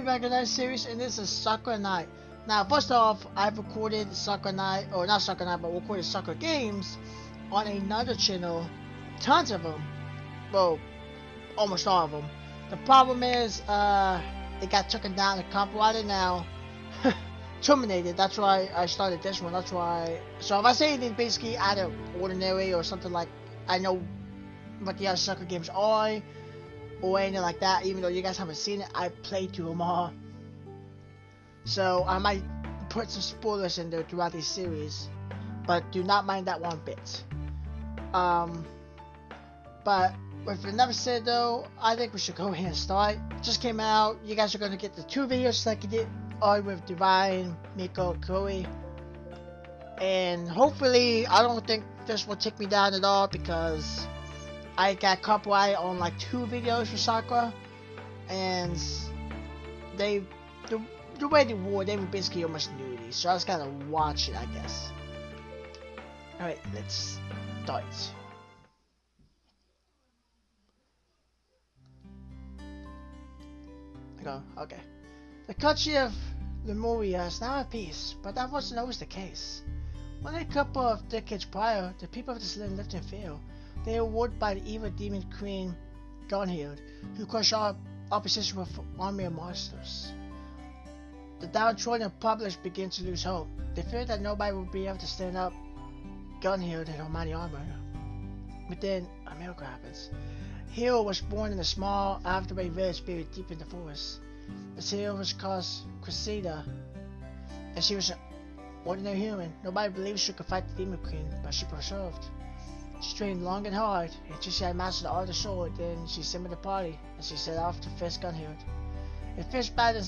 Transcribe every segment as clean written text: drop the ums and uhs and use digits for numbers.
regular night series, and this is Sakura Night. Now, first off, I've recorded Sakura Night, or not Sakura Night, but recorded Sakura games on another channel. Tons of them. Well, almost all of them. The problem is, it got taken down and copyrighted now. Terminated. That's why I started this one. That's why. So if I say anything basically out of ordinary or something like I know what the other Sakura games are, or anything like that, even though you guys haven't seen it, I played through them all. So I might put some spoilers in there throughout this series, but do not mind that one bit. But with another said though, I think we should go ahead and start. It just came out. You guys are gonna get the 2 videos like you did all with Divine, Miko, Chloe, and hopefully I don't think this will take me down at all because I got copyright on like 2 videos for Sakura, and the way they were basically almost nudity, so I just gotta watch it, I guess. Alright, let's start. Okay. The country of Lemuria is now at peace, but that wasn't always the case. Only a couple of decades prior, the people of this land lived in fear. They were ruled by the evil demon queen Gunhild, who crushed all opposition with an army of monsters. The downtrodden populace began to lose hope. They feared that nobody would be able to stand up Gunhild in her mighty armor. But then, a miracle happens. Hero was born in a small, out-of-the-way village buried deep in the forest. This hero was called Cressida, and she was an ordinary human. Nobody believed she could fight the demon queen, but she persevered. She trained long and hard, until she had mastered the art of the sword. Then she summoned a party, and she set off to face Gunhild. A fierce battle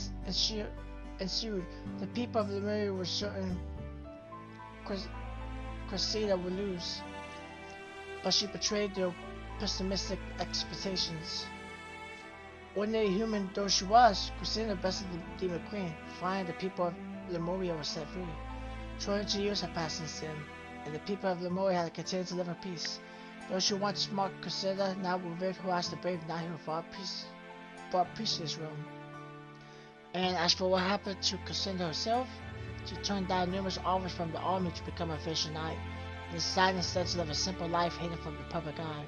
ensued. The people of Lemuria were certain Cressida would lose, but she betrayed their pessimistic expectations. Ordinary human though she was, Cressida bested the demon queen. Finally, the people of Lemuria were set free. 200 years had passed since then, and the people of Lemuria had continued to live in peace. Those who once mocked Cressida now revered her as the brave knight who brought peace to this realm. And as for what happened to Cressida herself, she turned down numerous offers from the army to become a official knight, and decided instead to live a simple life hidden from the public eye.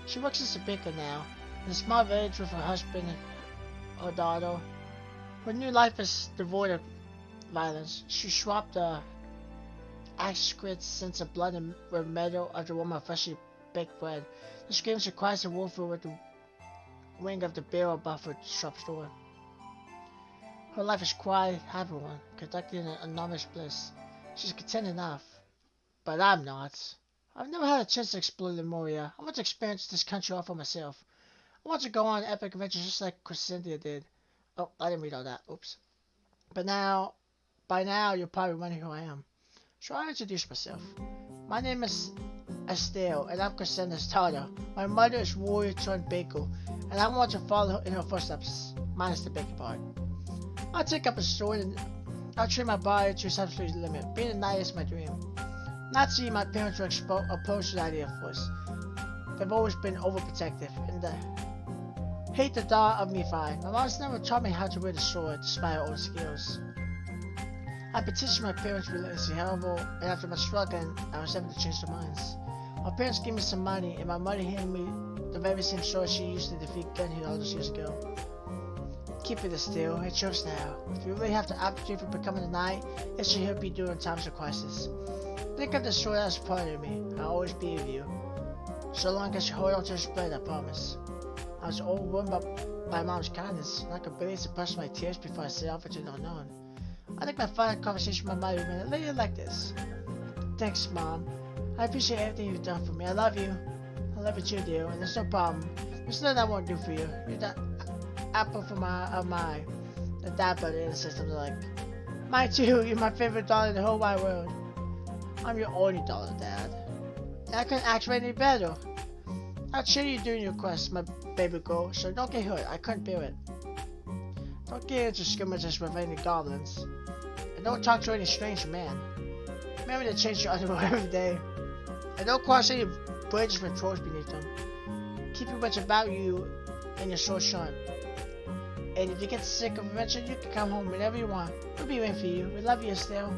She works as a baker now, in a small village with her husband and her daughter. Her new life is devoid of violence. She swapped the acrid scents of blood and metal of the woman of freshly baked bread. The screams of Christ and warfare with the wing of the bear above her shop's door. Her life is quiet, happy one, conducted in an enormous bliss. She's content enough, but I'm not. I've never had a chance to explore Lemuria. I want to experience this country all for myself. I want to go on epic adventures just like Cressida did. Oh, I didn't read all that. Oops. But by now, you're probably wondering who I am. So I'll introduce myself. My name is Estelle, and I'm Cressida's daughter. My mother is warrior turned baker, and I want to follow in her footsteps, minus the baking part. I'll take up a sword and I'll train my body to its absolute limit. Being a knight is my dream. Not seeing my parents were opposed to the idea of force. They've always been overprotective, and hate the thought of me fine. My mom's never taught me how to wield a sword, despite her own skills. I petitioned my parents relentlessly, however, and after much struggling, I was able to change their minds. My parents gave me some money, and my mother handed me the very same sword she used to defeat Gunhild all those years ago. Keep it still, it's yours now. If you really have the opportunity for becoming a knight, it should help you during times of crisis. Think of the sword as part of me. I'll always be with you. So long as you hold on to this blade, I promise. I was overwhelmed by Mom's kindness, and I could barely suppress my tears before I set off into the unknown. I think my final conversation with my mother went a little like this. Thanks, Mom. I appreciate everything you've done for me. I love you. I love you too, dear, and there's no problem. There's nothing I won't do for you. You're the apple of my eye. The dad brother and sister were like, mine too. You're my favorite daughter in the whole wide world. I'm your only daughter, Dad. And I couldn't act any better. I'll cheer you during your quest, my baby girl, so don't get hurt. I couldn't bear it. Don't get into skirmishes with any goblins. And don't talk to any strange man. Remember to change your underwear every day. And don't cross any bridges with trolls beneath them. Keep your wits about you and your sword sharp. And if you get sick of adventure, you can come home whenever you want. We'll be waiting for you. We love you, Estelle.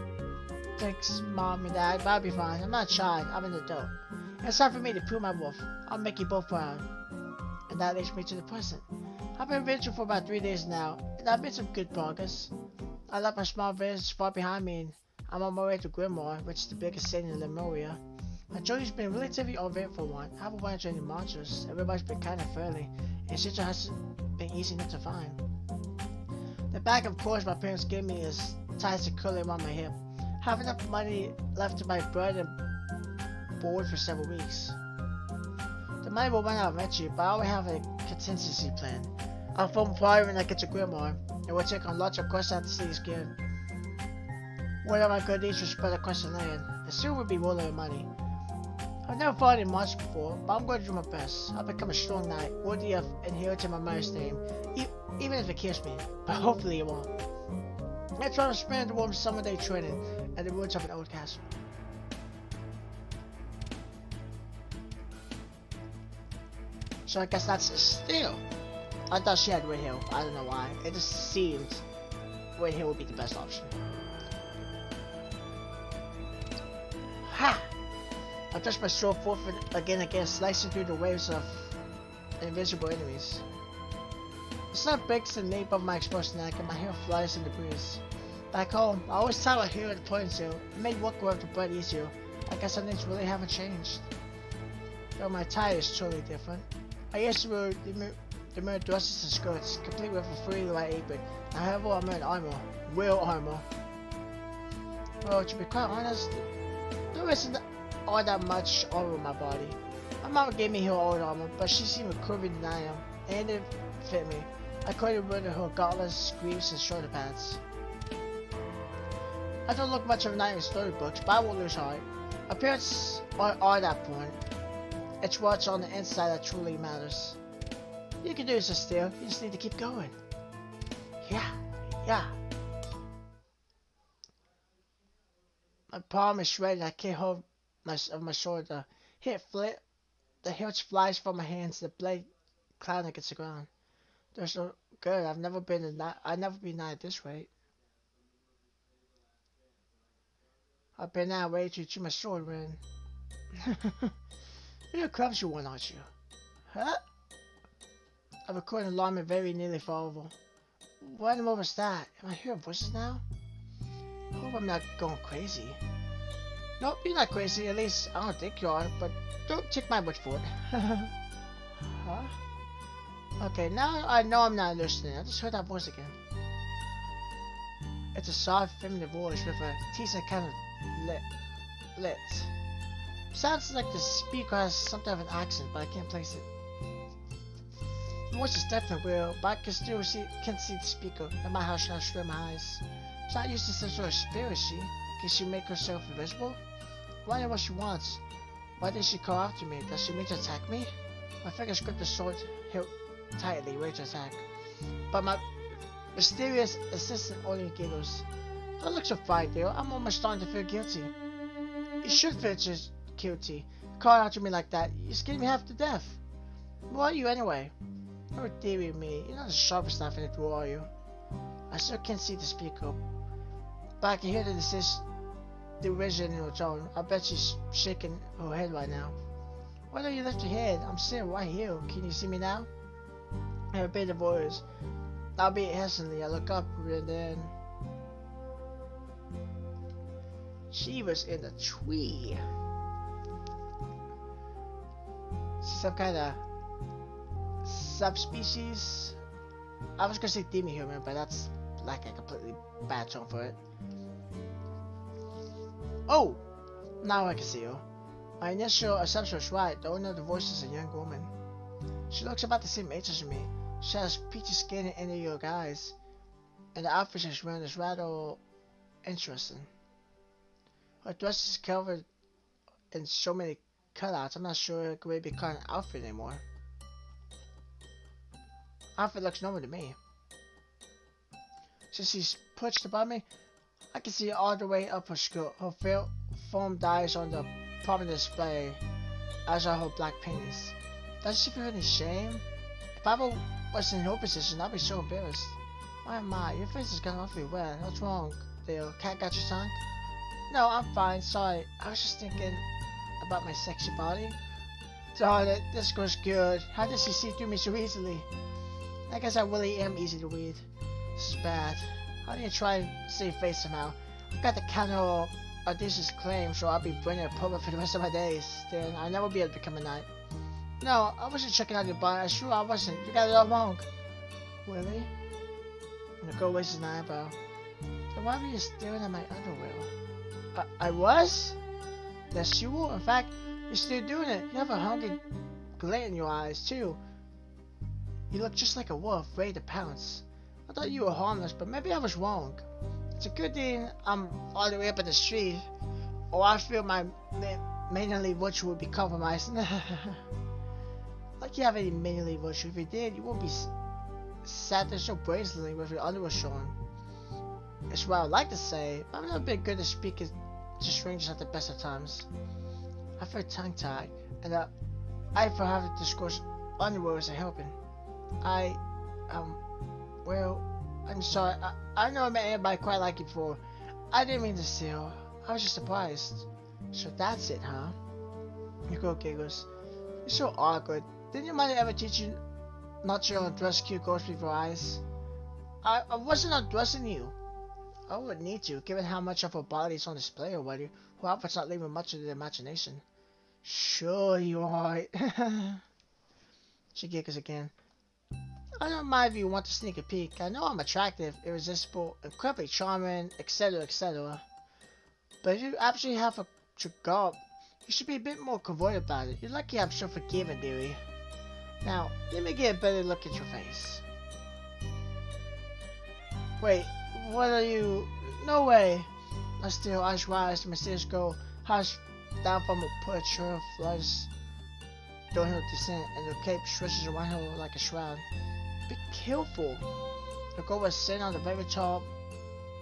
Thanks, Mom and Dad, but I'll be fine. I'm not a child, I'm an adult. It's time for me to prove my worth. I'll make you both proud. And that leads me to the present. I've been adventuring for about 3 days now, and I've made some good progress. I left my small village far behind me, and I'm on my way to Grimoire, which is the biggest city in Lemuria. My journey's been relatively uneventful one. I haven't run into any monsters. Everybody's been kind of friendly, and Citrus hasn't been easy enough to find. The bag of course my parents gave me is tied securely around my hip. I have enough money left to buy bread and board for several weeks. The money will run out eventually, but I already have a contingency plan. I'll phone Fire when I get to Grimoire, and we'll take on lots of quests out the city's guild. One of my good deeds will spread across the land, and soon we'll be rolling in money. I've never fought any monsters before, but I'm going to do my best. I'll become a strong knight, worthy of inheriting my mother's name, even if it kills me, but hopefully it won't. Let's try to spend the warm summer day training at the ruins of an old castle. So I guess that's Estelle. I thought she had Red Hill. I don't know why. It just seemed Red Hill would be the best option. Ha! I touched my sword forth again, slicing through the waves of invisible enemies. The sun breaks the nape of my exposed neck and my hair flies in the breeze. Back home, I always tie my hair in a ponytail. It made work with the bread easier. I guess some things really haven't changed. Though my tie is totally different. I used to wear demure dresses and skirts, complete with a free white apron. However, I'm in armor. Real armor. Well, to be quite honest, there isn't all that much armor on my body. My mama gave me her old armor, but she seemed curvier than I am, and it fit me. I couldn't wear her gauntlets, greaves, and shoulder pads. I don't look much of a knight in storybooks, but I won't lose heart. Appearance are that point. It's what's on the inside that truly matters. You can do this, Estelle. You just need to keep going. Yeah. My palm is shredded. I can't hold my shoulder. Hit flip. The hilt flies from my hands. The blade cloud against the ground. There's no good. I've never been knight this rate. I've been that way to my sword ring. You're a clumsy one, aren't you? Huh? I recorded an alarm and very nearly fall over. What in the world was that? Am I hearing voices now? I hope I'm not going crazy. Nope, you're not crazy. At least I don't think you are, but don't take my word for it. Huh? Okay, now I know I'm not listening. I just heard that voice again. It's a soft, feminine voice with a decent kind of lit. Sounds like the speaker has something of an accent, but I can't place it. The voice is definitely real, but I can still can't see the speaker, no matter how I strain my eyes. She's not used to some sort of spirit, is she? Can she make herself invisible? I wonder what she wants. Why did she call after me? Does she mean to attack me? My fingers grip the sword hilt tightly, ready to attack. But my mysterious assistant only giggles. Don't look so frightened, dear. I'm almost starting to feel guilty. You should feel guilty. Calling out to me like that. You scared me half to death. Who are you anyway? You're dealing me. You're not the sharpest knife in the drawer, are you? I still can't see the speaker, but I can hear the derision in her tone. I bet she's shaking her head right now. Why don't you lift your head? I'm sitting right here. Can you see me now? I obey the voice. Albeit hesitantly, I look up and then she was in a tree. Some kind of subspecies. I was gonna say demi-human, but that's like a completely bad term for it. Oh! Now I can see her. My initial assumption was right. The owner of the voice is a young woman. She looks about the same age as me. She has peachy skin and inner eyes, and the outfit she's wearing is rather interesting. Her dress is covered in so many cutouts. I'm not sure it could really be called an outfit anymore. Outfit looks normal to me. Since she's perched above me, I can see all the way up her skirt. Her foam dies on the prominent display, as are her black panties. Does she feel any shame? If I was in your position, I'd be so embarrassed. My, your face is getting awfully wet. What's wrong? The cat got your tongue? No, I'm fine. Sorry. I was just thinking about my sexy body. Darn it, this goes good. How does he see through me so easily? I guess I really am easy to read. This is bad. How do you try and save face somehow? I've got to counter audacious claims, so I'll be bringing a public for the rest of my days. Then I'll never be able to become a knight. No, I wasn't checking out your body. I'm sure I wasn't. You got it all wrong. Really? And the girl raises an eyebrow. Then why were you staring at my underwear? I was? Yes, you were. In fact, you're still doing it. You have a hungry glint in your eyes, too. You look just like a wolf, ready to pounce. I thought you were harmless, but maybe I was wrong. It's a good thing I'm all the way up in the street, or I feel my maidenly virtue would be compromised. Like you have any maidenly virtue. If you did, you wouldn't be sat there so brazenly with your underwear showing. It's what I would like to say, but I've never been good at speaking to strangers at the best of times. I feel tongue-tied, and I for having to discourse underwear isn't helping. Well, I'm sorry. I know I met anybody quite like you before. I didn't mean to steal. I was just surprised. So that's it, huh? The girl giggles. You're so awkward. Didn't your mother ever teach you not to undress cute girls before eyes? I wasn't undressing you. I wouldn't need to, given how much of her body is on display already. Her outfit's not leaving much to the imagination. Sure you are. She giggles again. I don't mind if you want to sneak a peek. I know I'm attractive, irresistible, incredibly charming, etc., etc. But if you actually have to go up, you should be a bit more covert about it. You're lucky I'm so forgiving, dearie. Now, let me get a better look at your face. Wait, what are you? No way! I still eyes rise, the mysterious girl hops down from a perch, her flutters downhill descent, and the cape stretches around her like a shroud. Be careful! The girl was sitting on the very tall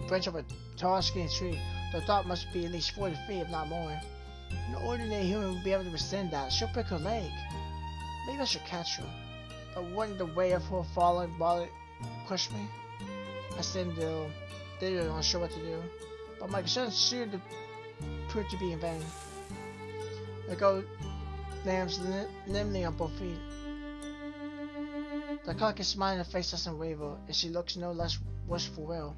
branch of a tall, skinny tree. The top must be at least 40 feet, if not more. No ordinary human would be able to withstand that. She'll break her leg. Maybe I should catch her. But wouldn't the weight of her falling body crush me? I stand there, not sure what to do. But my concern soon proved to be in vain. The girl lands nimbly on both feet. The cocky smile in her face doesn't waver, and she looks no less worse for wear.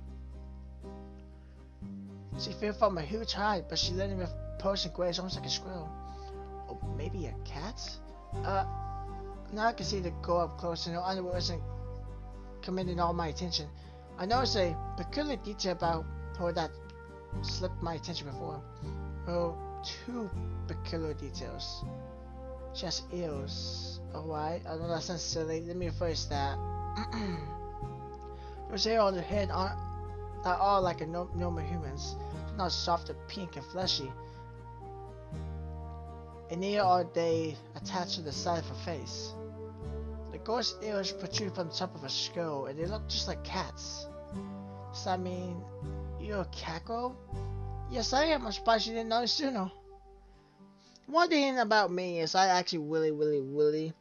She fell from a huge height, but she landed with pose and grace almost like a squirrel. Or maybe a cat? Now I can see the girl up close, and her underwear isn't commanding all my attention. I noticed a peculiar detail about her that slipped my attention before. Well, two peculiar details. She has ears. Alright, I know that sounds silly. Let me rephrase that. There's hair on her head that are like a normal humans. They're not soft and pink and fleshy. And neither are they attached to the side of her face. The girl's ears protrude from the top of her skull, and they look just like cats. Does that mean you're a cat girl? Yes, I am. I'm surprised you didn't notice sooner. One thing about me is I actually really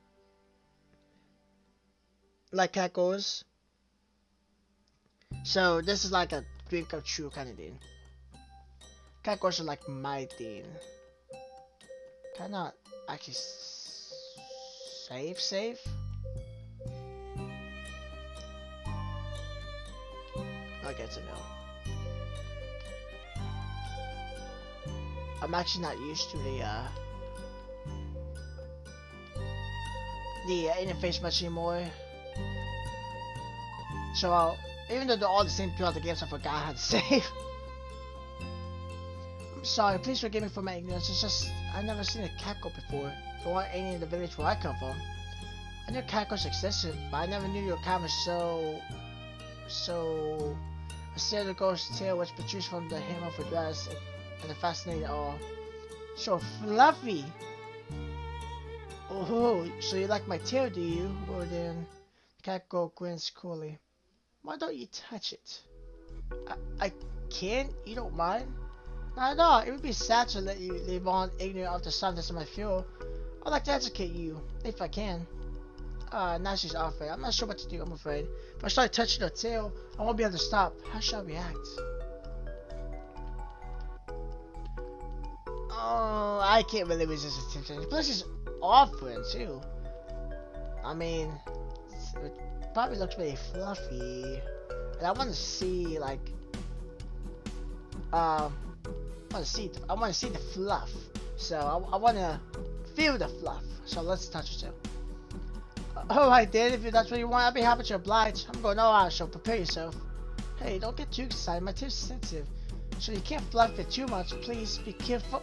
like cat girls. So this is like a dream come true kind of thing. Cat girls are like my thing. Kinda actually safe. I get to know. I'm actually not used to the interface much anymore. So even though they're all the same throughout the games, I forgot how to save. I'm sorry, please forgive me for my ignorance. It's just I've never seen a cat girl before. There weren't any in the village where I come from. I knew cat girls existed, but I never knew your kind was so. I stared at the girl's tail, which protruded from the hem of her dress, and it fascinated all. So fluffy! Oh, so you like my tail, do you? Well then, the cat girl grins coolly. Why don't you touch it? I can't? You don't mind? Not at all. It would be sad to let you live on ignorant of the something that might feel. I'd like to educate you, if I can. Now she's off it. I'm not sure what to do, I'm afraid. If I start touching her tail, I won't be able to stop. How shall I react? Oh, I can't really resist attention. Plus, she's offering, too. I mean, it probably looks really fluffy. And I want to see, like, I want to see the fluff. So, I want to feel the fluff. So, let's touch it, too. Alright then, if that's what you want, I'll be happy to oblige. I'm going all out, so prepare yourself. Hey, don't get too excited, my tip's sensitive. So you can't fluff it too much, please be careful.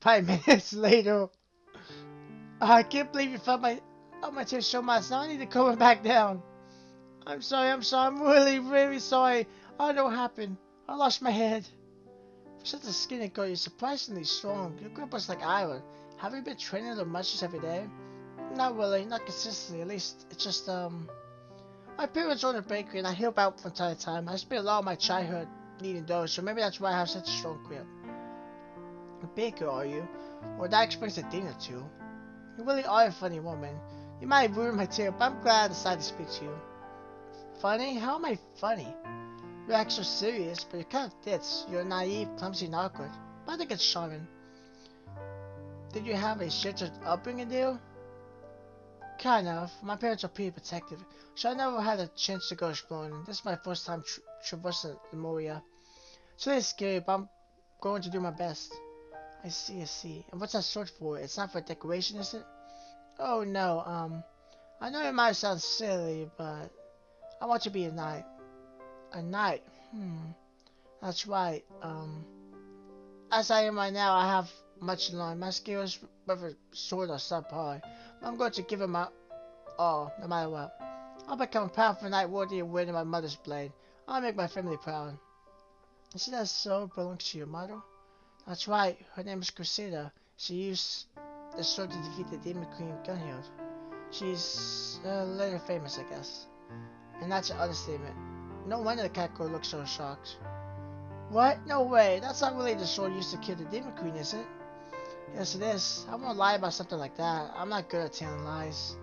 5 minutes later. I can't believe you felt my tip so much, now I need to calm it back down. I'm sorry, I'm really, really sorry. I don't know what happened. I lost my head. For such a skinny girl, you're surprisingly strong. Your grip was like iron. Have you been training the muscles every day? Not really, not consistently. At least it's just my parents own a bakery and I help out from time to time. I spent a lot of my childhood kneading dough, so maybe that's why I have such a strong grip. A baker, are you? Well, that explains a thing or two. You really are a funny woman. You might have ruined my tale, but I'm glad I decided to speak to you. Funny? How am I funny? You act so serious, but it kind of fits. You're naive, clumsy, and awkward. But I think it's charming. Did you have a sheltered upbringing, deal? Kind of. My parents are pretty protective, so I never had a chance to go exploring. This is my first time traversing Lemuria. So it's scary, but I'm going to do my best. I see, I see. And what's that sword for? It's not for decoration, is it? Oh no, I know it might sound silly, but I want to be a knight. A knight? That's right. As I am right now, I have much to learn. My skills with a sword are subpar. I'm going to give it my all, no matter what. I'll become a powerful knight worthy of wielding my mother's blade. I'll make my family proud. You see that sword belongs to your mother? That's right. Her name is Crusader. She used the sword to defeat the Demon Queen Gunhild. She's later famous, I guess. And that's an understatement. No wonder the cat girl looks so shocked. What? No way. That's not really the sword used to kill the Demon Queen, is it? Yes, it is. I won't lie about something like that. I'm not good at telling lies.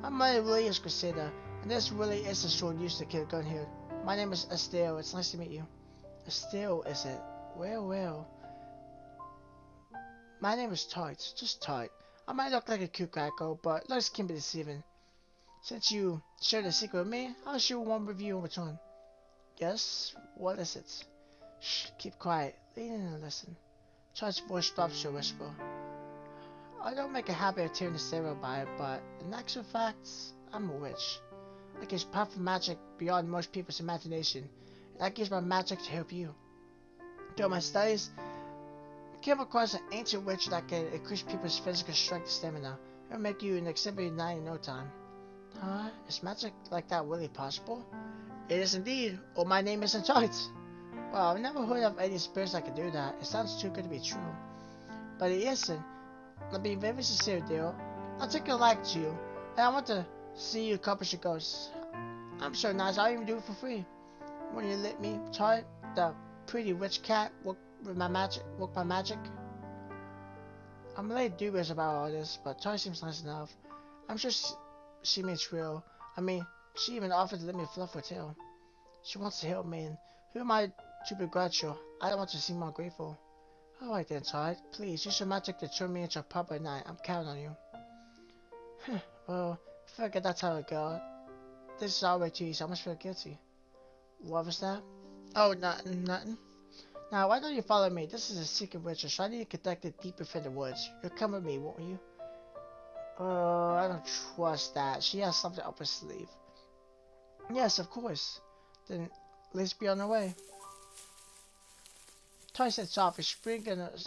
My mother really is Crusader, and this really is the sword used to kill Gunhild. My name is Estelle. It's nice to meet you. Estelle, is it? Well, well. My name is Tart. Just Tart. I might look like a cute cracker, but looks can be deceiving. Since you shared a secret with me, I'll share one with you in return. Yes? What is it? Shh, keep quiet. Lean in and listen. Char's voice drops to a whisper. I don't make a habit of tearing the stereo by it, but in actual fact, I'm a witch. I use powerful magic beyond most people's imagination, and I use my magic to help you. During my studies, I came across an ancient witch that can increase people's physical strength and stamina. It'll make you an exhibit knight in no time. Huh? Is magic like that really possible? It is indeed, or my name isn't Tart. Well, I've never heard of any spirits that can do that. It sounds too good to be true. But it isn't. I'm being very sincere, dear. I take a like to you, and I want to see you accomplish your goals. I'm so nice, I'll even do it for free. When you let me try the pretty witch cat work with my magic, I'm a little dubious about all this, but Tara seems nice enough. I'm sure she means real. I mean, she even offered to let me fluff her tail. She wants to help me, and who am I to begrudge her? I don't want to seem ungrateful. Alright then, Todd. Please, use your magic to turn me into a proper knight. I'm counting on you. Well, forget that time ago. This is already too easy. I must feel guilty. What was that? Oh, nothing, nothing. Now, why don't you follow me? This is a secret ritual, so I need to conduct it deep within the woods. You'll come with me, won't you? I don't trust that. She has something up her sleeve. Yes, of course. Then, let's be on our way. Toy sets off, a spring and a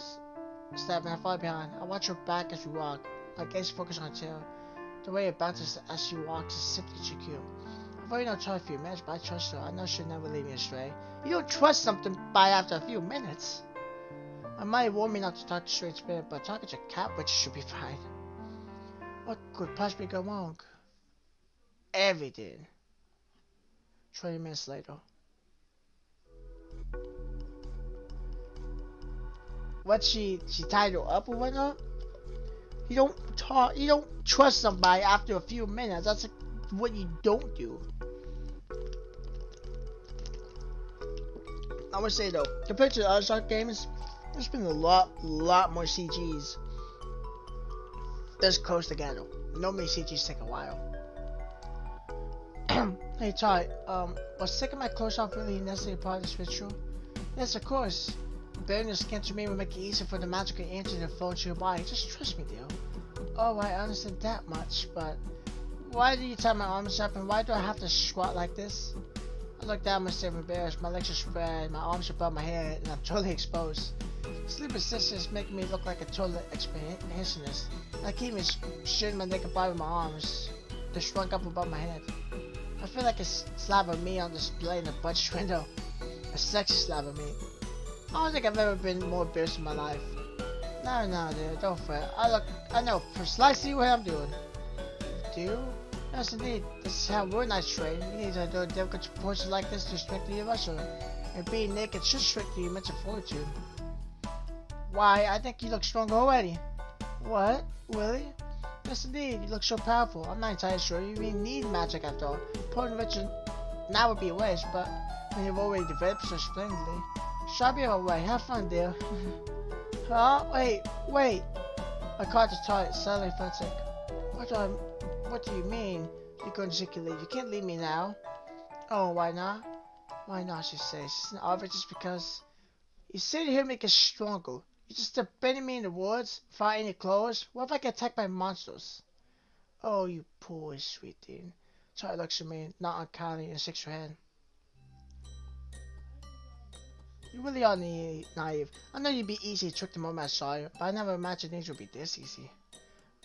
step, and I fall behind. I watch her back as we walk. My gaze focuses on her tail. The way it bounces as she walks is simply too cute. I've already known Toy for a few minutes, but I trust her. I know she'll never lead me astray. You don't trust something by after a few minutes. I might warn me not to talk to straight spirit, but talking to cat witch should be fine. What could possibly go wrong? Everything. 20 minutes later. what she tied her up or whatnot? You don't talk. You don't trust somebody after a few minutes. That's like what you don't do. I would say though, compared to the other Shark games, there's been a lot more CGs. That's close together. Normally CGs take a while. Hey Ty, was taking my clothes off really a necessary part of this ritual? Yes, of course. Bearing your skin to me will make it easier for the magical energy to flow into your body. Just trust me, dear. Oh, I understand that much, but why do you tie my arms up and why do I have to squat like this? I look down myself embarrassed, my legs are spread, my arms are above my head, and I'm totally exposed. Sleep assistance making me look like a total exhibitionist. I keep me shooting my naked body with my arms. They're shrunk up above my head. I feel like a slab of meat on display in the butch window. A sexy slab of meat. I don't think I've ever been more embarrassed in my life. No, dude, don't fret. I know precisely what I'm doing. Do you? Yes, indeed. This is how we're not trained. You need to do difficult proportions like this to strengthen your muscle. And being naked should strengthen your mental fortitude. Why, I think you look stronger already. What? Really? Yes, indeed. You look so powerful. I'm not entirely sure you even need magic after all. Pulling Richard now would be a waste, but when you've already developed so splendidly. Shall I be alright? Have fun, dear. Huh? Wait. My card is tight. Suddenly felt sick. What do you mean? You're going to sick leave. You can't leave me now. Oh, why not? Why not, she says. It's an obvious just because you sit here and make us stronger. You just abandon me in the woods without any clothes? What if I get attacked by monsters? Oh, you poor sweet thing. Charlie looks at me, not unkindly, and shakes her head. You really are naive. I know you'd be easy to trick the moment I saw you, but I never imagined things would be this easy.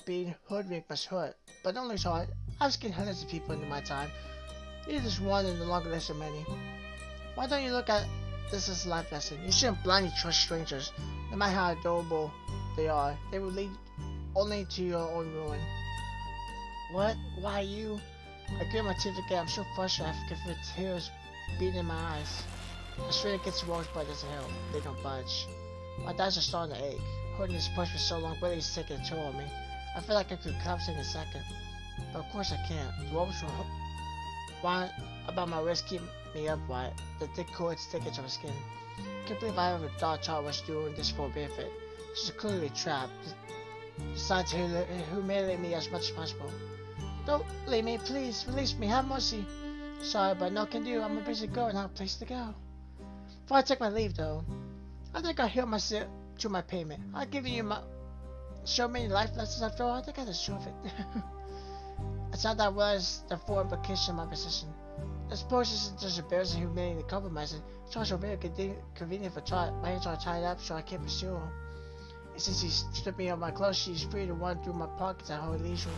Being hoodwinked must hurt, but don't lose heart. I've skinned hundreds of people in my time. You're just one in the longer list of many. Why don't you look at this as a life lesson? You shouldn't blindly trust strangers, no matter how adorable they are. They will lead only to your own ruin. What? Why you? I grit my teeth again. I'm so frustrated I forget the tears beating in my eyes. I straight against the walls, but it doesn't help. They don't budge. My thighs are starting to ache. Holding this push for so long really is taking a toll on me. I feel like I could collapse in a second. But of course I can't. The ropes were wound about my wrist keep me upright. The thick cords sticking to my skin. I can't believe I ever thought Charlie was doing this for a benefit. This is clearly a trap. Besides, humiliate me as much as possible. Don't leave me, please. Release me. Have mercy. Sorry, but no can do. I'm a busy girl and I have a place to go. Before I take my leave, though, I think I'll heal myself to my payment. I've given you so many life lessons after all. I think I deserve it. It's not that I realize the full implication of my position. I suppose this isn't just embarrassing, humiliating, and compromising. It's also very convenient for Charlie. My hands are tied up, so I can't pursue her. And since he stripped me of my clothes, she's free to run through my pockets at her leisure.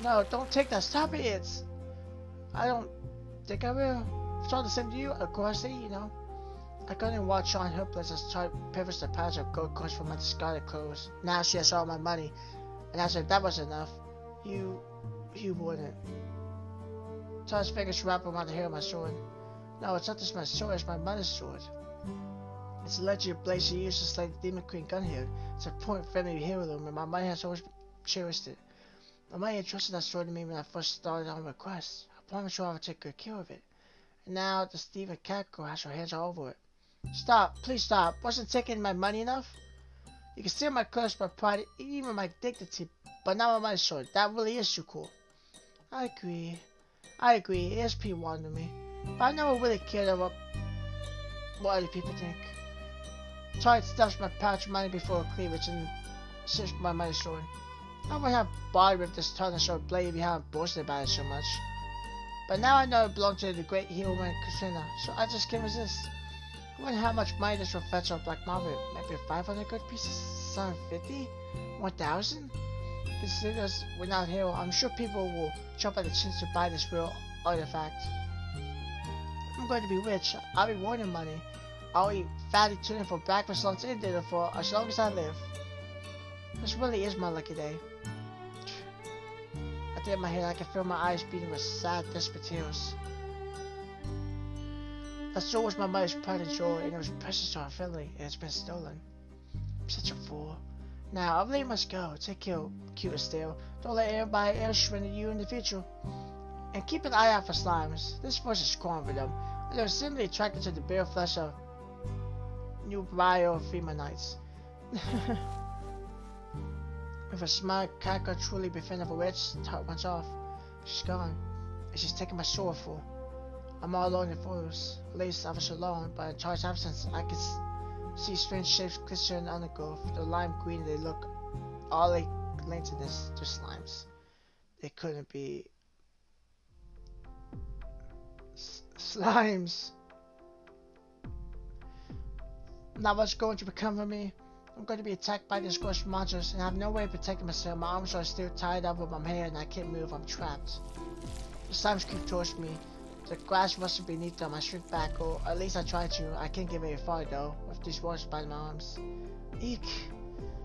No, don't take that. Stop it. I don't think I will. If it's all the same to you, of course, you know. I couldn't watch Sean helpless as Charlie pivots the patch of gold coins from my discarded clothes. Now she has all my money. And I said that was enough. You wouldn't. Charlie's fingers wrap around the hair of my sword. No, it's not just my sword, it's my mother's sword. It's a legendary blade she used to slay the Demon Queen Gunhild. It's a point friendly heirloom, and my mother has always cherished it. My mother entrusted that sword to me when I first started on my quest. I promised her I would take good care of it. And now the Stephen Cat girl has her hands all over it. Stop, please stop. Wasn't taking my money enough? You can steal my clothes, my pride, even my dignity, but not my sword. That really is too cool. I agree. It is P1 to me. But I never really cared about what other people think. Charlie stuffs my pouch of money before cleavage and sits my money's sword. I would have bothered with this tongue and short blade if you hadn't boasted about it so much. But now I know it belonged to the great hero-woman Katrina, so I just can't resist. I wonder how much money this will fetch on black market. Maybe 500 good pieces? 750? 1,000? Consider we're not here. I'm sure people will jump at the chance to buy this real artifact. I'm going to be rich. I'll be wanting money. I'll eat fatty tuna for breakfast, lunch, and dinner for as long as I live. This really is my lucky day. At the end of my head, I can feel my eyes beating with sad, desperate tears. That sword was my mother's pride and joy, and it was precious to our family, and it's been stolen. I'm such a fool. Now, I really must go. Take care, cute Estelle. Don't let anybody else run into you in the future. And keep an eye out for slimes. This force is strong for them. And they're simply attracted to the bare flesh of new biofeminites. If a smart cat could truly befriend a witch, the heart went off. She's gone. And she's taken my sword for. I'm all alone in the forest. At least I was alone, but in Charles' absence, I could see strange shapes glistening on the grove. They're lime green, they look all like linked to this. They're slimes. They couldn't be slimes. Now what's going to become of me? I'm going to be attacked by these gross monsters, and I have no way of protecting myself. My arms are still tied up with my hair, and I can't move. I'm trapped. The slimes creep towards me. The grass rustled beneath them. I shrink back, or at least I try to. I can't get very far though, with these waters by my arms. Eek!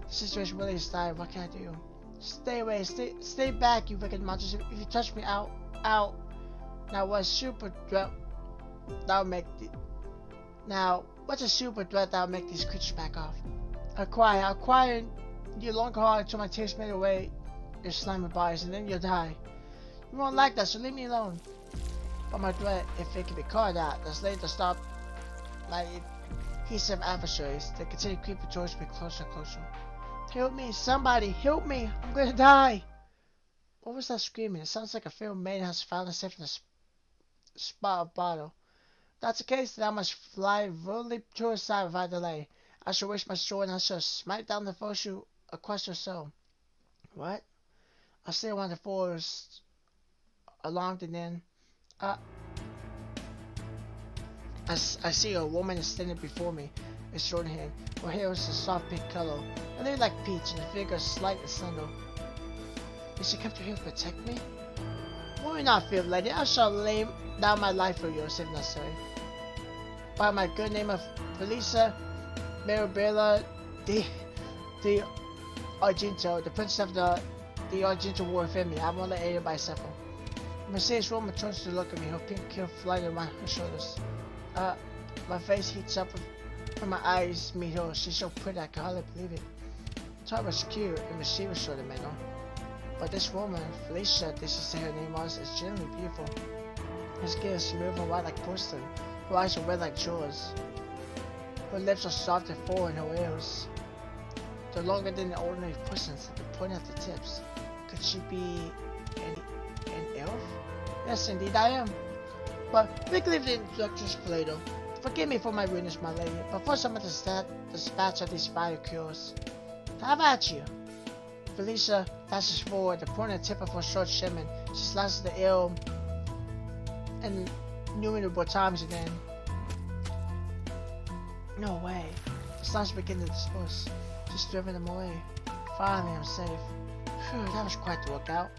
The situation really is dire. What can I do? Stay away. Stay back, you wicked monsters. If you touch me, out. Now what's a super threat that'll make these creatures back off? I'll cry you long hard until my tears melt away your slimy bodies, and then you'll die. You won't like that, so leave me alone. But my threat, if it can be called out, that's later to stop my adhesive adversaries. They continue creeping towards me closer and closer. Help me, somebody, help me! I'm gonna die! What was that screaming? It sounds like a feral maiden has found herself in a spot of bottle. If that's the case, then I must fly boldly to her side without delay. I shall waste my sword and I shall smite down the foe shoe across her soul. What? I stay around the forest along the then. I see a woman is standing before me, a sword in hand. Her hair is a soft pink color, and they like peach, and the figure is slight and slender. Did she come to here to protect me? Worry not, fair lady. I shall lay down my life for yours if necessary. By my good name of Felicia, Marabella de Argento, the princess of the Argento war family. I won't let anybody suffer. The mysterious woman turns to look at me, her pink hair flying around her shoulders. My face heats up when my eyes meet hers. She's so pretty I can hardly believe it. I thought it was cute and mischievous sort of manner. But this woman, Felicia, this is her name was, is genuinely beautiful. Her skin is smooth and white like porcelain. Her eyes are red like jewels. Her lips are soft and full in her ears. They're longer than the ordinary person's, and pointing at the tips. Could she be an elf? Yes, indeed I am. But we can leave the instructions for later. Forgive me for my rudeness, my lady, but first I must dispatch of these fire cures. How about you? Felicia dashes forward, the pointed tip of her short shimmin. She slices the ale innumerable times again. No way. The slimes begin to disperse. She's driven them away. Finally, I'm safe. Phew, that was quite the lookout.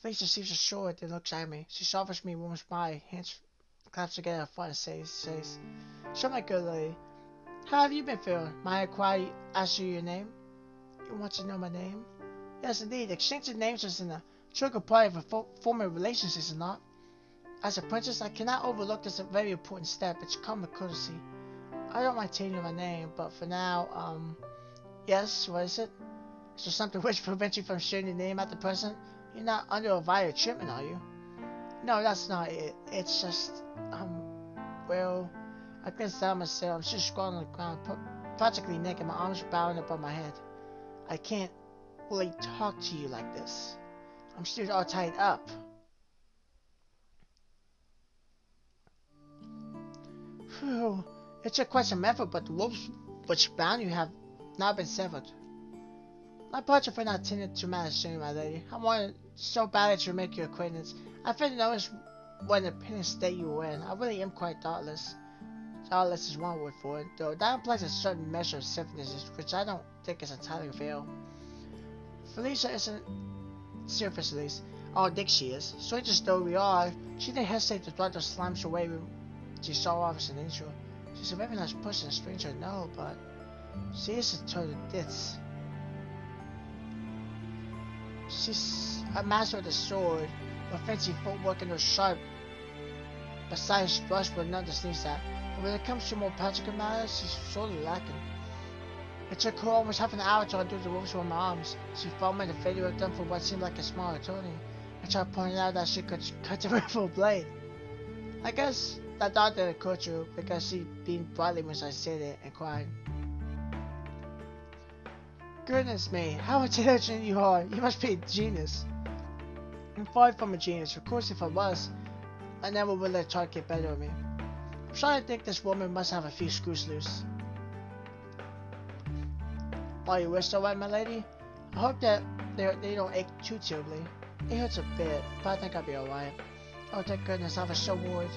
Felicia sees her sword, then looks at me. She offers me a warm smile, hands claps together in front and says, "So, my good lady, how have you been feeling? Might I ask you your name?" You want to know my name? Yes, indeed. Exchanging names is an integral part of a formal relationship, is it not? As a princess, I cannot overlook this very important step. It's common courtesy. I don't mind telling you my name, but for now, yes, what is it? Is there something which prevents you from sharing your name at the present? You're not under a violent treatment, are you? No, that's not it. It's just, well, I glanced down myself. I'm still squatting on the ground, practically naked, my arms bowing above my head. I can't really talk to you like this. I'm still all tied up. Phew. It took quite some effort, but the ropes which bound you have now been severed. My apology for not attending to matters soon, my lady. I wanted so badly to make your acquaintance. I failed to notice what an opinion state you were in. I really am quite thoughtless. Thoughtless is one word for it, though that implies a certain measure of selfishness, which I don't think is entirely fair. Felicia isn't surface at least. I don't think she is. Strangers though we are, she didn't hesitate to drive those slimes away when she saw us in intro. She's a very nice person, a stranger no, but she is a total ditz. She's a master of the sword, her fancy footwork and her sharp Besides, Brush would not to sneeze at, but when it comes to more practical matters, she's sorely lacking. It took her almost half an hour to undo the ropes from my arms. She found me the failure of done for what seemed like a small attorney. I tried pointing out that she could cut the with a blade. I guess that thought didn't occur to her because she beamed brightly when I said it and cried. Goodness me, how intelligent you are! You must be a genius. I'm far from a genius. Of course, if I was, I never would let Todd get better at me. I'm starting to think this woman must have a few screws loose. Are you rest alright, my lady? I hope that they don't ache too terribly. It hurts a bit, but I think I'll be alright. Oh, thank goodness, I was so worried.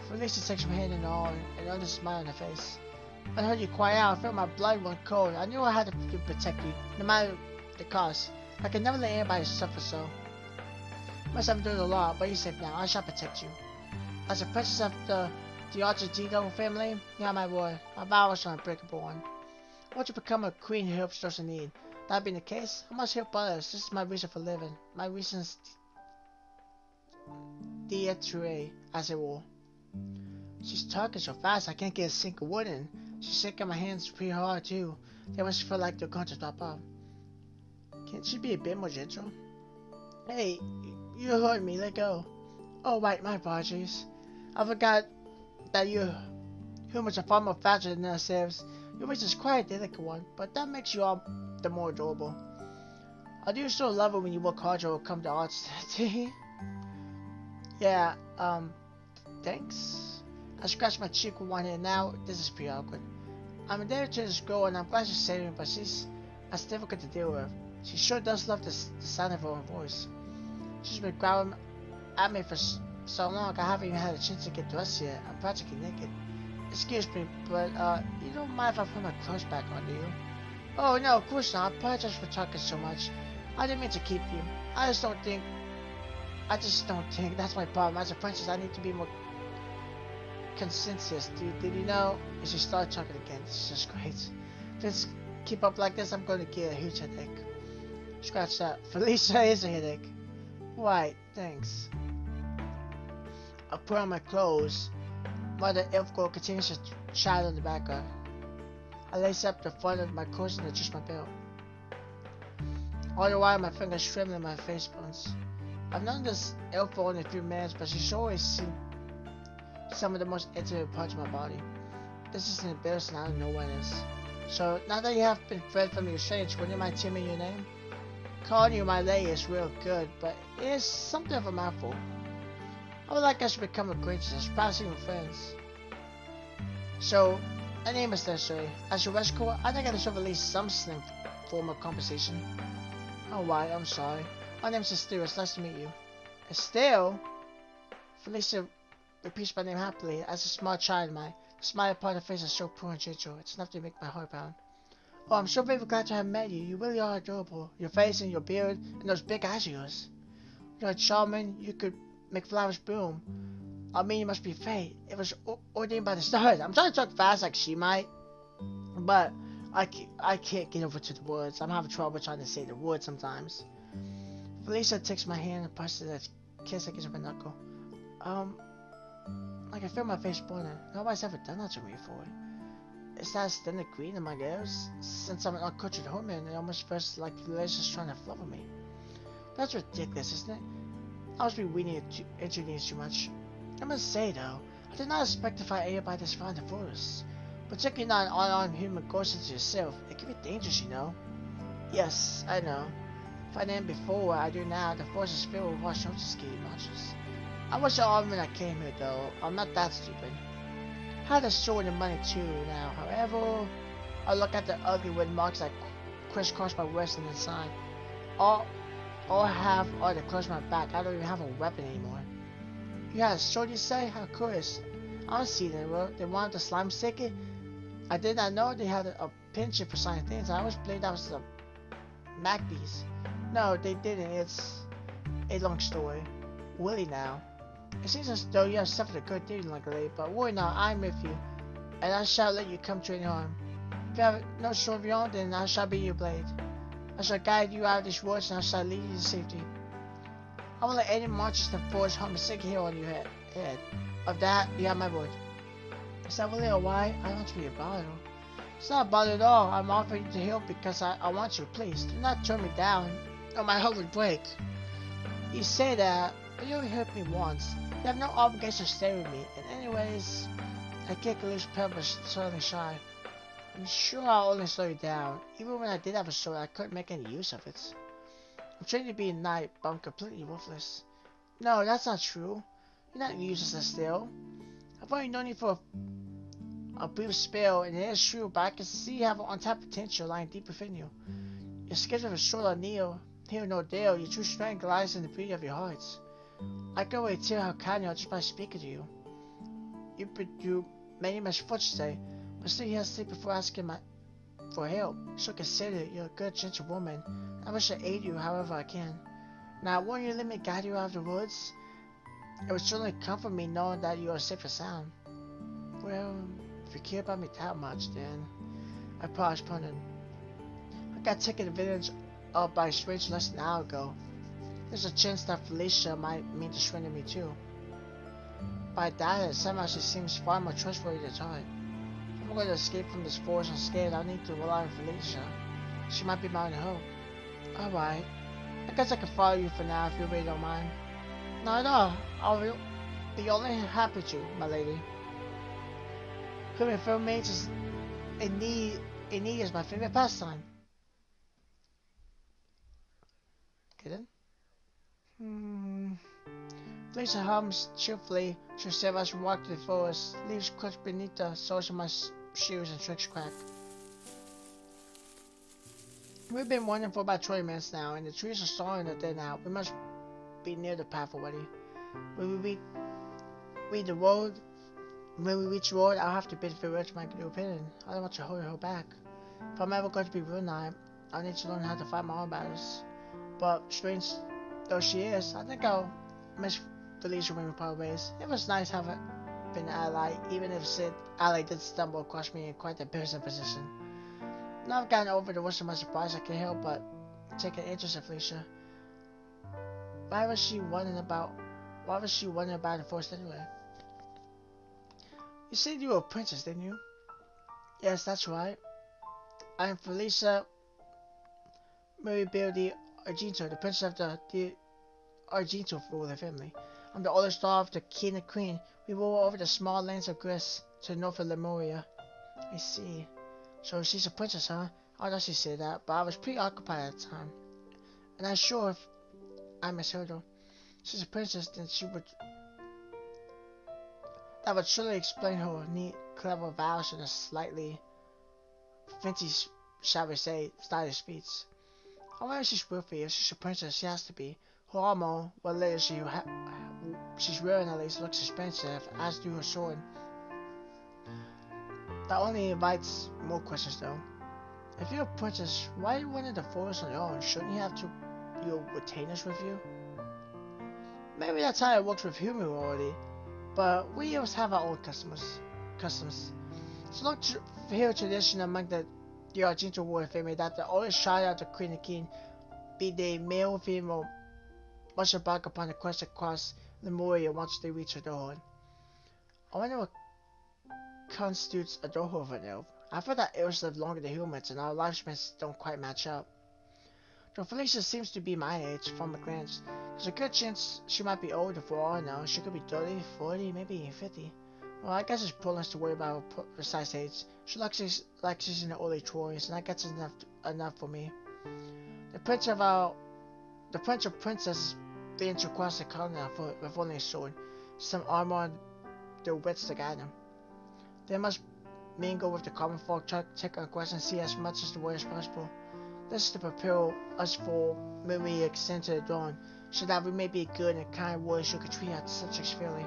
Felicia takes my hand in awe and another smile on her face. When I heard you cry out, I felt my blood run cold. I knew I had to protect you, no matter the cost. I could never let anybody suffer so. Must have done a lot, but you're safe now. I shall protect you. As a princess of the Argentino family, you are my word. My vows are unbreakable one. I want to become a queen who helps those in need. That being the case, I must help others. This is my reason for living. My reasons d'etre, as it were. She's talking so fast I can't get a single word in. She's shaking my hands pretty hard too. They must feel like they're going to drop off. Can't she be a bit more gentle? Hey, you heard me. Let go. Oh right, my apologies. I forgot that humans are far more fragile than ourselves. Your race is quite a delicate one, but that makes you all the more adorable. I do so love it when you work hard or come to arts. Yeah, thanks. I scratched my cheek with one hand. Now, this is pretty awkward. I'm indebted to this girl and I'm glad she's saving me, but that's difficult to deal with. She sure does love the sound of her own voice. She's been growling at me for so long I haven't even had a chance to get dressed yet. I'm practically naked. Excuse me, but you don't mind if I put my clothes back on, do you? Oh no, of course not. I apologize for talking so much. I didn't mean to keep you. I just don't think that's my problem. As a princess, I need to be more consensus. Did you know? And she started talking again. This is great. If this keep up like this, I'm going to get a huge headache. Scratch that. Felicia is a headache. Right, thanks. I put on my clothes while the elf girl continues to chat in the background. I lace up the front of my coat and adjust my belt. All the while, my fingers trembling my face bones. I've known this elf for only a few minutes, but she's always seen some of the most intimate parts of my body. This is embarrassing. I don't know what it is. So, now that you have been fed from your strange, would you mind telling me your name? Calling you my lady is real good, but it is something of a mouthful. I would like us to become acquaintances, perhaps even friends. So, a name is necessary. As your rescuer, I think I deserve at least some slim form of compensation. Oh, right, I'm sorry. My name's Estelle. It's nice to meet you. Estelle? Felicia repeats my name happily. As a small child, my smile upon her face is so pure and gentle. It's enough to make my heart pound. Oh, I'm so very glad to have met you. You really are adorable. Your face and your beard and those big eyes of yours. You're charming. You could make flowers bloom. I mean, you must be fate. It was ordained by the stars. I'm trying to talk fast like she might, but I can't get over to the words. I'm having trouble trying to say the words sometimes. Felicia takes my hand and presses a kiss against my knuckle. I can feel my face burning. Nobody's ever done that to me before. Is that standard green in my ears? Since I'm an uncultured woman, it almost feels like Felicia's trying to flirt with me. That's ridiculous, isn't it? I must be reading into these too much. I must say though, I did not expect to find anybody this fond of forests. Particularly not an unarmed human ghost as yourself. It can be dangerous, you know. Yes, I know. If I didn't before what I do now, the forest is filled with Wachowski monsters. I was so armed when I came here though. I'm not that stupid. I had a sword and money too now. However, I look at the ugly red marks that crisscross my waist and inside. All I have are the clothes on my back. I don't even have a weapon anymore. You had a sword, you say? How curious. I don't see them. Well, they wanted the slime sticker. I did not know they had a penchant for signing things. I always believed that was the Macbees. No, they didn't. It's a long story. Willie now. It seems as though you have suffered a good deal lately, but worry not, I'm with you, and I shall let you come to any harm. If you have no sword of your own, then I shall be your blade. I shall guide you out of these woods, and I shall lead you to safety. I won't let any monsters in the forest harm a single hair on your head. Of that, you have my word. Is that really a why? I don't want to be a bother. It's not a bother at all. I'm offering to help because I want you, please. Do not turn me down, or my heart would break. You say that, but you only hurt me once. You have no obligation to stay with me. And anyways, I kick a loose pebble suddenly shy. I'm sure I'll only slow you down. Even when I did have a sword, I couldn't make any use of it. I'm trained to be a knight, but I'm completely worthless. No, that's not true. You're not useless, Estelle. I've only known you for a brief spell, and it is true, but I can see you have an untapped potential lying deep within you. Your skills with a sword are near no doubt. Your true strength lies in the beauty of your hearts. I can already tell how kind you are just by speaking to you. You've been through many misfortunes today, but still you hesitate before asking for help. So consider you're a good, gentle woman. I wish to aid you however I can. Now, won't you let me guide you out of the woods? It would certainly comfort me knowing that you are safe and sound. Well, if you care about me that much, then I paused, pondering. I got taken advantage of by a strange less than an hour ago. There's a chance that Felicia might mean to surrender me too. By that, somehow she seems far more trustworthy than I. If I'm going to escape from this forest unscathed, I'll need to rely on Felicia. She might be my only hope. Alright. I guess I can follow you for now if you really don't mind. Not at all. I'll be only happy to, my lady. Criminal film mates is in need is my favorite pastime. Okay then. Felicia hums cheerfully to serve us walk to the forest. Leaves clutch beneath the soles of my shoes and tricks crack. We've been wandering for about 20 minutes now, and the trees are starting to thin out. We must be near the path already. When we reach the road, I'll have to bid farewell to my new opinion. I don't want to hold her back. If I'm ever going to be real knight, I'll need to learn how to fight my own battles. But strange though she is, I think I'll miss Felicia when we part ways. It was nice having been an ally, even if said ally did stumble across me in quite a embarrassing position. Now I've gotten over the worst of my surprise, I can't help but take an interest in Felicia. Why was she wondering about the forest anyway? You said you were a princess, didn't you? Yes, that's right. I am Felicia Meribildi Argento, the princess of the Argento ruler family. I'm the oldest daughter of the king and queen. We rule over the small lands of Greece to the north of Lemuria. I see. So she's a princess, huh? I thought she said that, but I was preoccupied at the time. And I'm sure if I misheard her. She's a princess, then that would surely explain her neat, clever vows and a slightly fancy, shall we say, style of speech. However, she's wealthy. If she's a princess, she has to be. Her armor, what later she's wearing at least, looks expensive, as do her sword. That only invites more questions, though. If you're a princess, why are you running the forest on your own? Shouldn't you have your retainers with you? Maybe that's how it works with human already. But we always have our own customs. It's a long tradition among the Argento royal family that the oldest child of the queen and king, be they male or female, must embark upon the quest across Lemuria once they reach adulthood. I wonder what constitutes adulthood of an elf. I've heard that elves live longer than humans, and our lifespans don't quite match up. Though Felicia seems to be my age from a glance, there's a good chance she might be older for all I know. She could be 30, 40, maybe even 50. Well, I guess it's pointless to worry about her precise age. She looks like she's in the early 20s, and I guess it's enough for me. The prince or princess venture across the continent on foot with only a sword, some armor, and their wits to guide them. They must mingle with the common folk, check on quests, and see as much as the way as possible. This is to prepare us for when we extend to the dawn, so that we may be good and kind warriors who can treat our subjects fairly.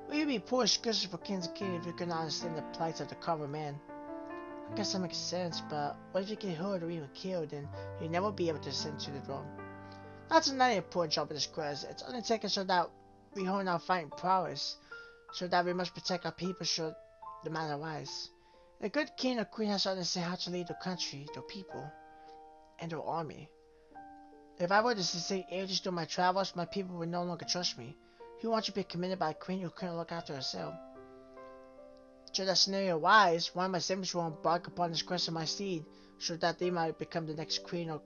We would be poor excuses for kings and queens if we could not understand the plight of the common man. I guess that makes sense, but what if you get hurt or even killed, then you'll never be able to ascend to the throne? That's another important job in this quest. It's undertaken so that we hone our fighting prowess, so that we must protect our people should the matter arise. A good king or queen has to understand how to lead their country, their people, and their army. If I were to succeed ages through my travels, my people would no longer trust me. Who wants to be committed by a queen who couldn't look after herself? Should that scenario arise, one of my siblings will embark upon this quest of my seed, so that they might become the next queen of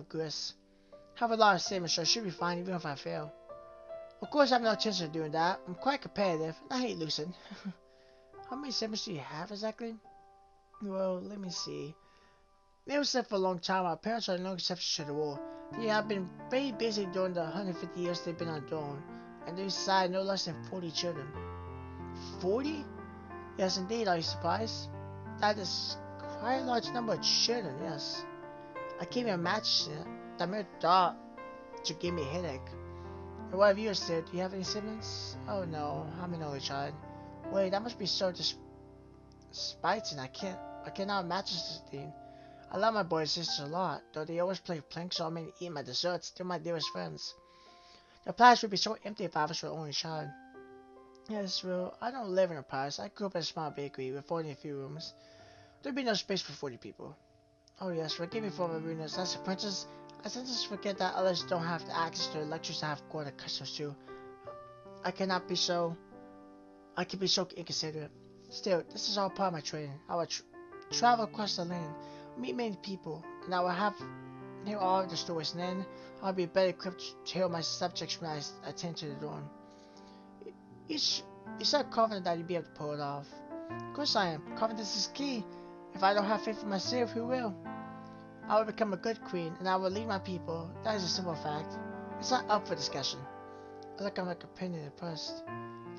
Greece. I have a lot of siblings, so I should be fine even if I fail. Of course, I have no chance of doing that. I'm quite competitive, and I hate losing. How many siblings do you have exactly? Well, let me see. They were set for a long time. Our parents are no exception to the rule. They have been very busy during the 150 years they've been on the throne, and they decided no less than 40 children. 40? Yes, indeed. Are you surprised? That is quite a large number of children, yes. I can't even imagine it. The mere thought should give me a headache. And what have you, Estelle? Do you have any siblings? Oh no, I'm an only child. Wait, that must be so despiting. I cannot imagine this thing. I love my boys and sisters a lot, though they always play pranks on me and eat my desserts. They're my dearest friends. The palace would be so empty if I was your only child. Yes, well, I don't live in a palace. I grew up in a small bakery with only a few rooms. There'd be no space for 40 people. Oh yes, forgive me for my rudeness. As a princess, I sometimes forget that others don't have the access to the lectures I have grown accustomed to. I can be so inconsiderate. Still, this is all part of my training. I will travel across the land, meet many people, and I will hear all of the stories, and then I'll be better equipped to hear my subjects when I attend to the dorm. You sound confident that you'll be able to pull it off. Of course I am. Confidence is key. If I don't have faith in myself, who will? I will become a good queen, and I will lead my people. That is a simple fact. It's not up for discussion. I look like a penny impressed.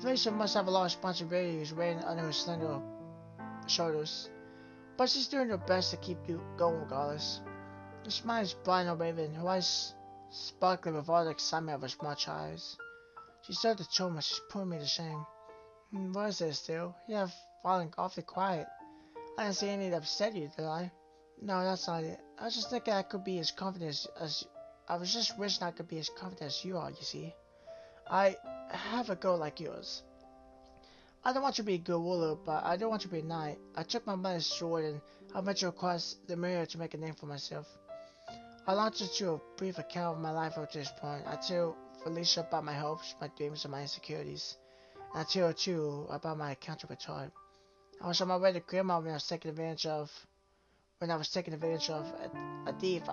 Felicia must have a lot of responsibilities weighing under her slender shoulders, but she's doing her best to keep you going regardless. Her smile is bright and waving, her eyes sparkling with all the excitement of her small eyes. She started to choke me, she's putting me to shame. What is it, Estelle? You have fallen awfully quiet. I didn't say anything that upset you, did I? No, that's not it. I was just thinking I could be as confident as I was just wishing I could be as confident as you are, you see. I have a goal like yours. I don't want you to be a good ruler, but I don't want you to be a knight. I took my mother's sword and I ventured across the mirror to make a name for myself. I launched into a brief account of my life up to this point. I tell Felicia about my hopes, my dreams, and my insecurities. And I tell her too about my encounter with Todd. I was on my way to Grandma when I was taken advantage of a thief.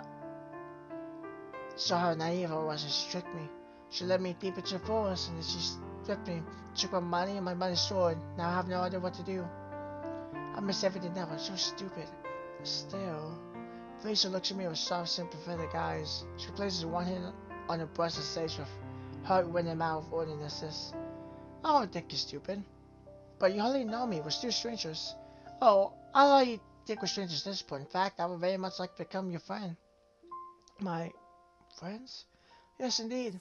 Saw how naive I was and she tricked me. She led me deep into the forest and then she stripped me, took my money and my mother's sword. Now I have no idea what to do. I miss everything now. I'm so stupid. Still, Felicia looks at me with soft, sympathetic eyes. She places one hand on her breast and says with heart-winning mouth ordinariness, I don't think you're stupid. But you hardly know me. We're still strangers. Oh, I thought you think we're strangers at this point. In fact, I would very much like to become your friend. My friends? Yes, indeed.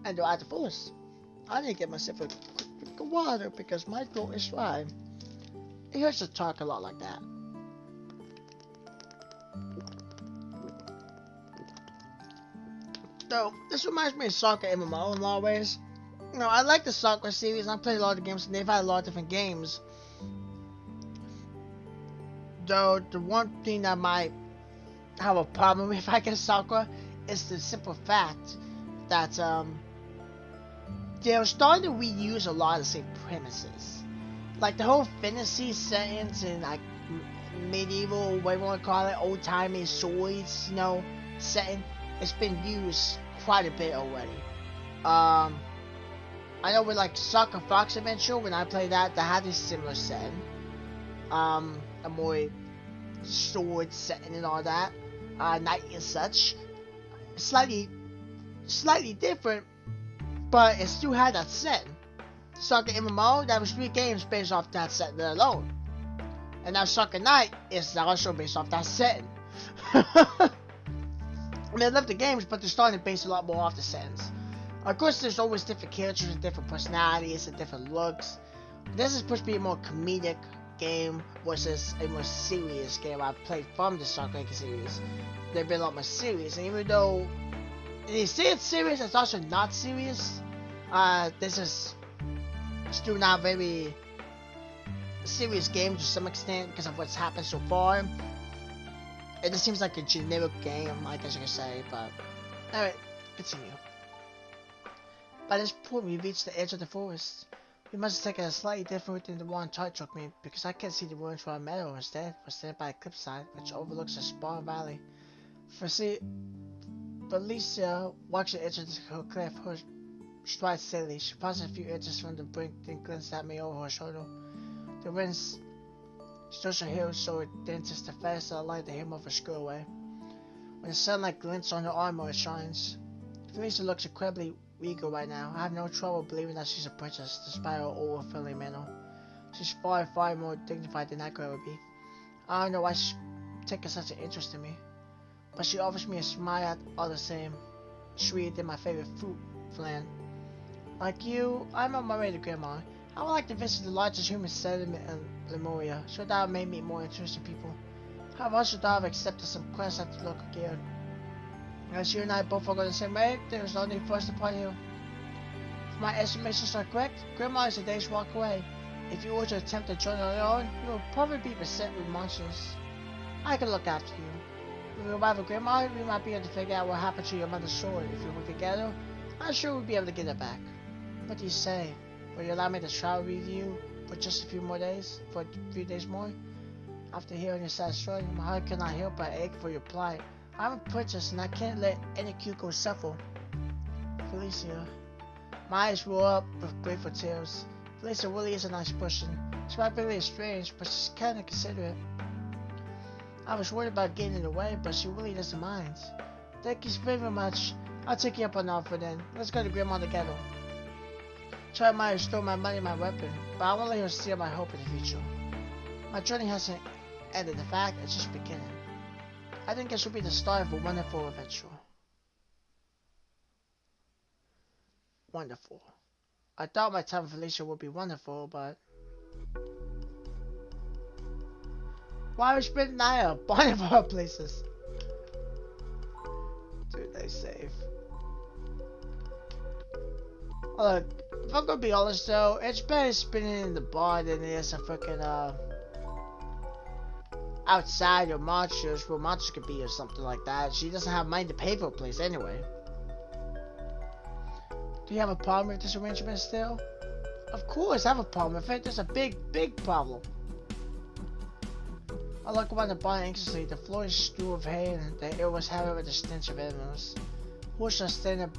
And to add the fullest, I need to get myself a quick drink of water because my throat is dry. It hurts to talk a lot like that. Though, this reminds me of Sakura MMO in a lot of ways. You know, I like the Sakura series and I played a lot of games and they've had a lot of different games. Though, the one thing that might have a problem with, I guess, Sakura is the simple fact that, they're starting to reuse a lot of the same premises. Like the whole fantasy settings and like medieval, what you want to call it, old-timey swords, you know, setting. It's been used quite a bit already. I know with like Sakura Fox Adventure, when I played that, they had a similar setting. A more sword setting and all that. Knight and such. Slightly different, but it still had that setting. Sakura MMO, that was 3 games based off that setting alone. And now Sakura Knight is also based off that setting. I mean, I love the games, but they're starting to base a lot more off the settings. Of course, there's always different characters and different personalities and different looks. This is supposed to be a more comedic game versus a more serious game I played from the Sakura series. They've been a lot more serious, and even though they say it's serious, it's also not serious. This is still not very serious game to some extent because of what's happened so far. It just seems like a generic game, I guess you could say, but... Alright, continue. By this point, we reached the edge of the forest. We must have taken a slightly different route than the one Tart took me, because I can't see the ruins from our meadow. Instead, we're standing by a cliffside, which overlooks a spar valley. Felicia walks the edge of the cliff, her stride steadily. She passes a few inches from the brink, then glances at me over her shoulder. The wind stirs her hair so it dents the faster I light the hem of her skirt away. When the sunlight glints on her armor, it shines. Felicia looks incredibly eager right now. I have no trouble believing that she's a princess, despite her over-friendly manner. She's far, far more dignified than I could ever be. I don't know why she's taking such an interest in me, but she offers me a smile all the same, sweeter than my favorite fruit flan. Like you, I'm on my way to Grandma. I would like to visit the largest human settlement in Lemuria, so that would make me more interesting people. I've also thought of accepting some quests at the local guild. As you and I both are going the same way, there's no need for us to part here. If my estimations are correct, Grandma is a day's walk away. If you were to attempt to join on your own, you will probably be beset with monsters. I can look after you. When we arrive at Grandma, we might be able to figure out what happened to your mother's sword. If we work together, I'm sure we'll be able to get it back. What do you say? Will you allow me to travel with you for just a few days more? After hearing your sad story, my heart cannot help but ache for your plight. I'm a princess and I can't let any cuckold suffer. Felicia. My eyes roll up with grateful tears. Felicia really is a nice person. She might be really strange, but she's kinda considerate. I was worried about getting in the way, but she really doesn't mind. Thank you very much. I'll take you up on the offer then. Let's go to Grandma together. Try might restore my money and my weapon, but I won't let her steal my hope in the future. My journey hasn't ended. In fact, it's just beginning. I think it should be the start of a wonderful adventure. Wonderful. I thought my time with Felicia would be wonderful, but... Why we spend night at a bunch of our places? Dude, they safe. Look, if I'm gonna be honest though, it's better spinning in the bar than it is a freaking outside or monsters where monsters could be or something like that. She doesn't have money to pay for a place anyway. Do you have a problem with this arrangement still? Of course I have a problem with it. There's a big problem. I look around the barn anxiously. The floor is strewn with hay and the air was heavy with the stench of animals. Horses are standing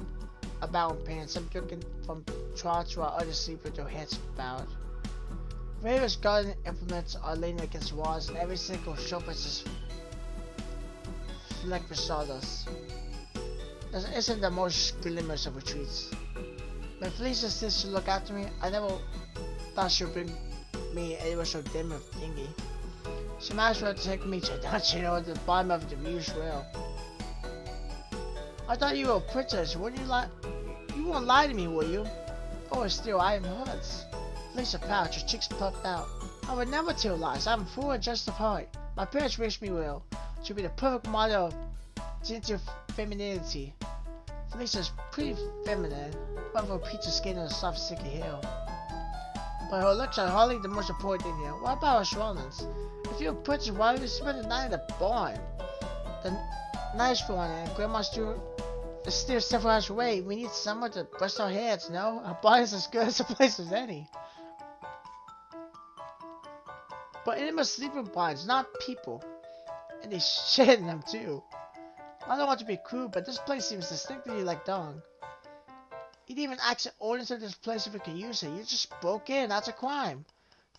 about in pain, some drinking from troughs while others sleep with their heads bowed. Various garden implements are leaning against walls and every single surface is flecked with sawdust. This isn't the most glimmers of retreats. When Felicia says to look after me, I never thought she would bring me anywhere so dim and dingy. She might as well take me to dungeon or the bottom of the Muse Rail. I thought you were a princess. Wouldn't you lie? You won't lie to me, will you? Oh, still, I am hers. Felicia pouted, her cheeks puffed out. I would never tell lies. I'm full and just of heart. My parents wish me well. She'll be the perfect model of gentle femininity. Felicia's pretty feminine, but with her peachy skin and a soft, silky hair. But her looks are hardly the most important thing here. What about her surroundings? If you're a princess, why would you spend the night in the barn? The night's falling and Grandma's still several hours away. We need somewhere to rest our heads, no? Our body's as good as a place as any. But animals sleep in barns, not people. And they shit in them too. I don't want to be crude, but this place seems distinctly like dung. You didn't even ask the owners of this place if we could use it. You just broke in, that's a crime.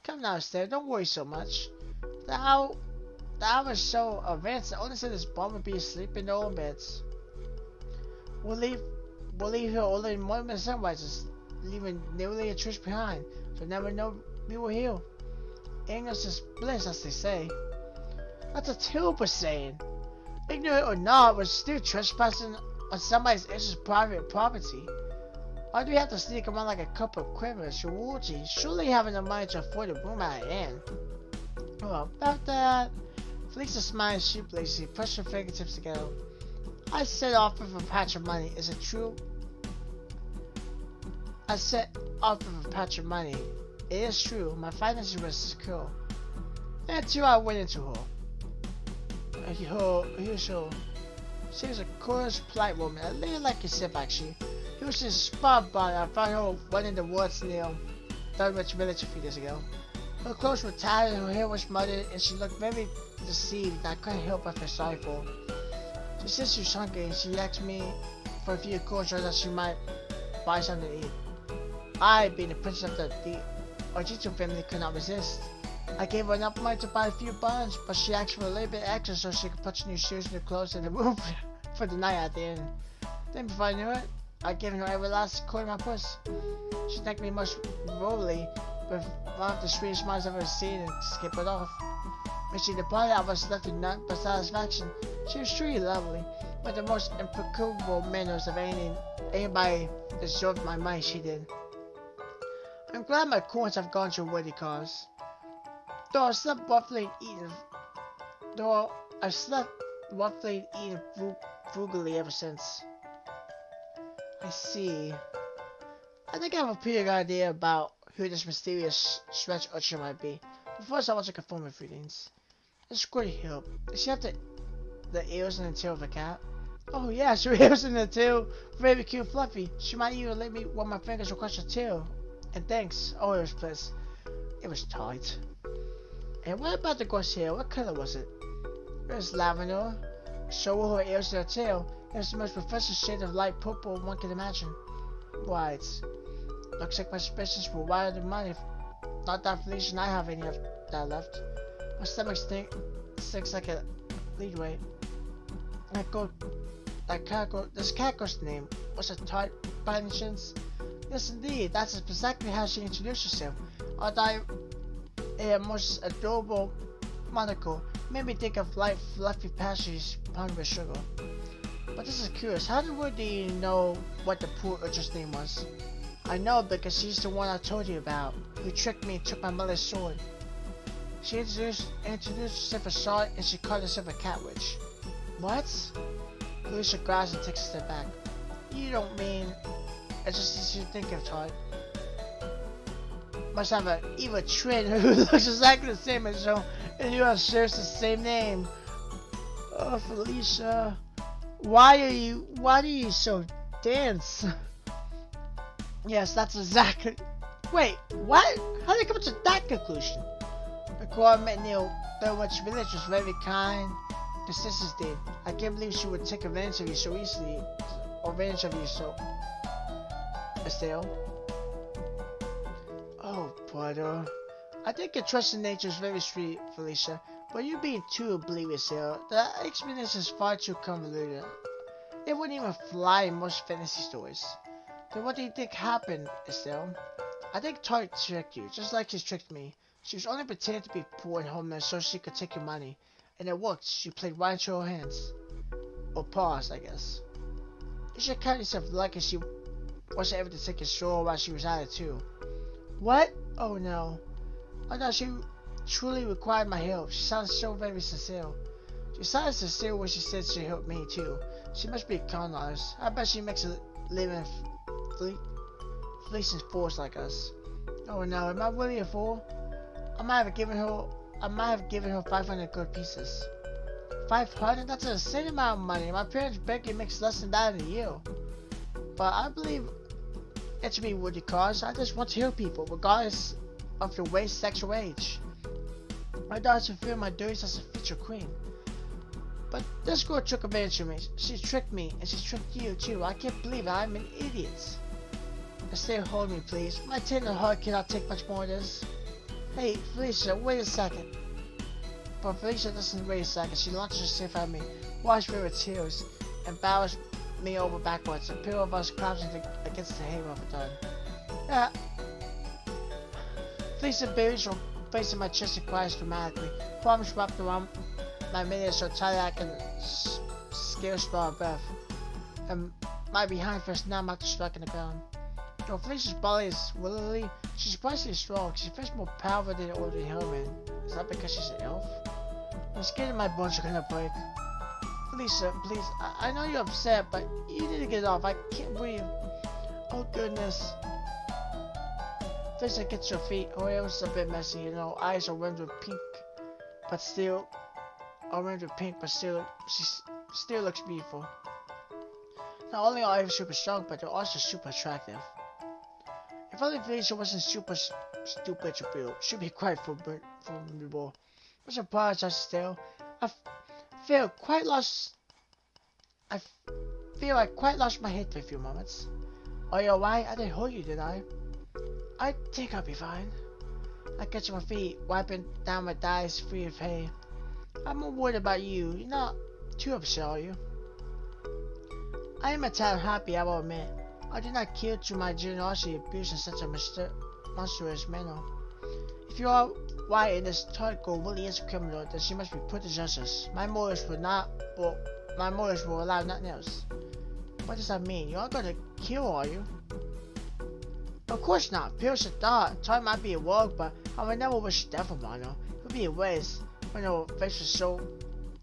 Come now, Estelle, don't worry so much. The hour is so advanced, the owners of this barn would be asleep in their own beds. We'll leave here only in the morning when the sun rises, leaving nearly a trace behind, so never know we were here. Ignorance is bliss, as they say. That's a terrible saying. Ignorant or not, we're still trespassing on somebody else's private property. Why do we have to sneak around like a couple of criminals? You're surely having the money to afford a room at an inn. Oh, about that. Felicia smiled sheepishly, pushed her fingertips together. I set off with a patch of money. Is it true? I set off with a patch of money. It is true. My finances were secure. And too, I went into her. usual. She was a coarse, polite woman, a little like yourself actually. He was just spot by. I found her one in the woods near Dunwich Village a few days ago. Her clothes were tattered, her hair was muddied, and she looked very deceived, and I couldn't help but feel sorry for her. She said she was hungry, and she asked me for a few coins so that she might buy something to eat. I, being the princess of the Ojitsu family, could not resist. I gave her enough money to buy a few buns, but she asked for a little bit extra so she could put new shoes and new clothes in the room for the night at the inn. Then before I knew it, I gave her every last coin in my purse. She thanked me most royally with one of the sweetest smiles I've ever seen and skipped it off. When she departed, I was left with none but satisfaction. She was truly lovely, with the most impeccable manners of anybody deserved my money she did. I'm glad my coins have gone to a worthy cause. Though I've slept roughly and eaten frugally ever since. I see. I think I have a pretty good idea about who this mysterious stretch urchin might be. But first I want to confirm a few things. This Squirty help. Does she have the ears and the tail of a cat? Oh yeah, her ears and the tail. Very cute fluffy. She might even let me run my fingers across her tail. And thanks. Oh, it was bliss. It was tight. And what about the girl's hair? What color was it? It was lavender. So were her ears and her tail. It was the most professional shade of light purple one can imagine. Right. Looks like my suspicions were wider than mine if not that Felicia and I have any of that left. My stomach stinks like a leadway. This cat girl's name was a tart by any chance? Yes indeed, that's exactly how she introduced herself. Although a most adorable monocle made me think of light fluffy pastries pounded with sugar. But this is curious, how in the world do you know what the poor urchin's name was? I know because she's the one I told you about, who tricked me and took my mother's sword. She introduced herself as Salt and she called herself a cat witch. What? Felicia growls and takes a step back. You don't mean it's just as you think of Todd. Must have an evil twin who looks exactly the same as you and you have shares the same name. Oh Felicia. Why are you so dense? Yes, that's exactly. Wait, what? How did you come to that conclusion? The girl I met near Dunwich Village was very kind. The sisters did. I can't believe she would take advantage of you so easily. Estelle. Oh, brother. I think your trust in nature is very sweet, Felicia, but you're being too oblivious here. The explanation is far too convoluted. It wouldn't even fly in most fantasy stories. Then what do you think happened, Estelle? I think Tart tricked you, just like she tricked me. She was only pretending to be poor and homeless so she could take your money. And it worked. She played right into her hands. Or paws, I guess. You should count yourself lucky she wasn't able to take your soul while she was at it too. What? Oh no. I thought she truly required my help. She sounds so very sincere. She sounded sincere when she said she helped me too. She must be a con artist. I bet she makes a living fleecing fools like us. Oh no, am I really a fool? I might have given her 500 good pieces. 500? That's an insane amount of money. My parents barely makes less than that in a year. But I believe it to be worthy cause. I just want to help people, regardless of their race, sex, or age. My daughter should feel my duties as a future queen. But this girl took advantage of me. She tricked me, and she tricked you too. I can't believe I'm an idiot. Stay hold me, please. My tender heart cannot take much more of this. Hey, Felicia, wait a second. But Felicia doesn't wait a second. She launches herself at me, washes me with tears, and bows me over backwards. A pair of us crouching against the hay over done. Felicia buries her face in my chest and cries dramatically. Palms wrapped around my middle so tight I can scarce draw a breath. And my behind first numb after striking the ground. Though Felicia's body is willingly, she's surprisingly strong. She feels more powerful than an ordinary human. Is that because she's an elf? I'm scared that my bones are gonna break. Felicia, please, I know you're upset, but you need to get off. I can't breathe. Oh goodness. Felicia gets her feet. Her hair is a bit messy, you know. Eyes are rimmed with pink, but still orange with pink, but she still looks beautiful. Not only are they super strong, but they're also super attractive. If only Felicia wasn't super stupid to build, she'd be quite formidable. I'm surprised, Estelle. Feel quite lost. I feel I quite lost my head for a few moments. Are you alright? I didn't hurt you, did I? I think I'll be fine. I catch my feet, wiping down my thighs free of hay. I'm more worried about you. You're not too upset, are you? I am a tad happy, I will admit. I did not kill through my generosity abused in such a monstrous manner. If you are right and this Tarko really is a criminal, then she must be put to justice. My motives will allow nothing else. What does that mean? You aren't gonna kill, are you? Of course not. Pierce a thought. Todd might be a rogue, but I would never wish death upon her. It would be a waste when her face was so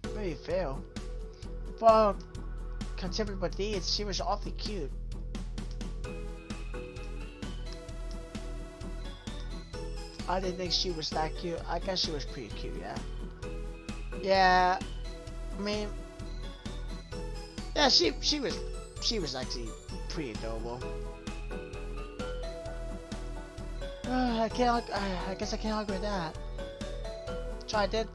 very fair. For her contemptible deeds, she was awfully cute. I didn't think she was that cute. I guess she was pretty cute, yeah. Yeah, I mean, yeah, she was actually pretty adorable. I guess I can't argue with that. So I did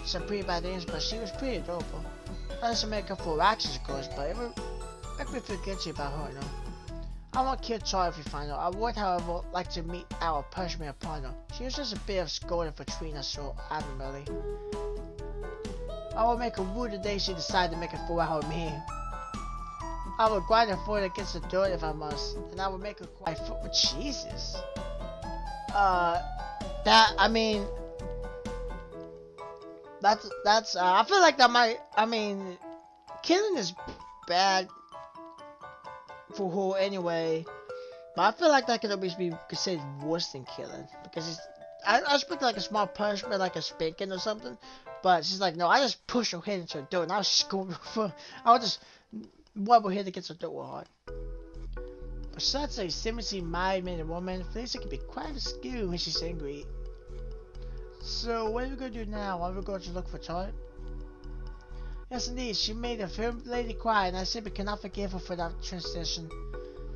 some pretty bad things, but she was pretty adorable. Not doesn't make up for her actions, of course, but it would make me feel guilty about her, you know. I won't kill Troy if we find her. I would, however, like to meet our punishment upon her. She was just a bit of scolding for treating us so admirably. I will make her rude the day she decides to make a fool out of me. I will grind her foot against the dirt if I must, and I will make her cry for Jesus. I feel like that might, killing is bad for her anyway, but I feel like that could always be considered worse than killing, because I expect like a small punishment, like a spanking or something, but she's like, no, I just push her head into the dirt, and I'll scold her I'll just rub her head against the dirt real hard. For such a seemingly mild-mannered woman, Felicia can be quite askew when she's angry. So, what are we going to do now? Are we going to look for Todd? Yes, indeed, she made a fair lady cry, and I simply cannot forgive her for that transgression.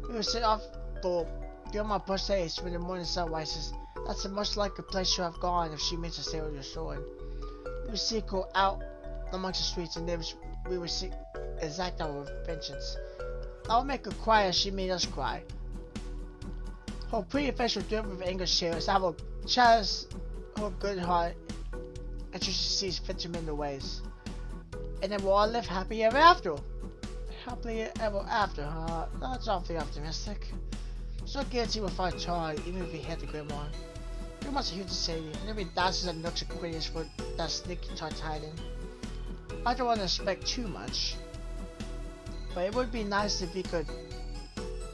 We will set off for Gilmore Post when the morning sun rises. That's the most likely place she'll have gone if she means to stay with your sword. We will seek her out amongst the streets, and then we will exact our vengeance. I will make her cry as she made us cry. Her pretty face will drip with anger tears. I will cherish her good heart until she sees fit to mend her ways. And then we'll all live happily ever after. Happily ever after, huh? That's awfully optimistic. So guilty we'll find Charlie, even if we hit the Grimoire. Grimoire's here to save you, and every dances and nooks and crannies for that sneaky Todd's hiding. I don't want to expect too much, but it would be nice if we could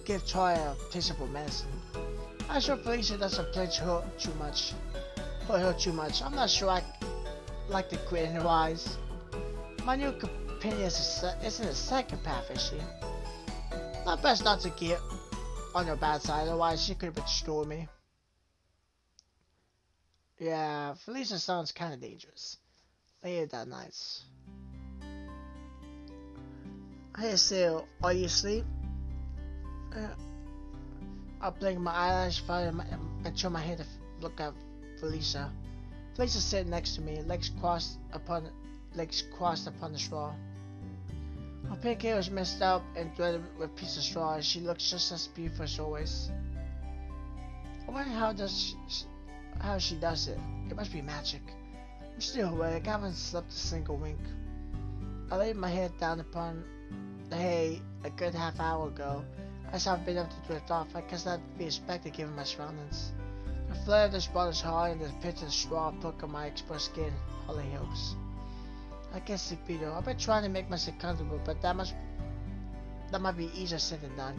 give Troy a tasteable medicine. I'm sure Felicia doesn't pledge her too much. Hurt her too much. I'm not sure I like the grit in her eyes. My new companion isn't a psychopath, is she? Not best not to get on her bad side, otherwise she could have destroyed me. Yeah, Felicia sounds kinda dangerous. Later that night. Hey Sil, are you asleep? I'll blink my eyelash and turn my head to look at Felicia. Felicia's sitting next to me, legs crossed upon the straw. Her pink hair is messed up and threaded with pieces of straw, and she looks just as beautiful as always. I wonder how she does it. It must be magic. I'm still awake. I haven't slept a single wink. I laid my head down upon the hay a good half hour ago. I just haven't been able to drift off. I guess that'd be expected given my surroundings. The flare of the spot is hard, and the pitch of straw pluck on my exposed skin hardly helps. I guess sleep though. I've been trying to make myself comfortable, but that might be easier said than done.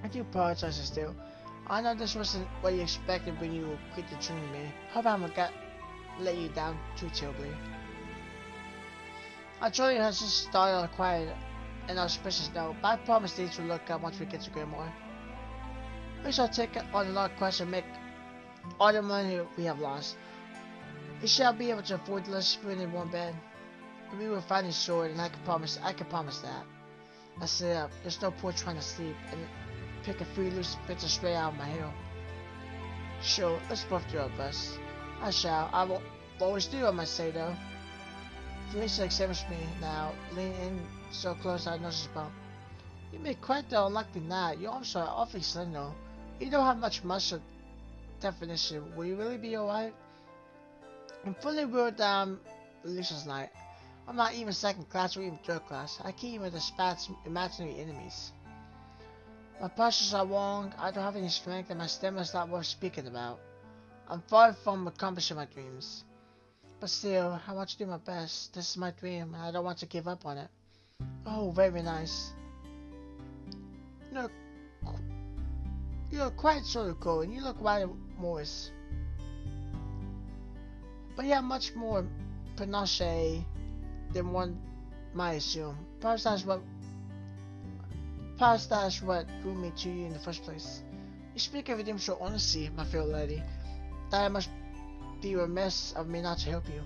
I do apologize still. I know this wasn't what you expected when you quit the dream, man. Hope I haven't let you down too terribly. Our journey has just started on a quiet and auspicious note, but I promise things will look up once we get to Grimoire. We shall take on another quest and make all the money we have lost. We shall be able to afford less food in one bed. We will find his sword, and I can promise that. I sit up. There's no point trying to sleep and pick a few loose bits straight out of my hair. Sure, let's both do our best. I shall. I will always do, I must say, though. Felicia examines me now, leaning in so close I notice his bump. You make quite the unlucky knot. Your arms are awfully slender. You don't have much muscle definition. Will you really be alright? I'm fully wheeled down Felicia's night. I'm not even second class or even third class. I can't even dispatch imaginary enemies. My postures are wrong, I don't have any strength, and my stamina's not worth speaking about. I'm far from accomplishing my dreams. But still, I want to do my best. This is my dream, and I don't want to give up on it. Oh, very nice. No, you're quite sort of cool, and you look rather Morris. But you have much more panache than one might assume. Perhaps that's what drew me to you in the first place. You speak everything so honestly, my fair lady, that I must be remiss of me not to help you.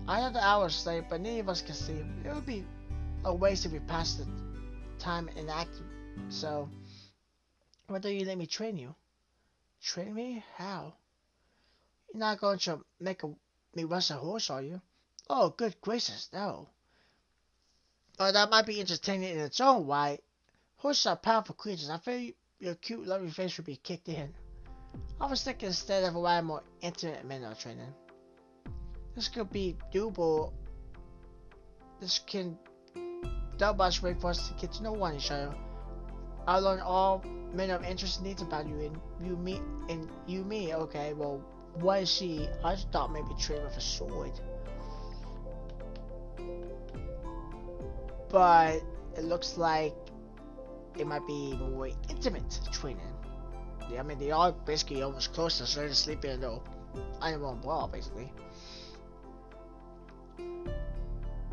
I know the hour is late, but neither of us can sleep. It would be a waste if we passed the time inactive. So, why don't you let me train you? Train me? How? You're not going to make me rustle a horse, are you? Oh, good gracious, no. Oh, that might be entertaining in its own right. Horses are powerful creatures. I feel your cute, lovely face would be kicked in. I was thinking instead of a rather more intimate manner of training. This could be doable. This can double as way for us to get to know one each other. I'll learn all manner of interests and needs about you, and you me. Okay, well, what is she? I just thought maybe train with a sword. But it looks like it might be more intimate training. Yeah, I mean, they are basically almost close to starting to sleep in the animal ball, basically.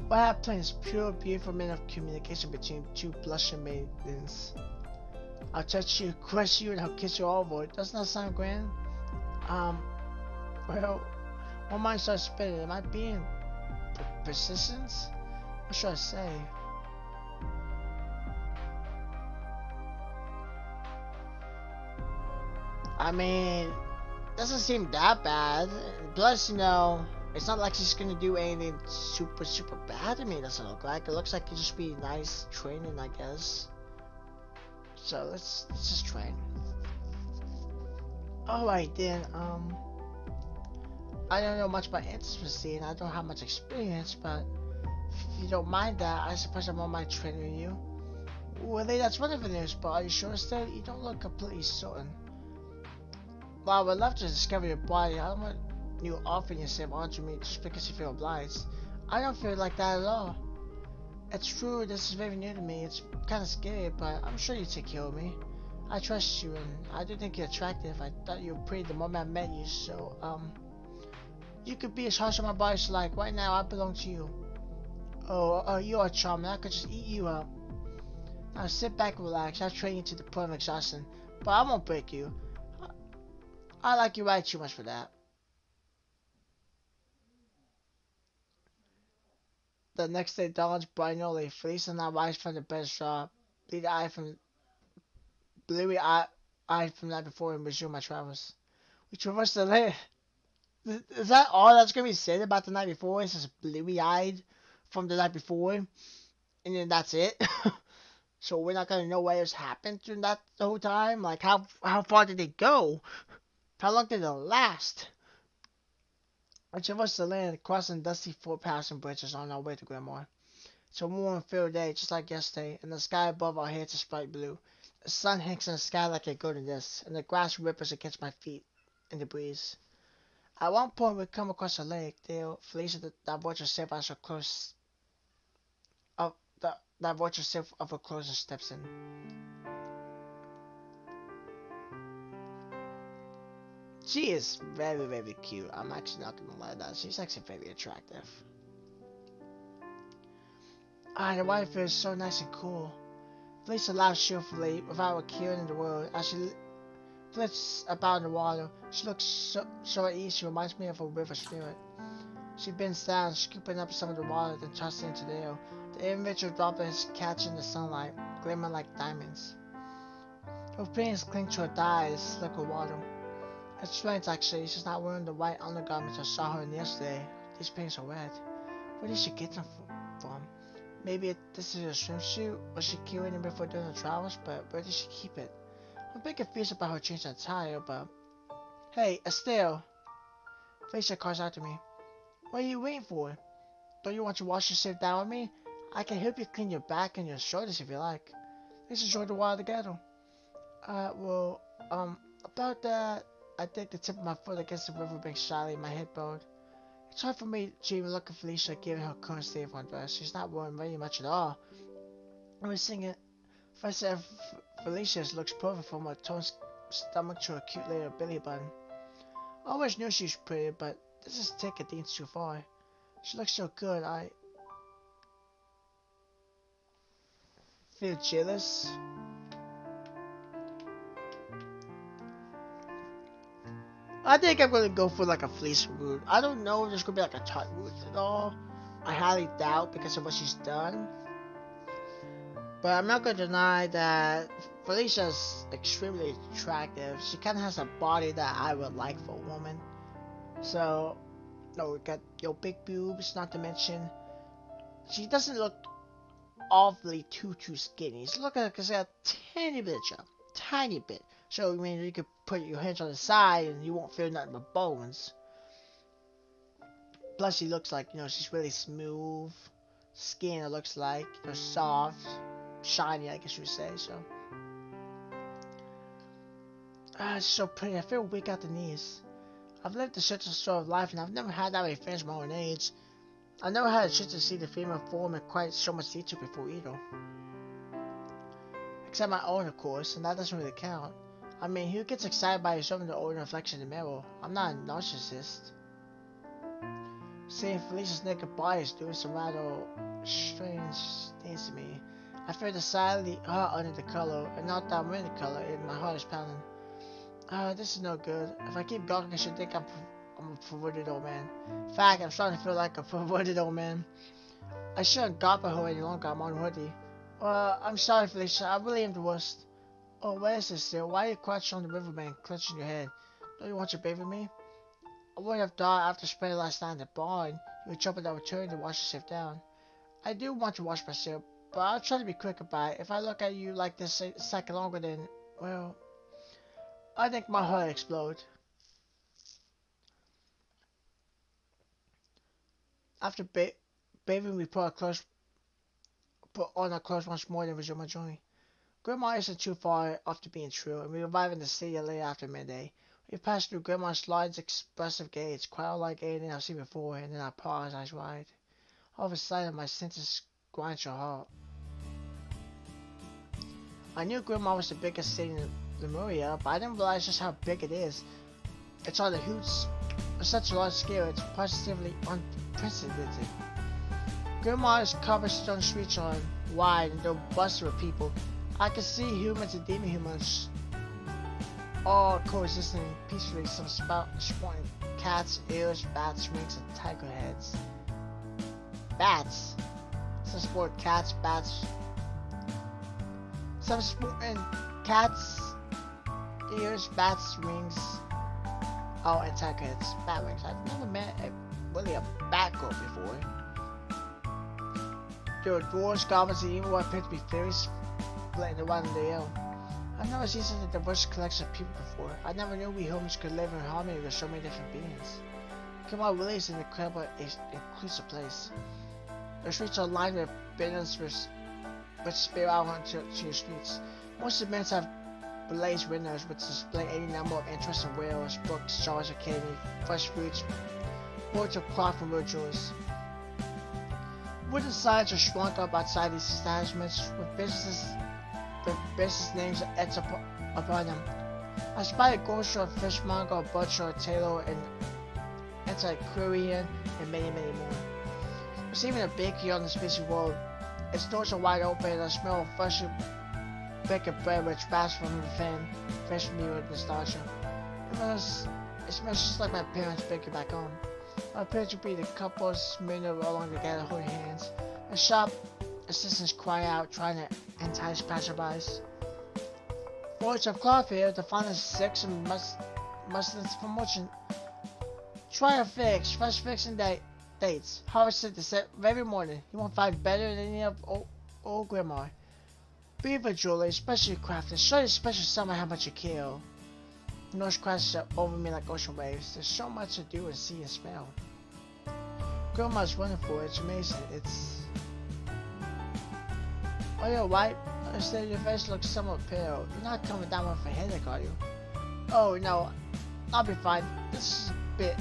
What I have planned is pure, beautiful manner of communication between two blushing maidens. I'll touch you, caress you, and I'll kiss you all over. Doesn't that sound grand? Well, one mind starts spinning. Am I being persistent? What should I say? I mean, doesn't seem that bad. Plus, you know, it's not like she's gonna do anything super bad to me. It doesn't look like. It looks like it just be nice training, I guess. So let's just train. Alright then. I don't know much about intimacy, and I don't have much experience. But if you don't mind that, I suppose I won't mind training you. Well, that's one of the news. But are you sure, Estelle? You don't look completely certain. Well, I would love to discover your body. I don't want you offering yourself onto me just because you feel obliged. I don't feel like that at all. It's true, this is very new to me. It's kind of scary, but I'm sure you take care of me. I trust you, and I do think you're attractive. I thought you were pretty the moment I met you, so, you could be as harsh on my body as you like. Right now, I belong to you. Oh, you are charming. I could just eat you up. Now sit back and relax. I'll train you to the point of exhaustion, but I won't break you. I like you right too much for that. The next day dawns bright and early. Felicia and I rise from the bed straw, bluey eyed from the night before, and resume my travels. We traverse the land. Is that all that's gonna be said about the night before? It's just bluey eyed from the night before, and then that's it. So we're not gonna know what has happened during that the whole time. Like how far did they go? How long did it last? I traversed the land, crossing dusty footpaths and bridges on our way to Grandma. It's a warm, fair day, just like yesterday, and the sky above our heads is bright blue. The sun hangs in the sky like a golden disc, and the grass ripples against my feet in the breeze. At one point, we come across a lake. There, Felicia divulged herself as her close, divulged herself of her clothes and steps in. She is very, very cute. I'm actually not gonna lie that. She's actually very attractive. The water feels so nice and cool. Felicia laughs cheerfully without a care in the world as she flits about in the water. She looks so at ease. She reminds me of a river spirit. She bends down, scooping up some of the water, then tosses it into the air. The individual droplets catch in the sunlight, glimmering like diamonds. Her pants cling to her thighs, slick with water. It's strange actually, she's not wearing the white undergarments I saw her in yesterday. These pants are red. Where did she get them from? Maybe this is a swimsuit, or she carried them before doing the travels, but where did she keep it? I'm a bit confused about her change of attire, but... Hey, Estelle! Felicia calls out to me. What are you waiting for? Don't you want to wash yourself down with me? I can help you clean your back and your shoulders if you like. Let's enjoy the water together. About that, I think the tip of my foot against the riverbank slightly, my head bowed. It's hard for me to even look at Felicia given her current state of undress. She's not wearing very much at all. I was singing, first said Felicia's looks perfect from her toned stomach to her cute little belly button. I always knew she was pretty, but this is taking things too far. She looks so good, I feel jealous. I think I'm gonna go for like a fleece route. I don't know if there's gonna be like a tight route at all. I highly doubt because of what she's done. But I'm not gonna deny that Felicia's extremely attractive. She kinda has a body that I would like for a woman. So, no, we got your big boobs, not to mention. She doesn't look awfully too skinny. She's looking like she's got a tiny bit of chub. Tiny bit. So, I mean, you could put your hands on the side and you won't feel nothing but bones. Plus, she looks like, she's really smooth. Skin, it looks like, soft. Shiny, I guess you would say, so. It's so pretty. I feel weak at the knees. I've lived a certain sort of life and I've never had that many friends my own age. I've never had a chance to see the female form in quite so much detail before either. Except my own, of course, and that doesn't really count. I mean, who gets excited by yourself in the own reflection in the mirror? I'm not a narcissist. Seeing Felicia's naked body is doing some rather strange things to me. I feel decidedly hot under the color, and not that I'm in the color, and my heart is pounding. This is no good. If I keep going, I should think I'm a perverted old man. In fact, I'm starting to feel like a perverted old man. I shouldn't gawp at her any longer, I'm unworthy. I'm sorry, Felicia, I really am the worst. Oh, where is this still? Why are you crouched on the riverbank, clutching your head? Don't you want to bathe with me? I would have thought after spending last night in the barn, you would jump at the return to wash yourself down. I do want to wash myself, but I'll try to be quick about it. If I look at you like this a second longer, then, well, I think my heart will explode. After bathing, we put on our clothes once more and resume our journey. Grandma isn't too far off to being true, and we arrive in the city late after midday. We pass through Grandma's large, expressive gates, quite unlike anything I've seen before, and then I pause, eyes wide. All of a sudden, my senses grind your heart. I knew Grandma was the biggest city in Lemuria, but I didn't realize just how big it is. It's on the hoots on such a large scale, it's positively unprecedented. Grandma's cobblestone streets are wide and they're busted with people. I can see humans and demon humans all coexisting peacefully, some sporting cats, ears, bats, snakes, and tiger heads. Bats. Some sport cats, bats. Some sporting cats, ears, bats, wings. Oh, and tiger heads. Bat wings. I've never met really a bat girl before. There are dwarves, goblins, and even what appear to be fairies floating around in the air. I've never seen such a diverse collection of people before. I never knew we humans could live in harmony with so many different beings. Come really is an incredible, inclusive place. The streets are lined with banners which spill out onto your streets. Most of the men have blazed windows which display any number of interesting wares, books, jars of candy, fresh fruits, boards of cloth and wood jewels. Wooden signs are shrunk up outside these establishments with business names etched upon them. I spy a grocery store, fishmonger, a butcher, a tailor, an antiquarian, and many more. There's even a bakery on this busy road. Its doors are wide open and I smell of freshly baked bread which basks from within, fresh from me with nostalgia. It smells just like my parents' bakery back home. appear to be the couples maneuver along together holding hands. The shop assistants cry out, trying to entice passerbys. Boards of cloth here, the finest sex and muslins promotion. Try a fix, fresh fix and dates. Harvested the set every morning. You won't find better than any of old grandma. Beaver jewelry, especially crafted. Show your special summer how much you kill. Noise crashes over me like ocean waves. There's so much to do and see and smell. Grandma's wonderful. It's amazing. It's... Oh, you're white. Instead, your face looks somewhat pale. You're not coming down with a headache, are you? Oh, no. I'll be fine. This is a bit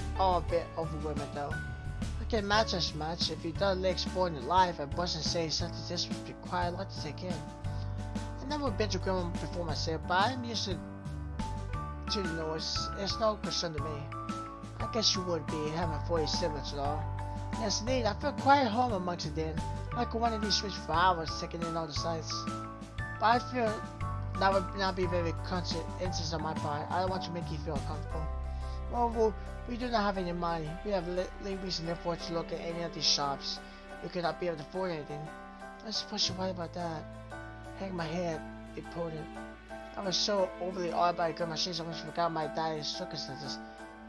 overwhelming, though. I can't match as much. If you don't explore your life and Boston say something this would be quite a lot to take in. I've never been to Grandma before myself, but I'm used to the noise. It's no concern to me. I guess you would be having 40 siblings at all. Yes, indeed. I feel quite at home amongst them. Like one of these streets for hours, taking in all the sights. But I feel that would not be very conscious interest on my part. I don't want to make you feel uncomfortable. Moreover, we do not have any money. We have little reason therefore to look at any of these shops. We could not be able to afford anything. I suppose you're right about that. Hang my head, impotent. I was so overly awed by Grandma Shakes I almost forgot my daddy's circumstances.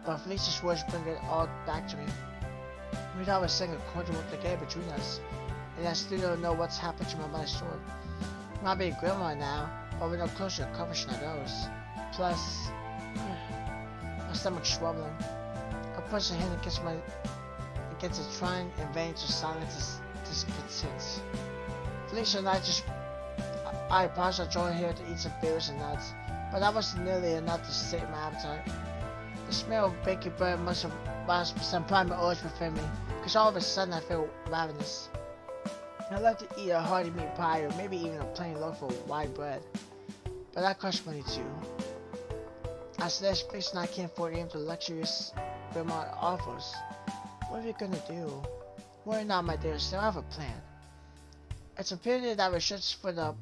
But Felicia's words bring it all back to me. We'd always sang a cordial with the game between us. And I still don't know what's happened to my mother's sword. Might be Grandma now, but we're no closer to coverage than those. Plus, my stomach's swelling. I push a hand against it, trying in vain to silence this discontent. Felicia and I paused our joy here to eat some berries and nuts, but that wasn't nearly enough to sate my appetite. The smell of baking bread must have roused some primal urge within me, because all of a sudden I feel ravenous. I love to eat a hearty meat pie or maybe even a plain loaf of white bread, but that costs money too. As there's Felicia and I can't afford even the luxurious Grandma offers. What are we gonna do? Worry not, my dear, still have a plan. It's a period that we search for the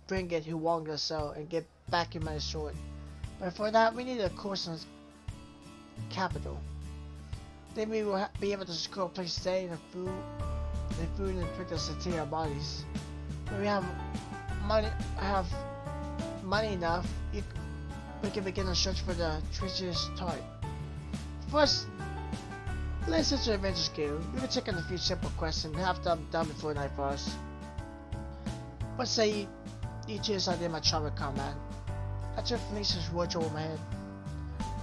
brigand who wronged us so and get back your money's sword. But for that, we need a course in capital. Then we will be able to secure a place to stay and food and drink us to take our bodies. When we have money enough, we can begin a search for the treacherous type. First, let's enter Adventure Guild. We will check on a few simple quests and have them done before night falls. What say you choose I did my travel combat? I took Felicia's words over my head,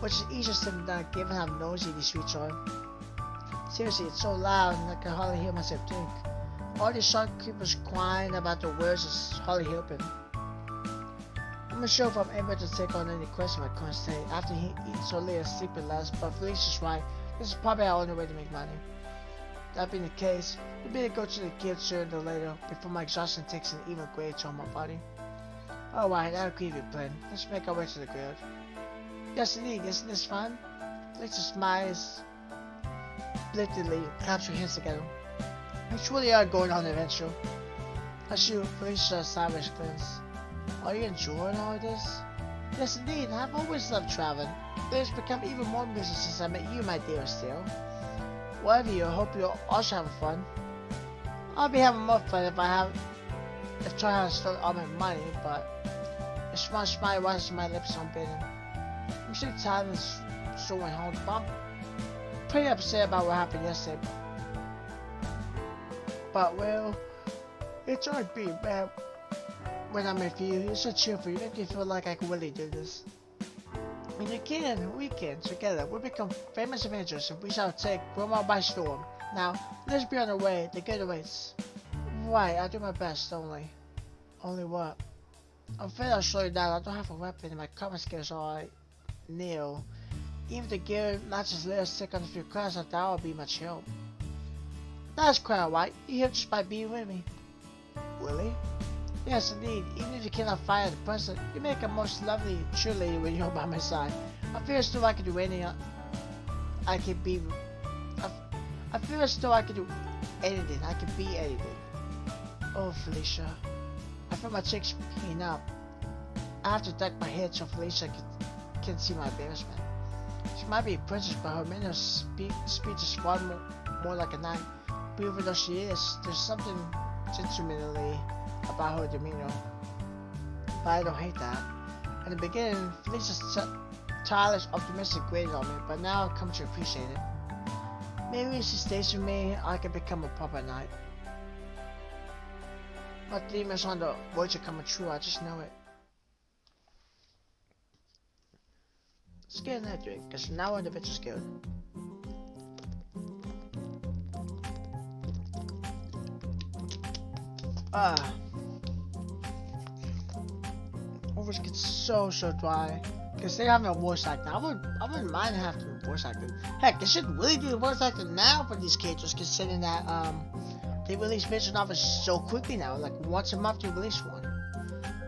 which is easier said than done given how noisy these streets are. Seriously, it's so loud and I can hardly hear myself think. All these shopkeepers crying about the words is hardly helping. I'm not sure if I'm able to take on any quests in my current state after he eats so late and sleeping less, but Felicia's right. This is probably our only way to make money. That being the case, we better go to the guild sooner than later before my exhaustion takes an even greater toll on my body. Alright, I'll agree with your plan. Let's make our way to the guild. Yes indeed, isn't this fun? Felicia smiles blatantly and claps her hands together. We truly are going on an adventure. I shoot Felicia a sideways glance. Are you enjoying all of this? Yes indeed, I've always loved traveling. But it's become even more amusing since I met you, my dear Estelle. Whatever you, I hope you're also having fun. I'll be having more fun if trying to stole all my money, but a small smile rises to my lips unbidden. I'm so tired and strolling home, but I'm pretty upset about what happened yesterday. But well, it's alright being bad when I'm with you. You're so cheerful, you make me feel like I can really do this. And we can, together, we'll become famous adventurers and we shall take Roma by storm. Now, let's be on our way, the gate awaits. Right, I'll do my best, only. Only what? I'm afraid I'll slow you down, I don't have a weapon and my combat skills are nil. Even the gear matches little sick on a few crowns, that will be much help. That's quite alright, you help just by being with me. Really? Yes, indeed. Even if you cannot fire the person, you make a most lovely cheerleader when you're by my side. I feel as though I can do anything. I feel as though I can do anything. I can be anything. Oh, Felicia. I feel my cheeks peeing up. I have to duck my head so Felicia can see my embarrassment. She She might be a princess, but her manner of speech is far more like a knight. But even though she is, there's something gentlemanly about her demeanor. But I don't hate that. In the beginning, Felicia's tireless, optimistic grated on me, but now I've come to appreciate it. Maybe if she stays with me, I can become a proper knight. My dream is on the verge of coming true, I just know it. Let's get another drink, because now we're in the Adventure Guild. Always gets so dry. Because they have no voice acting. I wouldn't mind having voice acting. Heck, they should really do the voice acting now for these characters, considering that they release visual novels so quickly now. Like once a month they release one.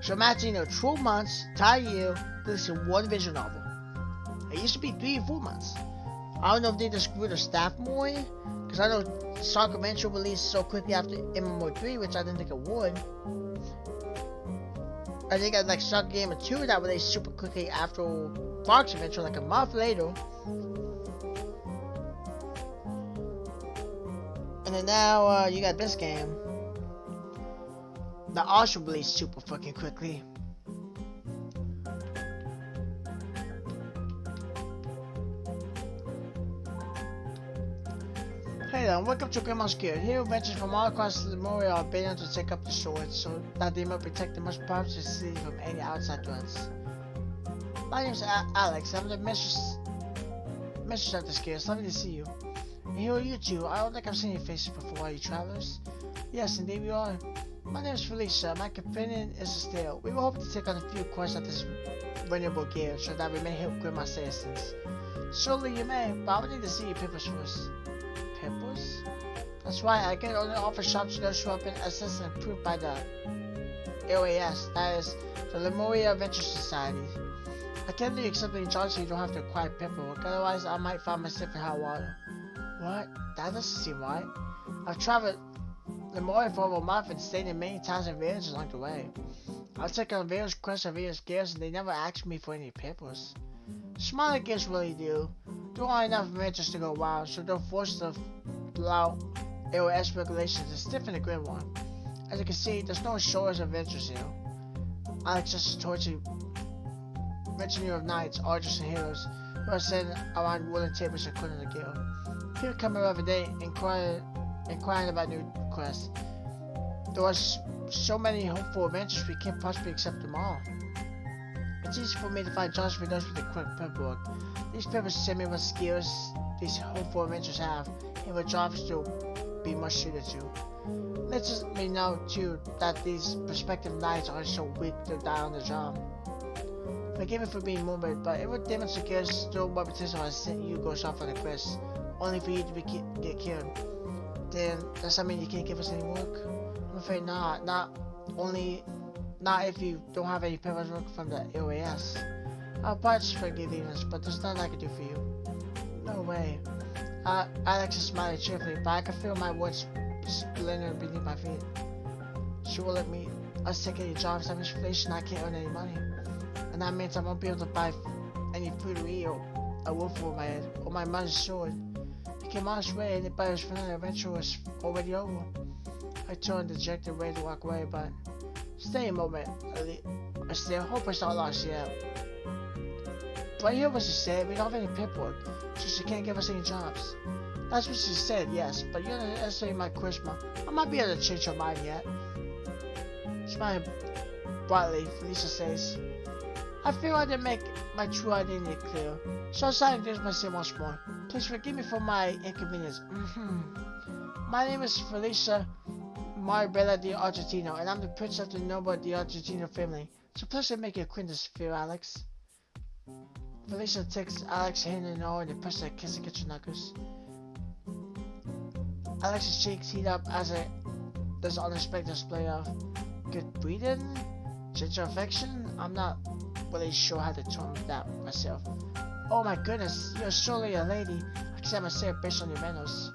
So imagine 12 months, entire year, releasing one visual novel. It used to be 3 or 4 months. I don't know if they just grew the staff more, because I know Sakura Adventure released so quickly after MMO3, which I didn't think it would. I think I like Sakura Gamer 2 that released super quickly after Fox Adventure, like a month later. And then now you got this game that also released super fucking quickly. Hey there, welcome to Grandma's Guild. Here adventures from all across Lemuria are bidden to take up the sword so that they may protect the most prosperous city from any outside threats. My name is Alex. I'm the mistress of this guild. It's lovely to see you. And here are you two. I don't think I've seen your faces before, are you travelers? Yes, indeed we are. My name is Felicia. My companion is Estelle. We were hoping to take on a few quests at this venerable guild so that we may help Grandma citizens. Surely you may, but I would need to see your papers first. Papers? That's right, I can only offer shops to those who have been assessed and approved by the LAS, that is, the Lemuria Adventure Society. I can't do accepting jobs so you don't have to acquire paperwork, otherwise I might find myself in hot water. What? That doesn't seem right. I've traveled Lemuria for over a month and stayed in many towns and villages along the way. I've taken on various quests and various guilds and they never asked me for any papers. Smaller guilds really do. There aren't enough adventures to go wild, so they're forced to allow LOS regulations and stiffen the grid one. As you can see, there's no shores of adventures here. Alex just tortured retinue of knights, archers, and heroes who are sitting around wooden tables according to the guild. People come here every day inquiring about new quests. There are so many hopeful adventures we can't possibly accept them all. It's easy for me to find jobs for those with the quick paperwork. These papers send me what skills these hopeful adventures have and what jobs they'll be much suited to. Let me know too that these prospective knights are so weak they'll die on the job. Forgive me for being morbid, but it would demonstrate still more potential I sent you go off on a quest, only for you to get killed. Then does that mean you can't give us any work? I'm afraid not. Not if you don't have any paperwork from the LAS. I'll probably forgive you, but there's nothing I can do for you. No way. Alex is smiling cheerfully, but I can feel my words splintering beneath my feet. She will let me us take any jobs. That means Felicia and I can't earn any money. And that means I won't be able to buy any food to eat or a roof over my head, or my mother's sword. He came on his way, and by his friendly adventure was already over. I turned dejected, ready to walk away, but stay a moment. I still hope it's not lost yet. But here what she said, we don't have any paperwork, so she can't give us any jobs. That's what she said, yes, but you're not necessarily my charisma. I might be able to change her mind yet. Smiling brightly, Felicia says, I feel I didn't make my true identity clear, so I decided to introduce myself once more. Please forgive me for my inconvenience. My name is Felicia Maribella de Argentino, and I'm the princess of the noble de Argentino family. It's a pleasure to make your acquaintance, dear Alex. Felicia takes Alex's hand in awe and presses a kiss against her knuckles. Alex's cheeks heat up as there's an unexpected display of good breeding, gentle affection. I'm not really sure how to term that myself. Oh my goodness, you're surely a lady. I can myself based on your manners.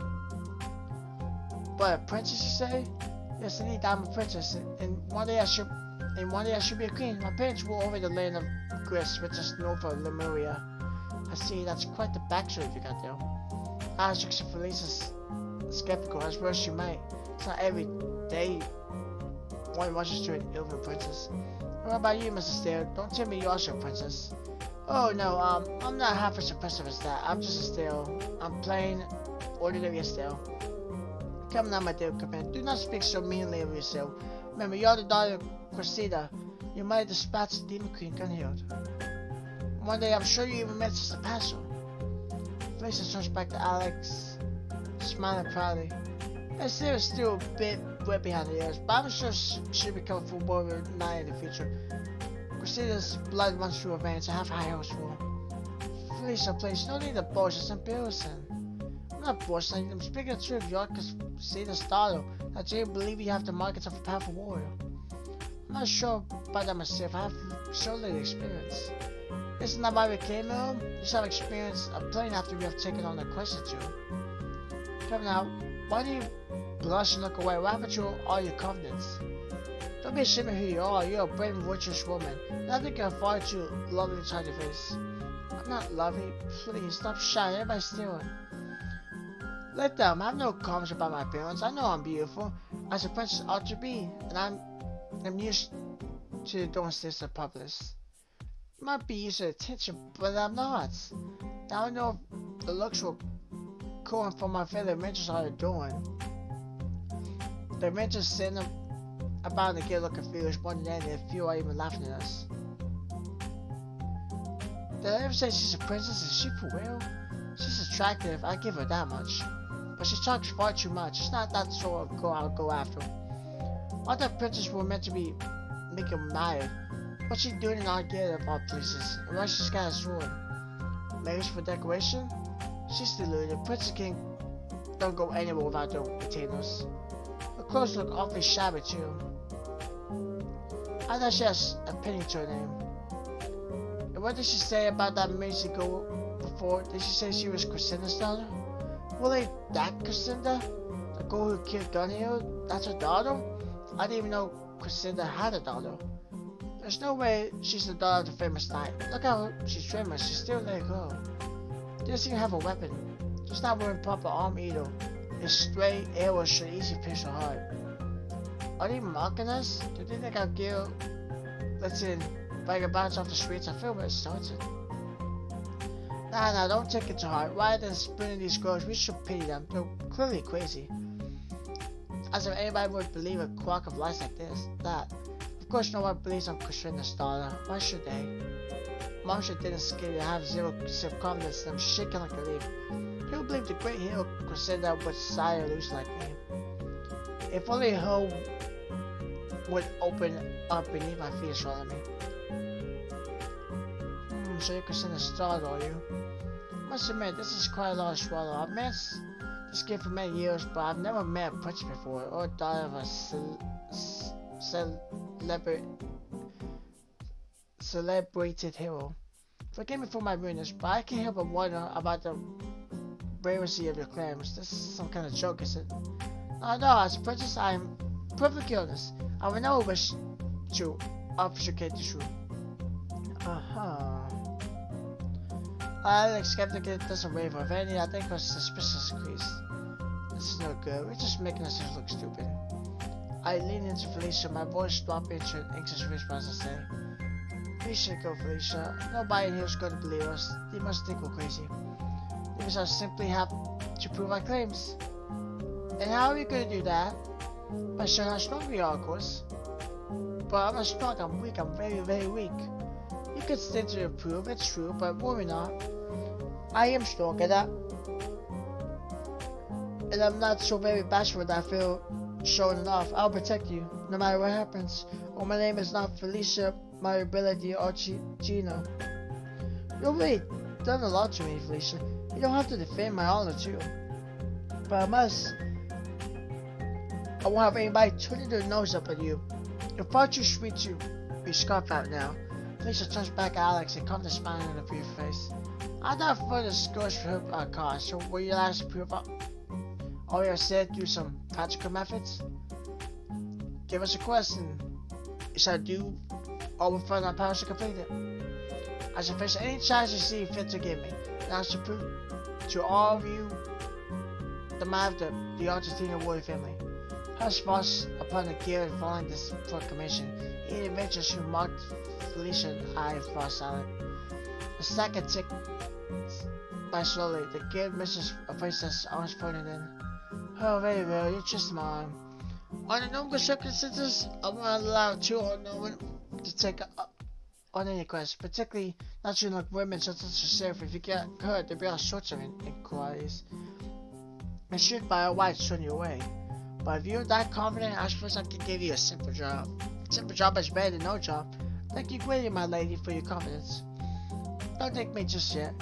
But a princess, you say? Yes, indeed, I'm a princess, and one day I should be a queen. My parents rule over the land of Gris, which is north of Lemuria. I see, that's quite the backstory you got there. Alex looks at Felicia's skeptical, as well as she might. It's not every day one watches to an elven princess. What about you, Mrs. Estelle? Don't tell me you're also a princess. Oh no, I'm not half as impressive as that. I'm just Estelle. I'm plain, ordinary Estelle. Come now, my dear companion. Do not speak so meanly of yourself. Remember, you're the daughter of Cressida. You might dispatch the Demon Queen Gunhild. One day, I'm sure you even met Sister Paso. Felicia turns back to Alex, smiling proudly. Estelle is still a bit wet behind the ears, but I'm sure she'll become a full warrior knight in the future. Cressida's blood runs through her veins. I have high hopes for her. Felicia, please, no need to boast. It's embarrassing. I'm not boasting. I'm speaking the truth. You're Cressida's daughter. I do believe you have the markings of a powerful warrior. I'm not sure about that myself. I have so little experience. Isn't that why we came here? You just have experience of playing after we have taken on a quest or two. Come now, why do you blush and look away? Why haven't you all your confidence? Don't be ashamed of who you are. You're a brave and virtuous woman. Nothing can fall too lovely inside your face. I'm not lovely. Please, stop shying. Everybody's stealing. Let them. I have no comments about my appearance. I know I'm beautiful, as a princess ought to be, and I'm used to the doorsteps of populace. You might be used to attention, but I'm not. Now I know if the looks were cool from my fellow rangers are doing. The rangers send them about to get looking foolish more than anything if few are even laughing at us. Did I ever say she's a princess? Is she for real? She's attractive, I give her that much. But she talks far too much. It's not that sort of girl I'll go after. All the princesses were meant to be making married. What's she doing in Argyle of all places? And why she's got a sword? Marriage for decoration? She's deluded. Princess King don't go anywhere without their retainers. Her clothes look awfully shabby too. I thought she has a penny to her name. And what did she say about that Maisie girl before? Did she say she was Crescenda's daughter? Really, that Crescenda? The girl who killed Gunhild? That's her daughter? I didn't even know Crescenda had a daughter. There's no way she's the daughter of the famous knight. Look how she's trimmed, she still let it go. Doesn't even have a weapon. Just not wearing proper armor either. A stray arrow should easily pierce her heart. Are they mocking us? Do they think our guild lets in vagabonds off the streets? I feel where it started. Nah, don't take it to heart. Rather than spooning these girls, we should pity them. They're clearly crazy. As if anybody would believe a quack of lies like that. Of course no one believes I'm Crescenda's daughter. Why should they? Marsha didn't scare. I have zero self-confidence and I'm shaking like a leaf. Who believed the great hero Crescenda would sigh or lose like me? If only her would open up beneath my feet and swallow me. So you're Crescenda's daughter, are you? I must admit, this is quite a lot to swallow. I've met this kid for many years, but I've never met a princess before, or a daughter of a celebrated hero. Forgive me for my rudeness, but I can't help but wonder about the bravery of your claims. This is some kind of joke, is it? No, as a princess, I am perfectly honest. I would never wish to obfuscate the truth. Alex skeptic doesn't waver. If any, I think her suspicious increase. This is no good. We're just making ourselves look stupid. I lean into Felicia, my voice dropping into an anxious whisper as I say, Felicia, go Felicia. Nobody in here is going to believe us. They must think we're crazy. We must simply have to prove our claims. And how are we going to do that? By showing how strong we are, of course. But I'm not strong, I'm weak, I'm very, very weak. You could stand to prove it's true, but worry not. I am strong and I'm not so very bashful that I feel showing it off. I'll protect you, no matter what happens. Oh, my name is not Felicia, my ability or Gina. You've really done a lot to me, Felicia. You don't have to defend my honor too. But I won't have anybody turning their nose up at you. You're far too sweet to be scarfed out now. Felicia turns back at Alex and comes to smiling in her beautiful face. I thought further scores for her cause, so will you allow us to prove all we have said through some practical methods? Give us a question. You shall do all within our powers to complete it. I shall face any chance you see fit to give me, and I shall prove to all of you the man of the Argentina royal family. Hush falls upon the gear following this proclamation. He adventures who mocked Felicia and I fall silent. The second ticked by slowly. The geared misses a princess arms folded in. Oh, very well, you're just mine. Under normal circumstances, I won't allow two unknown to take on any quest, particularly not you like women such as yourself. If you get hurt, there'll be all sorts of inquiries. And shoot by a wife turn you away. But if you're that confident, I suppose I could give you a simple job. A simple job is better than no job. Thank you greatly, my lady, for your confidence. Don't take me just yet.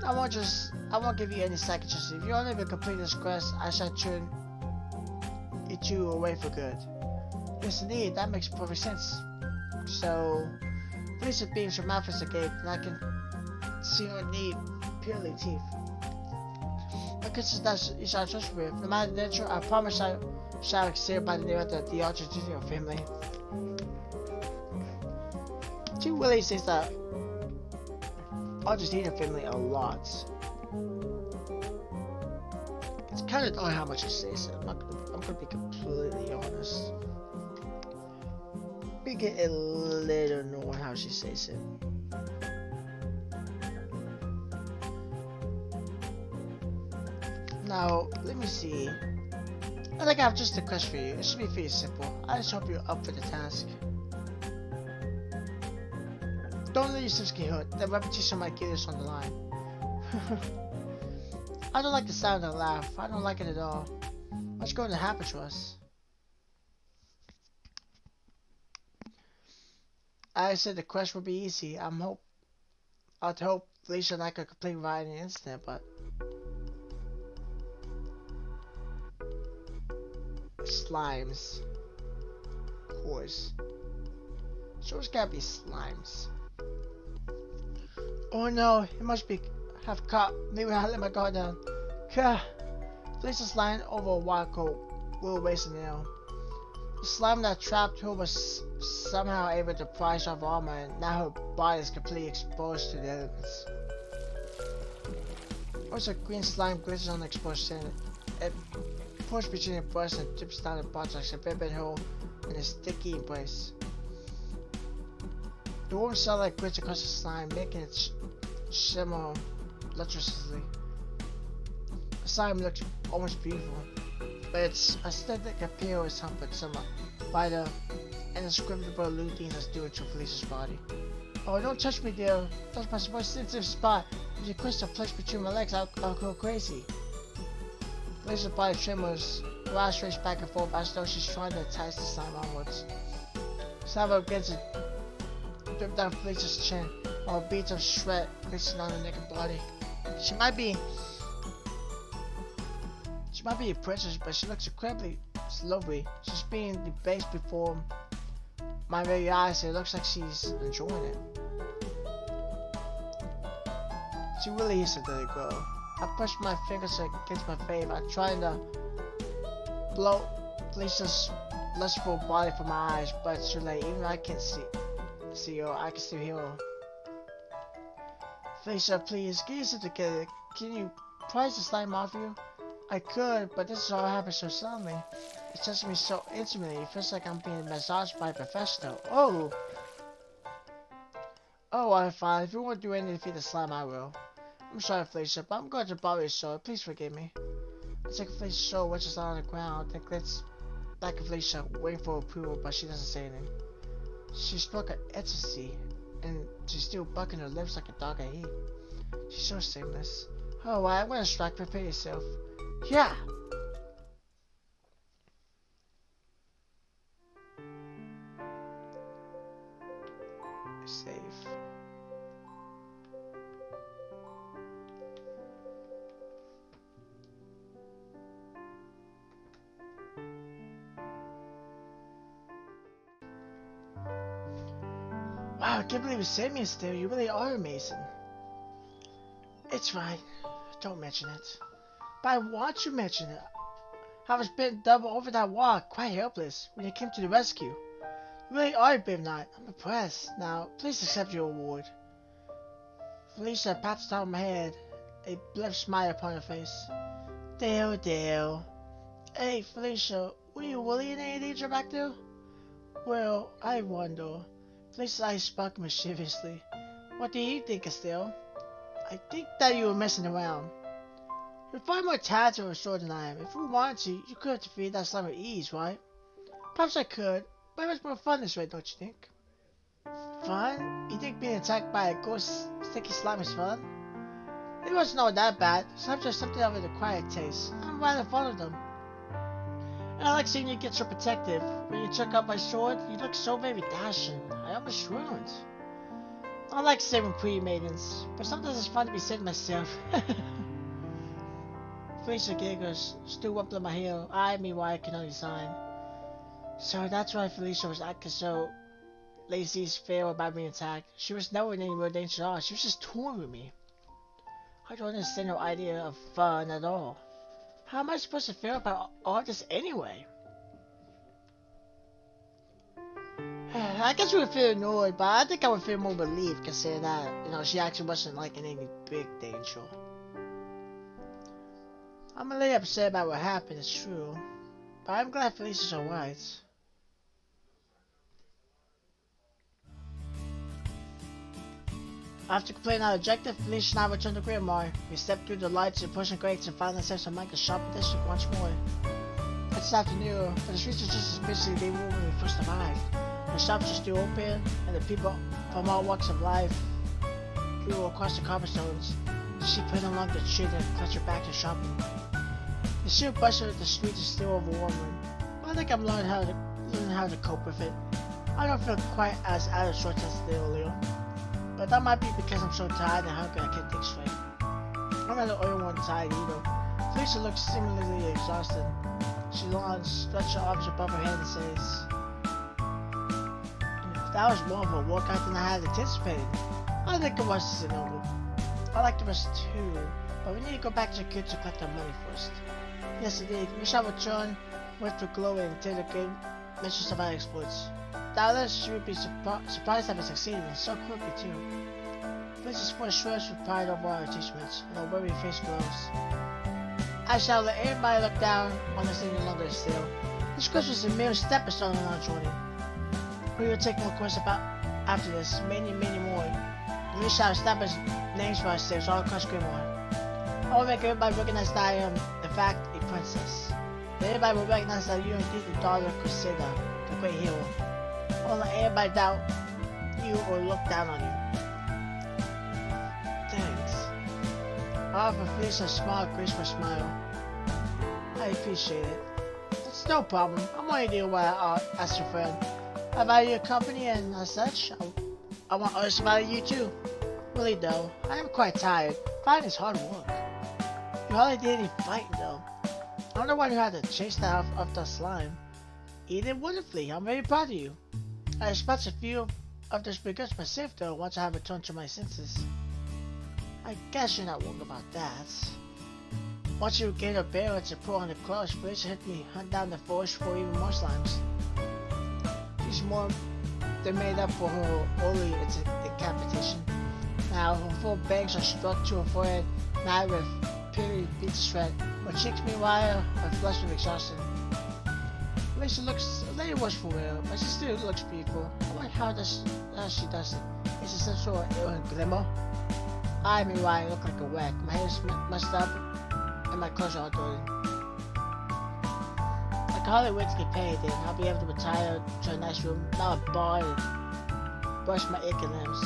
I won't give you any second chances. If you only will complete this quest, I shall turn you two away for good. Yes, indeed, that makes perfect sense. So, Felicia beams her mouth as a gate, and I can see her neat, pearly teeth. My kisses that you shall trust with. No matter the nature, I promise I shall exceed by the name of the Argentina family. She really says that Argentina family a lot. It's kind of annoying how much she says it. I'm gonna be completely honest. We get a little annoying how she says it. Now, let me see. I think I have just a quest for you. It should be pretty simple. I just hope you're up for the task. Don't let yourself get hurt. The repetition might get us on the line. I don't like the sound of the laugh. I don't like it at all. What's going to happen to us? I said the quest will be easy. I'd hope Felicia and I could complete right in an instant, but slimes. Of course. So it's gotta be slimes. Oh no, it must be have caught. Maybe I let my guard down. Gah. Felicia's lying over a wild coat. Will waste an nail. The slime that trapped her was somehow able to prise off armor, and now her body is completely exposed to the elements. Also, green slime glitters on the exposed sand. It pushes between the breast and tips down the butt like a baby hole in a sticky embrace. The warm sunlight glitters across the slime, making it shimmer lustrously. The slime looks almost beautiful, but its aesthetic appeal is hampered somewhat by the indescribable looting that's doing to Felicia's body. Oh, don't touch me, dear. That's my most sensitive spot. If you twist a place between my legs, I'll go crazy. Felicia's body tremors, her eyes stretch back and forth as though she's trying to entice the slime onwards. Saliva begins to drip down Felicia's chin, while beads of sweat glistening on her naked body. She might be a princess, but she looks incredibly lovely. She's being debased before my very eyes, and it looks like she's enjoying it. She really is a dirty girl. I push my fingers against my face. I'm trying to blow Felicia's lustful body from my eyes, but it's too late. Even though I can't see her, I can still hear her. Felicia, please, get yourself together. Can you prise the slime off you? I could, but this all happened so suddenly. It touches me so intimately, it feels like I'm being massaged by a professional. Oh! Oh, I'm fine. If you won't do anything to feed the slime, I will. I'm sorry, Felicia, but I'm going to bother your soul. Please forgive me. I take Felicia's soul, which is on the ground, then glitz back at Felicia, waiting for approval, but she doesn't say anything. She struck an ecstasy, and she's still bucking her lips like a dog I eat. She's so shameless. Oh, well, I'm gonna strike. Prepare yourself. Yeah! Save. Wow, I can't believe you saved me, Estelle. You really are amazing. It's fine. Don't mention it. But I want you to mention it. I was bent double over that wall, quite helpless, when you came to the rescue. You really are a brave knight. I'm impressed. Now, please accept your award. Felicia pats down my head, a bluff smile upon her face. Dale. Hey, Felicia, were you really in any danger back there? Well, I wonder. Felicia's eyes sparkled mischievously. What do you think, Estelle? I think that you were messing around. You're far more talented or sword than I am. If we wanted to, you could have defeated that slime with ease, right? Perhaps I could, but it was more fun this way, don't you think? Fun? You think being attacked by a ghost sticky slime is fun? It wasn't all that bad. Slime's just something of an acquired taste. I'm rather fond of them. And I like seeing you get so protective. When you took out my sword, you looked so very dashing. I almost ruined. I like saving pretty maidens, but sometimes it's fun to be saving myself. Felicia giggles, still up on my heel, eyeing me while I can only sign. So that's why Felicia was acting so lazy, fail about being attacked. She was never in any real danger at all. She was just toying with me. I don't understand no idea of fun at all. How am I supposed to feel about all this anyway? I guess we would feel annoyed, but I think I would feel more relieved considering that, she actually wasn't like in any big danger. I'm a little upset about what happened, it's true. But I'm glad Felicia's alright. After completing our objective, Felicia and I returned to Grimoire. We stepped through the lights and pushing grates and found ourselves in Michael's shopping district once more. It's afternoon, but the streets are just as busy as they were when we first arrived. The shops are still open, and the people from all walks of life flew across the cobblestones. She put along the street and clutched back to shopping. The sheer bustle of the streets is still overwhelming, but I think I'm learning how to cope with it. I don't feel quite as out of sorts as I did earlier. But that might be because I'm so tired and hungry I can't think straight. I'm not the only one tired either. Felicia looks similarly exhausted. She yawns, stretches her arms above her head and says, that was more of a workout than I had anticipated. I think the rest isn't over. I like the rest too, but we need to go back to the kids to collect our money first. Yes indeed, we shall return with the glow and tell the good mentions of our exploits. Doubtless she would be surprised that we succeeded, and so quickly too. Felicia's voice shrieks with pride over our achievements, and her weary face glows. I shall let everybody look down on us any longer still. This quest was a mere stepping stone on our journey. We will take more quests about after this, many more. We shall establish names for ourselves all across Grimoire. I will make everybody recognize that I am, in fact, a princess. Everybody will recognize that you are indeed the daughter of Crusader, the great hero. I won't let everybody doubt you or look down on you. Thanks. I offer Felicia a small, graceful smile. I appreciate it. It's no problem. I'm only doing what I asked your friend. I value your company and as such, I want others to value you too. Really though, I am quite tired. Fighting is hard work. You hardly did any fighting though. I'm the one who had to chase that off the slime. You did wonderfully. I'm very proud of you. I expect a few of those regrets myself though once I have returned to my senses. I guess you're not worried about that. Once you regain her balance and put on the clothes, Felicia hit me hunt down the forest for even more slimes. She's more than made up for her early decapitation. Now her full bangs are struck to her forehead, mad with pity beats sweat. Her cheeks meanwhile are flushed with exhaustion. Felicia looks a little worse for wear, but she still looks beautiful. I wonder how she does it. Is it some sort of ill glimmer? I meanwhile look like a wreck. My hair is messed up and my clothes are all dirty. I can hardly wait to get paid then. I'll be able to retire to a nice room, not a bar, and brush my aching limbs.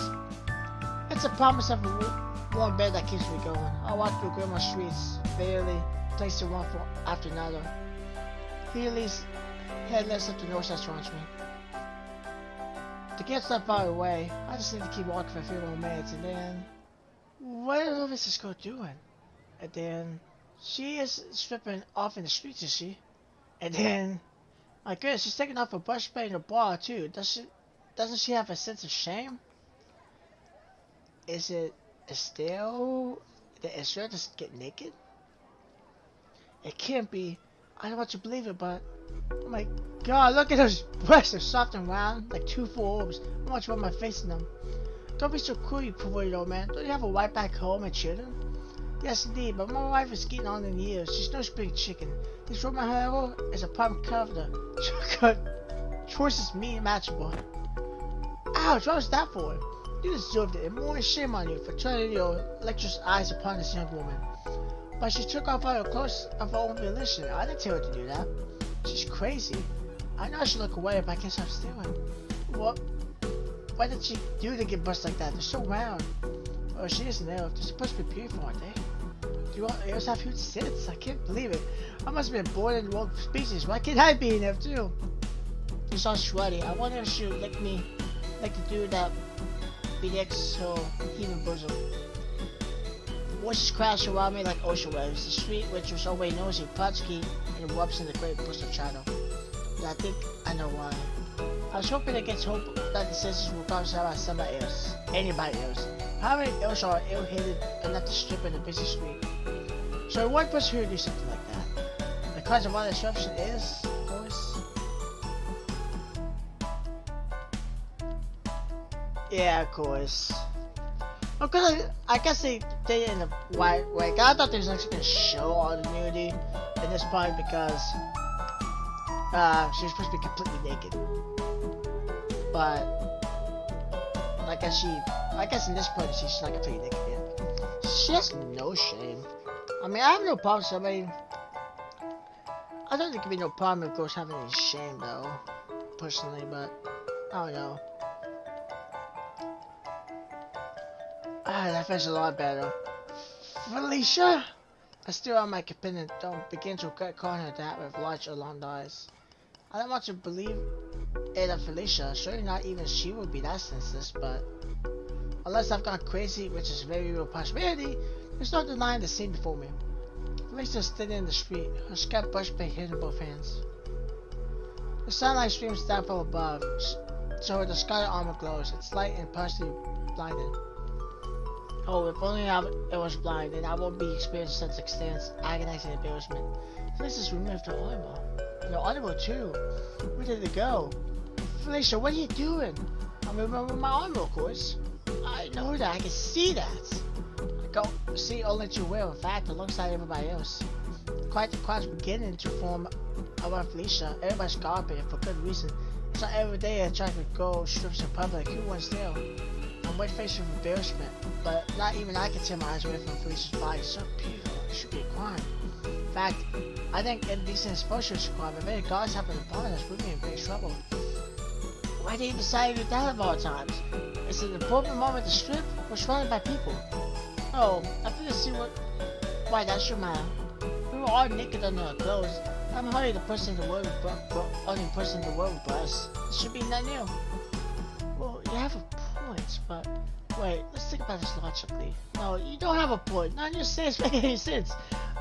It's a promise of a warm bed that keeps me going. I walk through Grimoire streets, barely placing one foot after another. Healy's headless up the north that surrounds me. To get that far away, I just need to keep walking for a few more minutes and then... What is this girl doing? And then... She is stripping off in the streets, is she? And then... My goodness, she's taking off her breastplate and her bra too. Doesn't she have a sense of shame? Is it Estelle? Did Estelle just get naked? It can't be. I don't want to believe it, but... Oh my god, look at those breasts. They're soft and round, like two full orbs. I want to rub my face in them. Don't be so cruel, you perverted old man. Don't you have a wife back home and children? Yes, indeed, but my wife is getting on in years. She's no spring chicken. This woman, however, is a prime cover. Choice is me and matchable. Ouch, what was that for? You deserved it, and more shame on you for turning your lecturous eyes upon this young woman. But she took off all her clothes of her own volition. I didn't tell her to do that. She's crazy. I know I should look away, but I guess I'm stealing. What? Why did she do to get bust like that? They're so round. Oh, she is an elf. They're supposed to be beautiful, aren't they? Do you want elves have huge tits? I can't believe it. I must have been born in the wrong species. Why can't I be an elf too? She's all sweaty. I wonder if she would like to do that be next to her human bosom. Voices crash around me like ocean waves. The street, which was always nosy, Potsky, and erupts in the great crystal channel. But I think I know why. I was hoping against hope that the senses will come out by somebody else. Anybody else. How many else are ill-headed enough to strip in a busy street? So one person who would do something like that. The cause of all disruption is, of course. Yeah, of course. Okay, I guess they did it in the right way. I thought they was actually gonna show all the nudity in this part because she was supposed to be completely naked. But I guess in this point she's not completely naked yet. She has no shame. I mean, I have no problem. So, I mean, I don't think there could be no problem with girls having any shame though, personally. But I don't know. That feels a lot better. Felicia? I still have my opinion. Don't begin to call her that with large alarmed eyes. I don't want to believe it of Felicia. Surely not even she would be that senseless, but unless I've gone crazy, which is a very real possibility, there's no denying the scene before me. Felicia stood in the street, her scalp brush paint hidden in both hands. The sunlight streams down from above, so her discarded armor glows. It's light and partially blinding. Oh, if only it was blind, then I won't be experiencing such extensive, agonizing embarrassment. Felicia's removed her armor. And her armor too. Where did it go? Felicia, what are you doing? I'm removing my armor, of course. I know that. I can see that. I can't see only too well. In fact, alongside everybody else. Quite the crowd's beginning to form around Felicia. Everybody's garbage for good reason. It's not every day I try to go strips in public. Who wants there? I'm white faced with embarrassment, but not even I can tear my eyes away from Felicia's body. So beautiful, it should be a crime. In fact, I think indecent exposure is a crime. If any guards happen upon us, we'd be in big trouble. Why did you decide to do that of all times? Is it an important moment to strip? We're surrounded by people. Oh, I feel to see why that should matter. We were all naked under our clothes. I'm hardly the person in the world with breasts. It should be nothing new. Well, you have a point, but wait, let's think about this logically. No, you don't have a point. None of your sayings make any sense.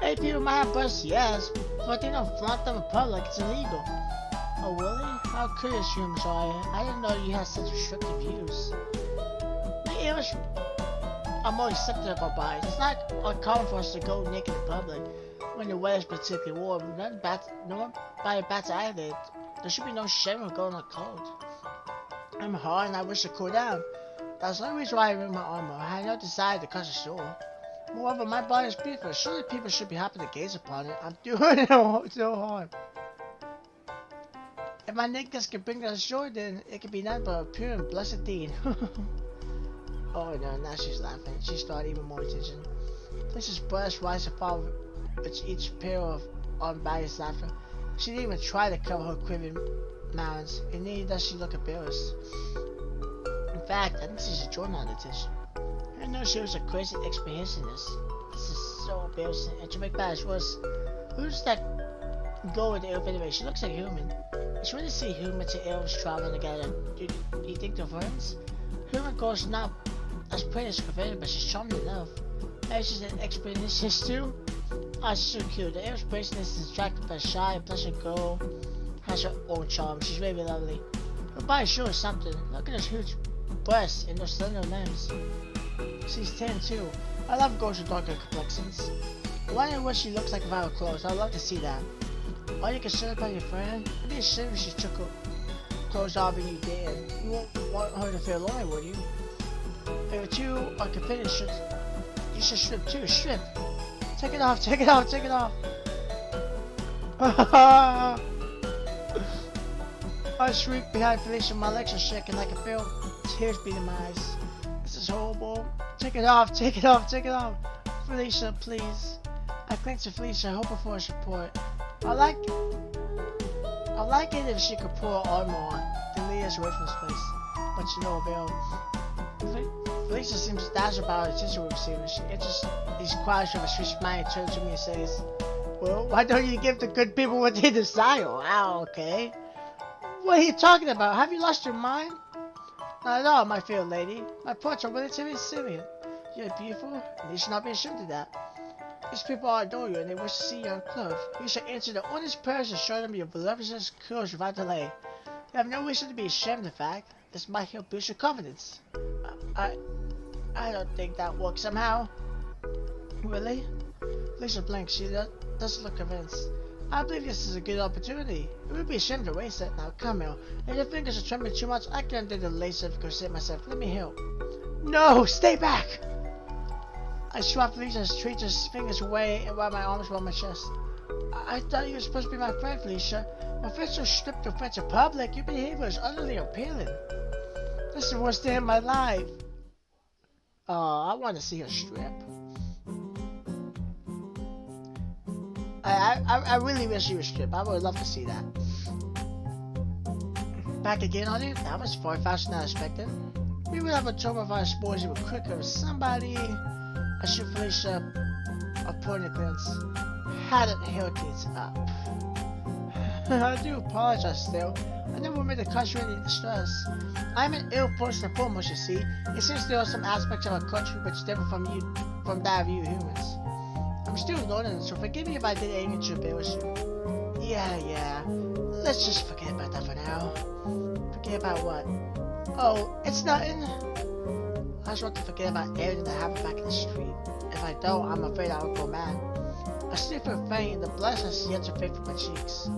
Many people might have breasts, yes, but they don't flaunt them in public. It's illegal. Oh, really? How curious humans are you? I didn't know you had such restrictive views. The English are more accepting of our bodies. It's not uncommon for us to go naked in public when the weather's particularly warm. Nobody bats an eyelid. There should be no shame in going unclothed. I'm hard and I wish to cool down. That's the only reason why I removed my armor. I had no desire to cause a sore. Moreover, my body is beautiful. Surely people should be happy to gaze upon it. I'm doing it no harm. If my nakedness can bring us joy, then it can be nothing but a pure and blessed deed. Oh no, now she's laughing. She started even more attention. Felicia's breast rises and falls with each pair of unbiased laughter. She didn't even try to cover her quivering mounds, and neither does she look embarrassed. In fact, I think she's enjoying all the attention. I didn't know she was a crazy experiencing-ness. This is so embarrassing, and to make matters worse, who's that girl with the elf anyway? She looks like a human. It's really see humans and elves traveling together. Do you think they're friends? Human girl's not as pretty as Confronting, but she's charming enough. Maybe she's an experiencist too? Ah, she's so cute. The elf's bracelet is attracted by a shy and pleasant girl. Has her own charm. She's really lovely. Her body sure is something. Look at those huge breasts and those slender limbs. She's 10 too. I love girls with darker complexions. I wonder what she looks like without her clothes. I'd love to see that. Are you concerned about your friend? It'd be a shame if she took her clothes off and you did. You won't want her to feel lonely, would you? If you are competitive, you should strip too. Strip. Take it off. Take it off. Take it off. I shriek behind Felicia. My legs are shaking. I can feel tears beating my eyes. This is horrible. Take it off. Take it off. Take it off. Felicia, please. I cling to Felicia, hoping for a support. I like it if she could pour her armor on to lead us away from this place, but to no avail. Felicia seems dazzled by the attention we're receiving. She enters these choirs with a sweet smile and turns to me and says, "Well, why don't you give the good people what they desire?" Wow, okay. What are you talking about? Have you lost your mind? Not at all, my fair lady. My portraits are relatively salient. You're beautiful, and you should not be ashamed of that. These people adore you, and they wish to see you unclothed. You should answer the honest prayers and show them your voluptuous curves without delay. You have no reason to be ashamed of the fact. This might help boost your confidence. I don't think that works somehow. Really? Lisa blinks. She doesn't look convinced. I believe this is a good opportunity. It would be a shame to waste it. Now, come here. If your fingers are trembling too much, I can undo the lace of corset myself. Let me help. No! Stay back! I swap Felicia's traitorous fingers away and wrap my arms around my chest. I thought you were supposed to be my friend, Felicia. My friends are stripped your friends in public. Your behavior is utterly appalling. This is the worst day of my life. Oh, I want to see her strip. I really wish you were stripped. I would love to see that. Back again on it? That was far faster than I expected. We would have a tour of our spores even quicker. Somebody... I shoot Felicia a pointed glance. Had it held it up. I do apologize, still. I never made a concentrated distress. I'm an ill person and foremost, you see. It seems there are some aspects of our country which differ from that of you humans. I'm still learning, so forgive me if I did anything to embarrass you. Yeah. Let's just forget about that for now. Forget about what? Oh, it's nothing. I just want to forget about everything that happened back in the street. If I don't, I'm afraid I will go mad. I sleep for faint and the blood has yet to fade from my cheeks.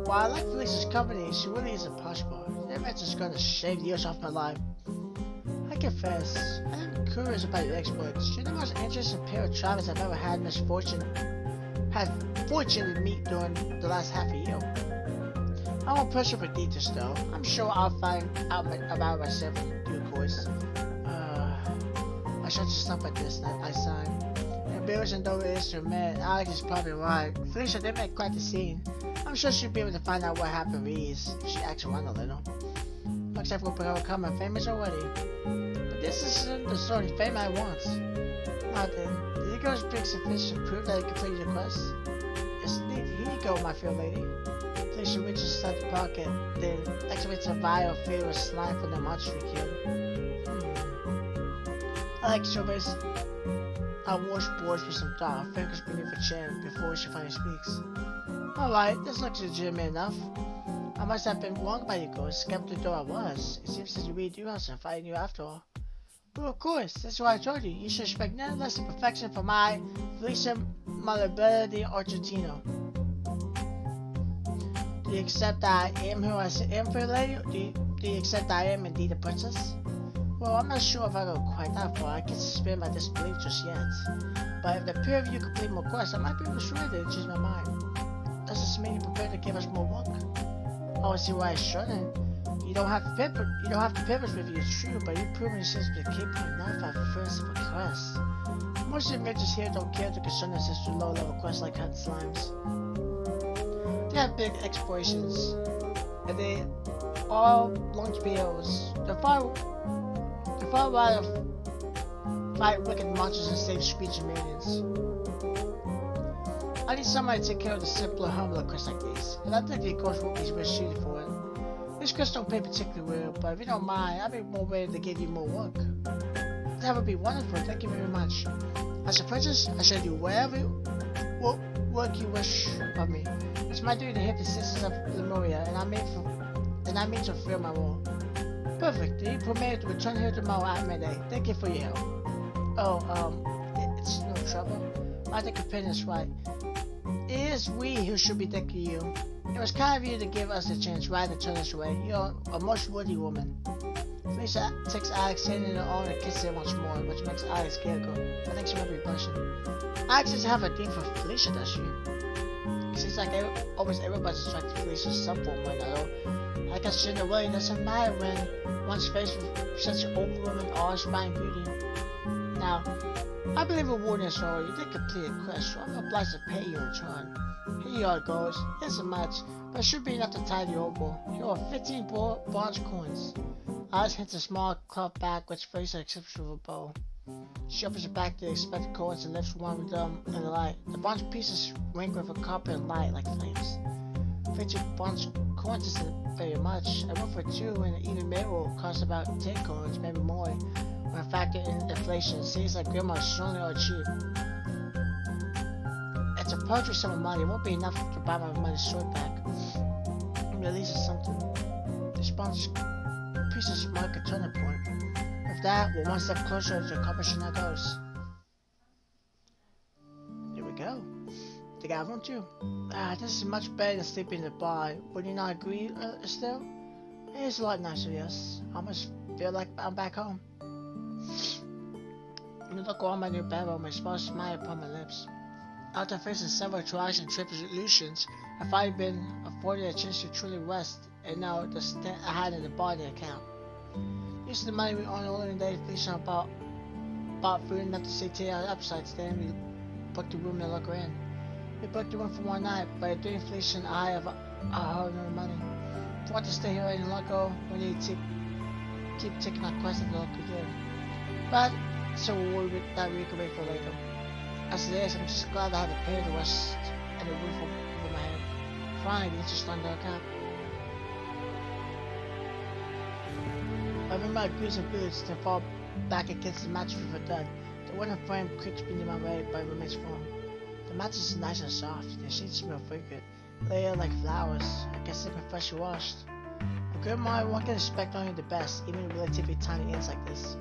While I like Felicia's company, she really is impossible. That man's just gonna shave years off my life. I confess, I am curious about your exploits. You're the most interesting pair of travelers I've ever had fortune to meet during the last half a year. I won't push you for details though. I'm sure I'll find out about myself in due course. I should just stop at this, I sighed. Embarrassing though it is to admit, Alex is probably right. Felicia did make quite the scene. I'm sure she'll be able to find out what happened with Reese if she acts around a little. Looks like we'll become famous already. But this isn't the sort of fame I want. Now then, did you girls bring sufficient proof that you completed your quest? Yes, indeed. Here you go, my fair lady. Felicia reaches inside the pocket, then activates a vial filled with slime from the monster you killed. I like strawberries. I'll wash boards with some thought, fingers beneath her chin before she finally speaks. Alright, this looks legitimate enough. I must have been wrong by you girls, skeptical though I was. It seems that you really do have some fight in you after all. Well, of course, that's why I told you. You should expect none less than perfection from my Felicia Malabella Argentino. Do you accept that I am who I am, fair lady? Do you accept that I am indeed a princess? Well, I'm not sure if I go quite that far. I can't suspend my disbelief just yet. But if the pair of you complete more quests, I might be persuaded to change my mind. Does this mean you're prepared to give us more work? Oh, I see why I shouldn't. You don't have papers with you, it's true, but you've proven yourself to be capable enough at first of a quest. Most adventurers here don't care to concern themselves with low-level quests like hunting slimes. They have big explorations, and they all launch POs. They're far rather fight wicked monsters and save speech and millions. I need somebody to take care of the simpler, humbler quests like these, and I think the course will be well suited for it. This quest don't pay particularly well, but if you don't mind, I'll be more ready to give you more work. That would be wonderful, thank you very much. As a princess, I shall do whatever work you wish of me. It's my duty to help the citizens of Lemuria, and I mean to fulfill my role. Perfect. You permitted to return here tomorrow at midday. Thank you for your help. Oh, it's no trouble. I think opinion is right. It is we who should be thanking you. It was kind of you to give us a chance rather than turn us away. You're a most worthy woman. Felicia takes Alex hand in her arm and kisses her once more, which makes Alex giggle. I think she might be blushing. Alex doesn't have a thing for Felicia, does she? It seems like almost everybody's attracted to Felicia some form or another. I guess in a way it doesn't matter when one's faced with such overwhelming awe-inspiring beauty. Now, I believe rewarding is all. You did complete a quest, so I'm obliged to pay you in return. Here you are, girls. Isn't much, but it should be enough to tie the oboe. Here are 15 bronze coins. Alice hits a small cloth bag which Felicia accepts with a bow. She opens it back to the expected coins and lifts one of them in the light. The bronze pieces wink with a copper and light like flames. 50 bronze coins isn't very much. I went for 2 and an even mirror costs about 10 coins, maybe more. When I factor in inflation, it seems like Grandma certainly are cheap. It's a paltry sum of money. It won't be enough to buy my money short back. At least it's something. This bronze pieces mark a turning point. With that, we're one step closer to accomplishing our goals. Here we go. Think I want to? This is much better than sleeping in the bar. Would you not agree, Estelle? It is a lot nicer, yes. I almost feel like I'm back home. I look around my new bedroom, a small smile upon my lips. After facing several trials and tribulations, I've finally been afforded a chance to truly rest, and now the stint I had in the bar didn't count. Using the money we earned earlier in the day, Felicia bought food enough to stay 10 hours upsides. Then we booked the room and look her in. We booked the room for one night, but during Felicia and I have hard-earned money. If we want to stay here any longer, we need to keep taking our quests and look good. But so we'll that we can wait for later. As it is, I'm just glad I have a pair to rest and a roof over my head. Fine, it's just under a cap. I remember my goose and boots to fall back against the mattress with a thud. The wooden frame creaks beneath my weight, but it remains firm. The mattress is nice and soft. The sheets smell fragrant, layered like flowers. I guess they've been freshly washed. A good mind, one can expect only the best, even in relatively tiny ends like this.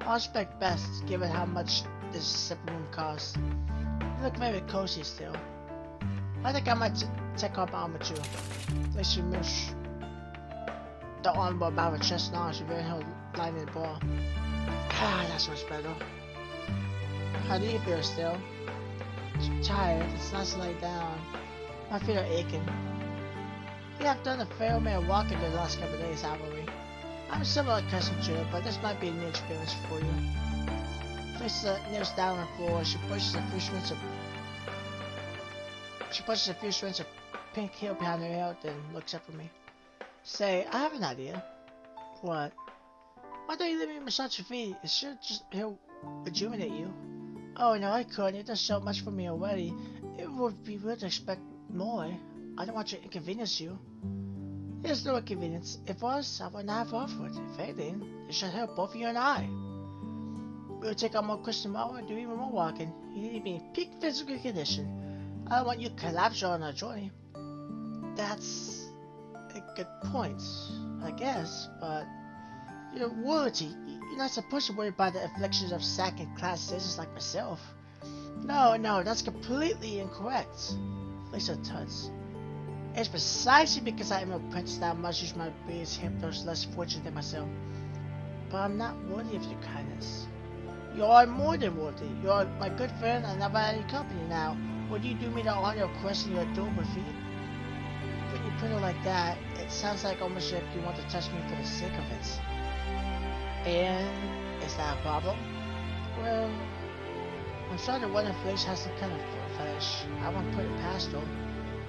I expect best, given how much this separate room costs. You look very cozy still. I think I might take off my armor too. Place your mush. The armor about her chest now, she very held lying in the bar. That's much better. How do you feel still? I'm tired, it's nice to lay down. My feet are aching. We have done a fair amount of walking the last couple of days, haven't we? I'm somewhat accustomed to it, but this might be a new experience for you. Felicia kneels down on the floor. She pushes a few strands of pink hair behind her hair, then looks up at me. Say, I have an idea. What? Why don't you let me massage your feet? It should just help rejuvenate you. Oh no, I couldn't. You've done so much for me already. It would be weird to expect more. I don't want to inconvenience you. There's no inconvenience. If it was, I would not have offered. If anything, it should help both you and I. We'll take on more quests tomorrow and do even more walking. You need to be in peak physical condition. I don't want you to collapse on our journey. That's a good point, I guess, but you're royalty. You're not supposed to worry about the afflictions of second-class citizens like myself. No, that's completely incorrect. Felicia tuts. It's precisely because I am a prince that I must use my abilities to help those less fortunate than myself. But I'm not worthy of your kindness. You are more than worthy. You are my good friend and never had any company now. Would you do me the honor of caressing your adorable feet? When you put it like that, it sounds like almost like you want to touch me for the sake of it. And is that a problem? Well, I'm sure the one in Felicia has some kind of fetish. I won't put it past her.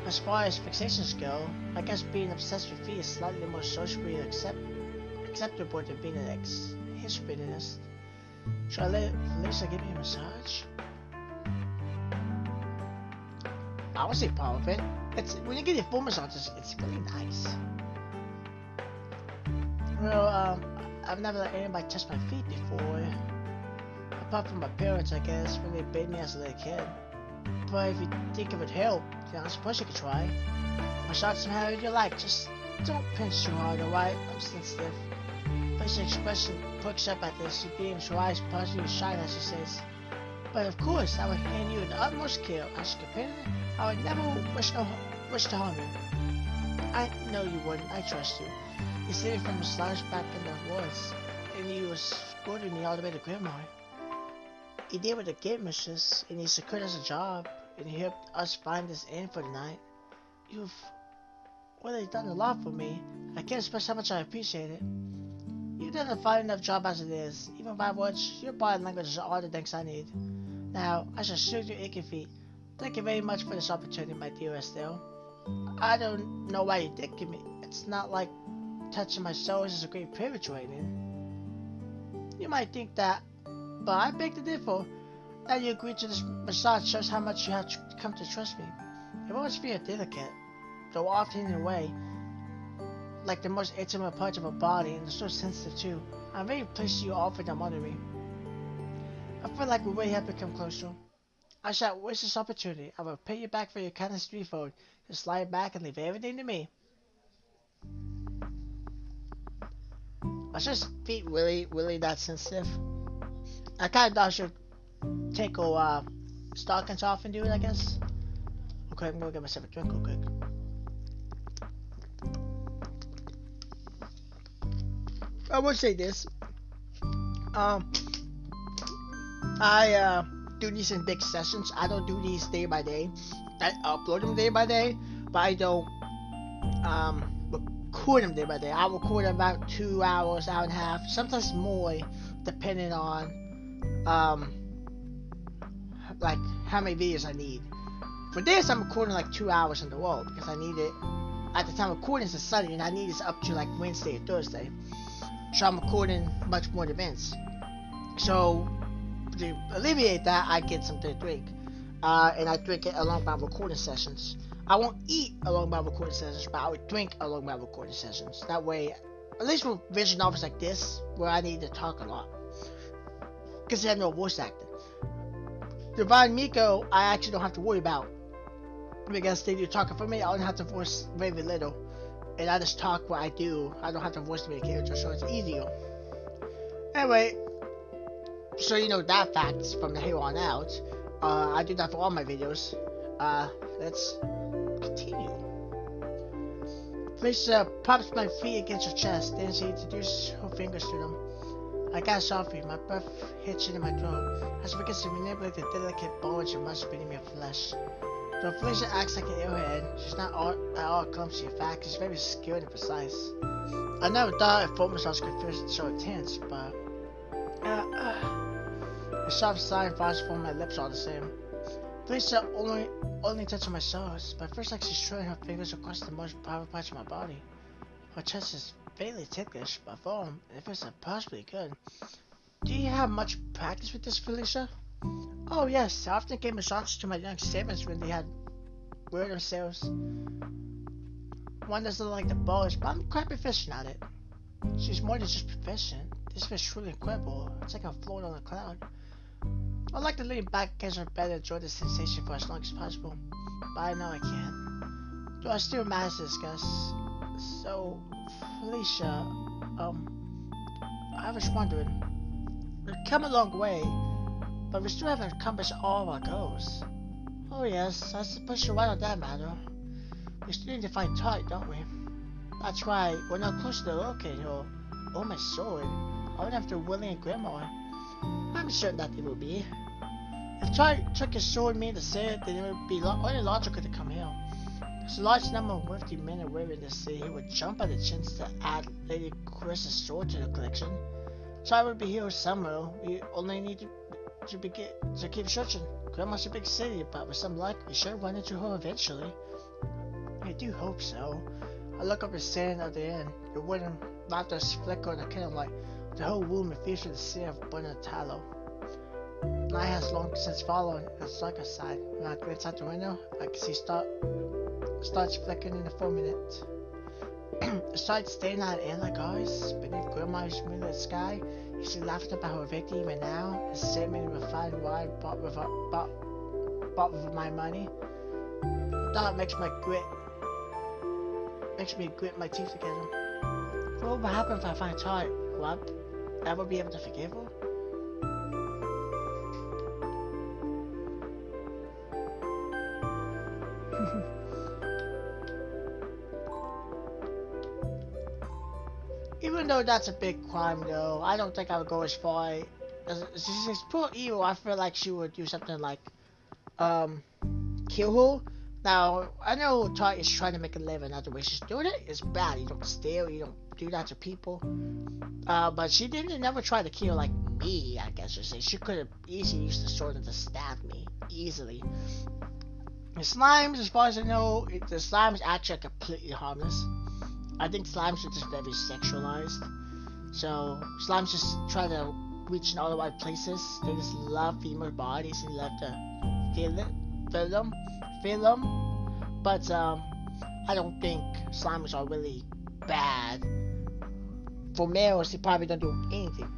As far as fixations go, I guess being obsessed with feet is slightly more socially acceptable than being an exhibitionist. Should I let Felicia give me a massage? I would say part of it. It's when you get your full massage, it's really nice. Well, I've never let anybody touch my feet before. Apart from my parents, I guess, when they bathed me as a little kid. But if you think it would help, then I suppose you could try. Massage them however you like, just don't pinch too hard, alright? I'm sensitive. Felicia's expression perks up at this. She beams, her eyes positively shine as she says, but of course, I would hand you the utmost care. As a companion, I would never wish to harm you. I know you wouldn't. I trust you. You saved me from the slouch back in the woods, and you escorted me all the way to Grandma. You did with the gate mistress, and you secured us a job, and you helped us find this inn for the night. You've really done a lot for me. I can't express how much I appreciate it. You've done a fine enough job as it is. Even by words, your body language is all the things I need. Now, I shall shoot your aching feet. Thank you very much for this opportunity, my dear Estelle. I don't know why you're thanking me. It's not like touching my soles is a great privilege or anything. You might think that, but I beg to differ. That you agreed to this massage shows how much you have come to trust me. I've always feel delicate, though often in a way, like the most intimate parts of a body, and so sensitive too. I'm very pleased you offered them under me. I feel like we really have become closer. I shall waste this opportunity. I will pay you back for your kindness threefold. Just lie back and leave everything to me. Was his feet really that sensitive? I kinda thought I should take our stockings off and do it, I guess. Okay, I'm gonna get myself a drink real quick. I would say this. I do these in big sessions. I don't do these day by day. I upload them day by day, but I don't record them day by day. I record about 2 hours, hour and a half, sometimes more, depending on like how many videos I need. For this, I'm recording like 2 hours in the row because I need it. At the time recording is a Sunday, and I need this up to like Wednesday or Thursday. So I'm recording much more events. So to alleviate that, I get something to drink, and I drink it along my recording sessions. I won't eat along my recording sessions, but I would drink along my recording sessions. That way, at least with vision novels like this, where I need to talk a lot, because they have no voice acting. Divine Miko, I actually don't have to worry about, because they do talking for me. I don't have to voice very little, and I just talk what I do. I don't have to voice the character, so it's easier. Anyway, so you know that fact from here on out. I do that for all my videos. Let's continue. Felicia props my feet against her chest, then she introduces her fingers to them. I got softly, my breath hitching in my throat, as she begins to manipulate the delicate bones and muscles beneath my flesh. Though Felicia acts like an airhead, she's not at all clumsy. In fact, she's very skilled and precise. I never thought a foot massage could feel so intense, but a soft sigh falls from my lips all the same. Felicia only touching my soles, but first like she's trailing her fingers across the most private parts of my body. Her chest is fairly ticklish, but firm, and it feels impossibly good. Do you have much practice with this, Felicia? Oh yes, I often gave massages to my young servants when they had weird themselves. One doesn't like the bulge, but I'm quite proficient at it. She's more than just proficient. This feels truly incredible. It's like I'm floating on a cloud. I'd like to lean back against her bed and enjoy the sensation for as long as possible, but I know I can't. Though I still manage to discuss. So, Felicia, I was wondering, we've come a long way, but we still haven't accomplished all of our goals. Oh yes, I suppose you're right on that matter. We still need to find Tart, don't we? That's right, we're not close to the locating her. Oh my sword, I would have to Willie and Grandma. I'm certain that they will be. If Tart took his sword me to say it, then it would be only logical to come here. There's a large number of wealthy men and women in the city who would jump at the chance to add Lady Clarissa's sword to the collection. Tart would be here somewhere. We only need to keep searching. Grandma's a big city, but with some luck, we should run into her eventually. I do hope so. I look up the sand of the inn. The wooden rafters flicker in the candlelight. The whole room is filled with the scent of burning tallow. Night has long since fallen. It's dark outside. When I glance out the window, I can see starts flickering in the 4 minutes. The sight staying at an inn like ours, beneath Grandma's moonlit sky, you see laughing about her victory even now, the same in refined wine bought with my money. That makes me grit my teeth together. What will happen if I find Tart? Will I ever be able to forgive her? Even though that's a big crime, though, I don't think I would go as far. She's pure evil. I feel like she would do something like, kill her. Now, I know Tart is trying to make a living. Another way she's doing it is bad. You don't steal. You don't do that to people. But she didn't never try to kill like me. I guess you say she could have easily used the sword and just stabbed me easily. The slimes, as far as I know, the slimes actually are completely harmless. I think slimes are just very sexualized. So slimes just try to reach in all the right places. They just love female bodies and love to feel them. But I don't think slimes are really bad. For males, they probably don't do anything.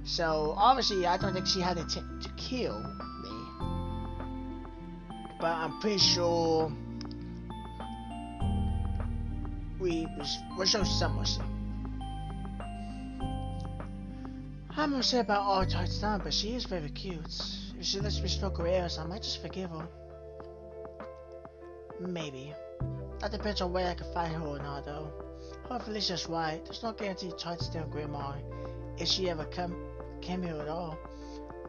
So obviously, I don't think she had intent to kill me. But I'm pretty sure we're so somewhat. I'm not sure about all Tart's done, but she is very cute. If she lets me stroke her ears, I might just forgive her. Maybe. That depends on where I can find her or not, though. Hope Felicia's right. There's no guarantee Tart's still Grandma. If she ever came here at all,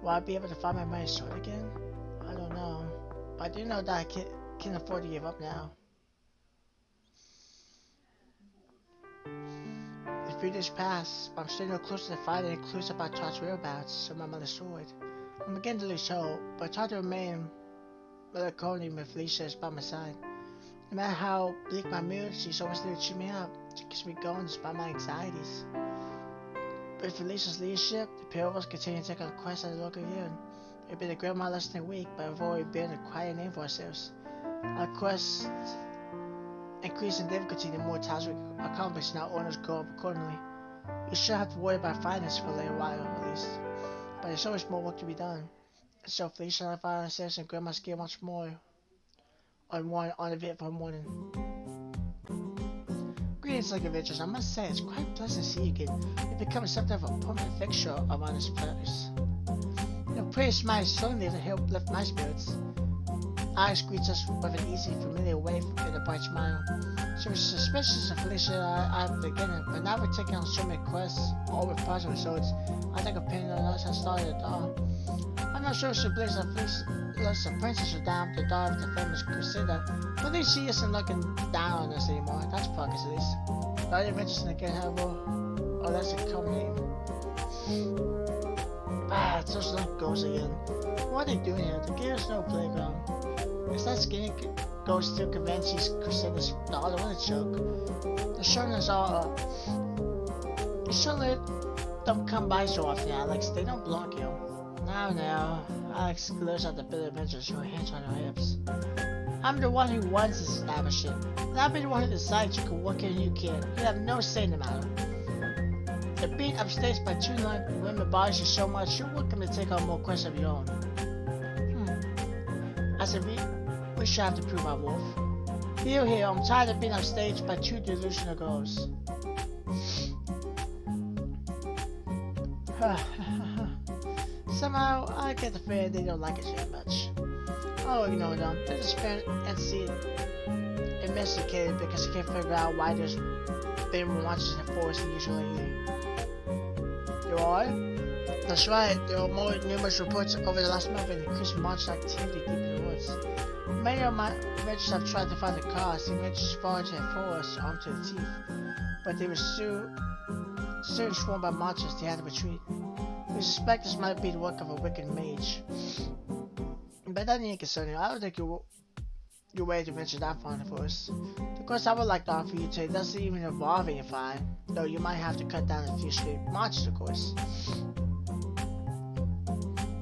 will I be able to find my money sword again? I don't know. But I do know that I can't afford to give up now. The few days pass, but I'm still no closer to finding any clues about Tart's whereabouts or my mother's sword. I'm beginning to lose hope, but it's hard to remain melancholy when Felicia is by my side. No matter how bleak my mood, she's always there to cheer me up. She keeps me going despite my anxieties. With Felicia's leadership, the pair of us continue to take on quests at the local inn. We've been a grandma less than a week, but we've already built a quiet name for ourselves. Our quests increase in difficulty the more tasks we accomplish and our owners go up accordingly. We shouldn't have to worry about finance for a little while, at least. But there's so much more work to be done. So Felicia and I find ourselves in Grandma's gear once more on a bit for a morning. Greetings, like adventures. I must say, it's quite pleasant to see you again. You've become something of a permanent fixture around this place. Your pretty smile certainly to help lift my spirits. Alex greets us with an easy, familiar wave and a bright smile. She was suspicious of Felicia at the beginning, but now we're taking on so many quests, all with positive results. I think opinion on us has started at all. I'm not sure if she believes that Felicia lets the princess are down the daughter of the famous crusader, but at least she isn't looking down on us anymore. That's progress at least. Not even interested again, however, or that's a culminating. It's those little ghosts again. What are they doing here? The gear's no playground. Is that skinny ghost still convinced he's Crusader's daughter? What a joke. The showing us all you surely don't come by so often, Alex. They don't block you. Now, Alex glares at the bitter adventures, her hands on her hips. I'm the one who runs this establishment, and I'll be the one who decides you can work here and you can't. You have no say in the matter. If being upstaged by two women bothers you so much, you're welcome to take on more quests of your own. I said, we should have to prove our worth. Here, I'm tired of being upstaged by two delusional girls. Somehow, I get the feeling they don't like us very much. I'll ignore them. They're just investigated because they can't figure out why there's been more monsters in the forest than usually. There are? That's right. There are more numerous reports over the last month of increased monster activity deep in the woods. Many of my adventures have tried to find the cause. They went as far into the forest, armed to the teeth. But they were soon swarmed by monsters. They had to retreat. We suspect this might be the work of a wicked mage. But that ain't concerning. I don't think you're ready to venture that far in the forest. The course I would like to offer you today doesn't even involve any fire, though you might have to cut down a few stray monsters, of course.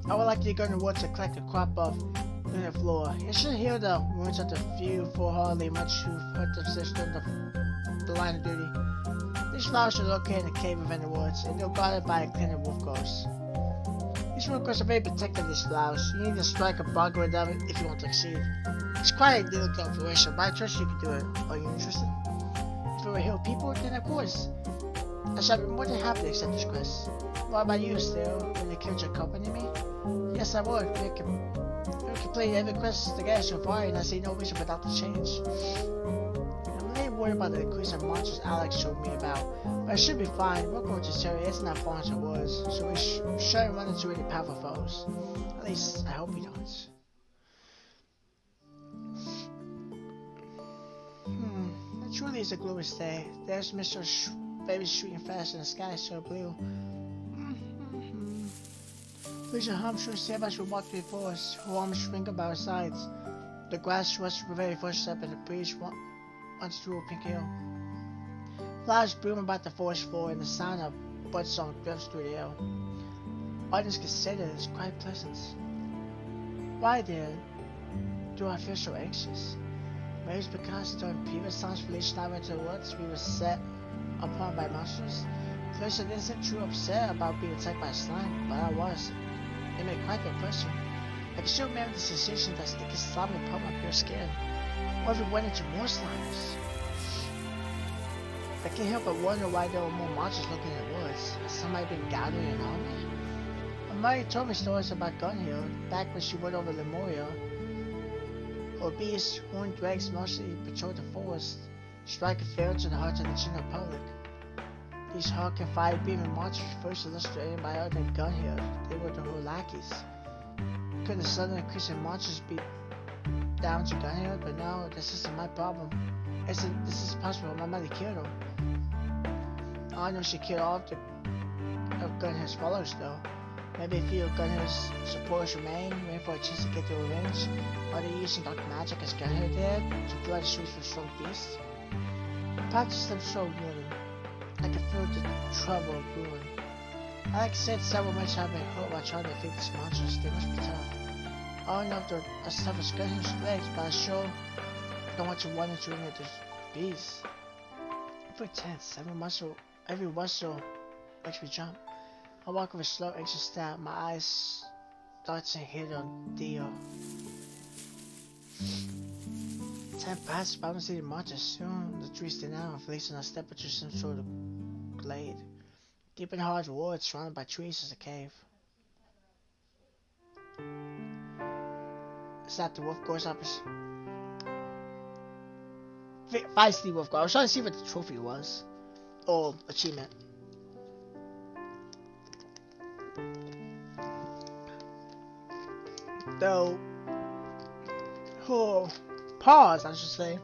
I would like to go in the woods and collect a crop of lunar flora. It should heal the wounds of the few foolhardy much who hurt themselves during the line of duty. These flowers are located in a cave within the woods, and they're guarded by a clan of wolf ghosts. These wolf ghosts are very protective of these flowers. You need to strike a bargain with them if you want to succeed. It's quite a difficult operation, but I trust you can do it. Are you interested? If it will heal people, then of course. I shall be more than happy to accept this quest. What about you, Estelle? Will you care to accompany me? Yes, I would. We completed every quest together so far, and I see no reason for that to change. I'm really worried about the increase of monsters Alex showed me about, but I should be fine. We'll go to Terry isn't that far into the woods, so we shouldn't run into any powerful foes. At least, I hope we don't. It truly is a glorious day. There's Mr. Baby shooting fast and the sky is so blue. Felicia hummed through the as we walked before us, her arms shrink about our sides. The grass rustled with every footstep and the breeze once through a pink hill. Flowers bloom about the forest floor and the sound of birdsong drifts through the air. Audience consider it is quite pleasant. Why then do I feel so anxious? Maybe it's because during previous times Felicia and I went to the woods, we were set upon by monsters. Felicia didn't seem too upset about being attacked by slime, but I was. It made quite the impression. I can still remember the sensation that sticky slime would pop my pure skin. Or if it went into more slimes. I can't help but wonder why there were more monsters looking in the woods. Has somebody been gathering on me? My mother told me stories about Gunhill, back when she went over Lemuria. Or beasts, horned dregs mostly patrolled the forest, striking fear to the hearts of the general public. These hawk and fire-breathing monsters first illustrated by other than Gunhill. They were the whole lackeys. Could the sudden increase in monsters be down to Gunhill? But no, this isn't my problem. This is possible. My mother killed him. I know she killed all of Gunhill's followers though. Maybe a few of Gunhill's supporters remain, waiting for a chance to get their revenge. Are they using dark magic as Gunhill did to flood the streets with strong beasts? Perhaps it's them so wooden. I can feel the trouble brewing. Alex said several men have been hurt while trying to defeat these monsters. They must be tough. I don't know if they're as tough as Gunhill's legs, but I sure don't want to run into any of those beasts. Every tense, every muscle makes me jump. I walk with a slow, anxious step. My eyes darts and hit on Dio. Time passes, but I don't see the monsters. Soon the trees stand out and Felicia and I step into some sort of glade. Deep in hard woods, surrounded by trees, is a cave. Is that the wolf goes up? Feisty wolf. I was trying to see what the trophy was. Or achievement. Though her paws, I should say.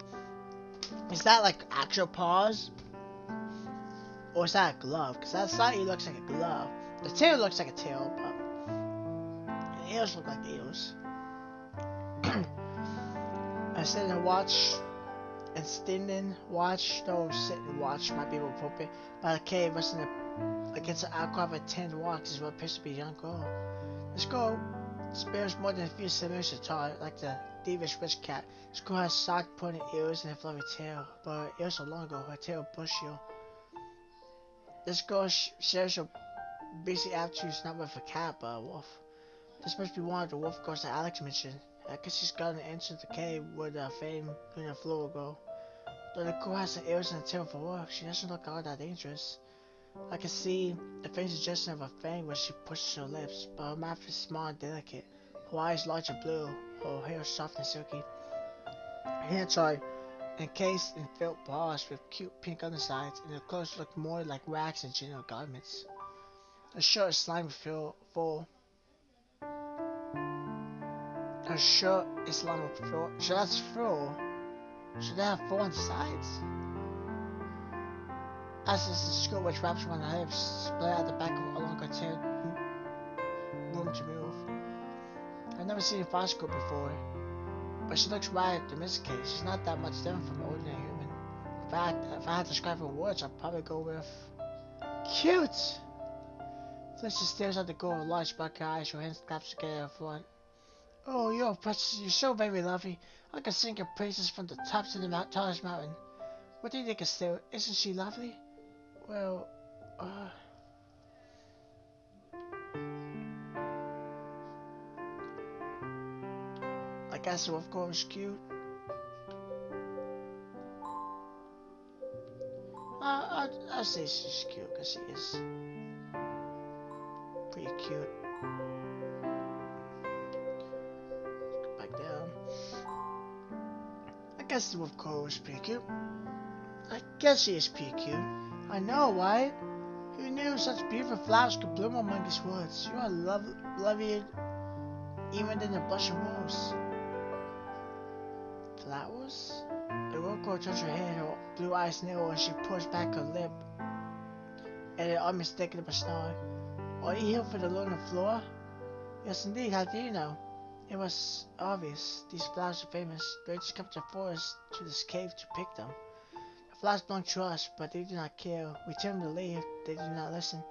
Is that like actual paws? Or is that a glove? Because that slightly looks like a glove. The tail looks like a tail, but the ears look like ears. I sit and watch, and standing watch, though sit and watch might be more appropriate, by the cave resting against an alcove of 10 walks is what appears to be a young girl. This girl bears more than a few centimeters tall, like the thievish rich cat. This girl has soft pointed ears and a fluffy tail, but her ears are longer, her tail bushier. This girl shares her basic aptitudes not with a cat, but a wolf. This must be one of the wolf girls that Alex mentioned. I guess she's gotten into the cave where the famed lunar floor will go. Though the girl has the ears and a tail for wolf, she doesn't look all that dangerous. I can see the faint suggestion of a fang when she pushes her lips, but her mouth is small and delicate. Her eyes large and blue, her hair soft and silky. Her hands are encased in felt paws with cute pink undersides, and her clothes look more like rags than general garments. Her shirt is slimy full. Her shirt is slimy full. So that's full. Should they have full on the sides? As is the skirt which wraps around her hips, split out the back along her tail, room to move. I've never seen a fox skirt before, but she looks right domesticated. She's not that much different from an ordinary human. In fact, if I had to describe her in words, I'd probably go with cute. Felicia stares at the girl with large black eyes, her hands clasped together in front. Oh, you're precious. You're so very lovely. I can sing your praises from the tops of the tallest mountain. What do you think, Estelle? Isn't she lovely? Well, I guess the wolf girl is cute. I'll say she's cute because she is pretty cute. Back down. I guess the wolf girl is pretty cute. Guess she is pretty cute. I know, right? Who knew such beautiful flowers could bloom among these woods? You are lovelier even than the blushing rose. Flowers? The little girl turns her head, her blue eyes narrow, and she pulls back her lip at an unmistakable snarl. Are you here for the lonely floor? Yes, indeed. How do you know? It was obvious. These flowers are famous. They just come to the forest, to this cave to pick them. The flowers belong to us, but they do not care. We tell them to leave. They do not listen.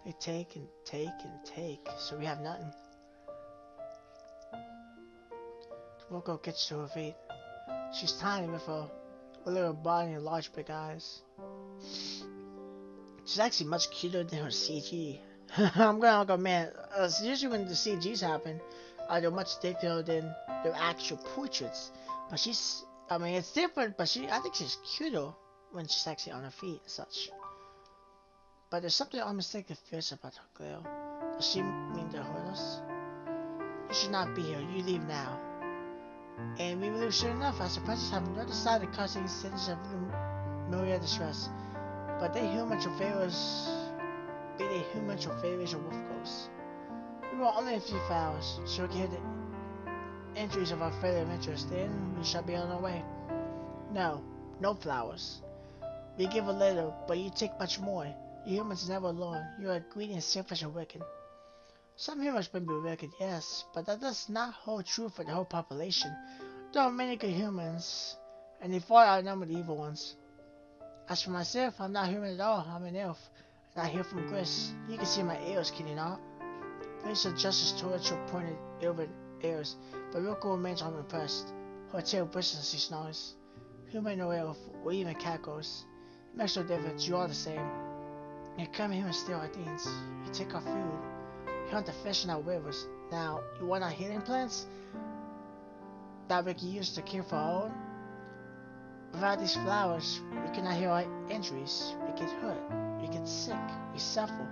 They take and take and take, so we have nothing. The little girl gets to her feet. She's tiny with a little body and large big eyes. She's actually much cuter than her CG. I'm gonna go, man. Usually when the CGs happen, they're much different than their actual portraits. But she's, I mean, it's different, but I think she's cuter when she's actually on her feet and such. But there's something unmistakably fierce about her glare. Does she mean to hurt us? You should not be here. You leave now. And we will leave soon enough, as the princess have no desire to cause any citizens of Maria distress. But they humans or favors, be they humans or fairies or wolf ghosts. We want only a few flowers, so we can hear the entries of our further adventures. Then we shall be on our way. No, no flowers. We give a little, but you take much more. You humans never alone. You are greedy and selfish and wicked. Some humans may be wicked, yes, but that does not hold true for the whole population. There are many good humans, and they far outnumber the evil ones. As for myself, I'm not human at all. I'm an elf, and I hail from Greece. You can see my ears, can you not? Felicia adjusts his torch her pointed over ears, but Ryoko remains unimpressed. Her tail bristles as she snarls. Human or elf, or even cat goes. It makes no difference, you are the same. You come here and steal our things. You take our food. You hunt the fish in our rivers. Now, you want our healing plants that we can use to care for our own? Without these flowers, we cannot heal our injuries. We get hurt. We get sick. We suffer.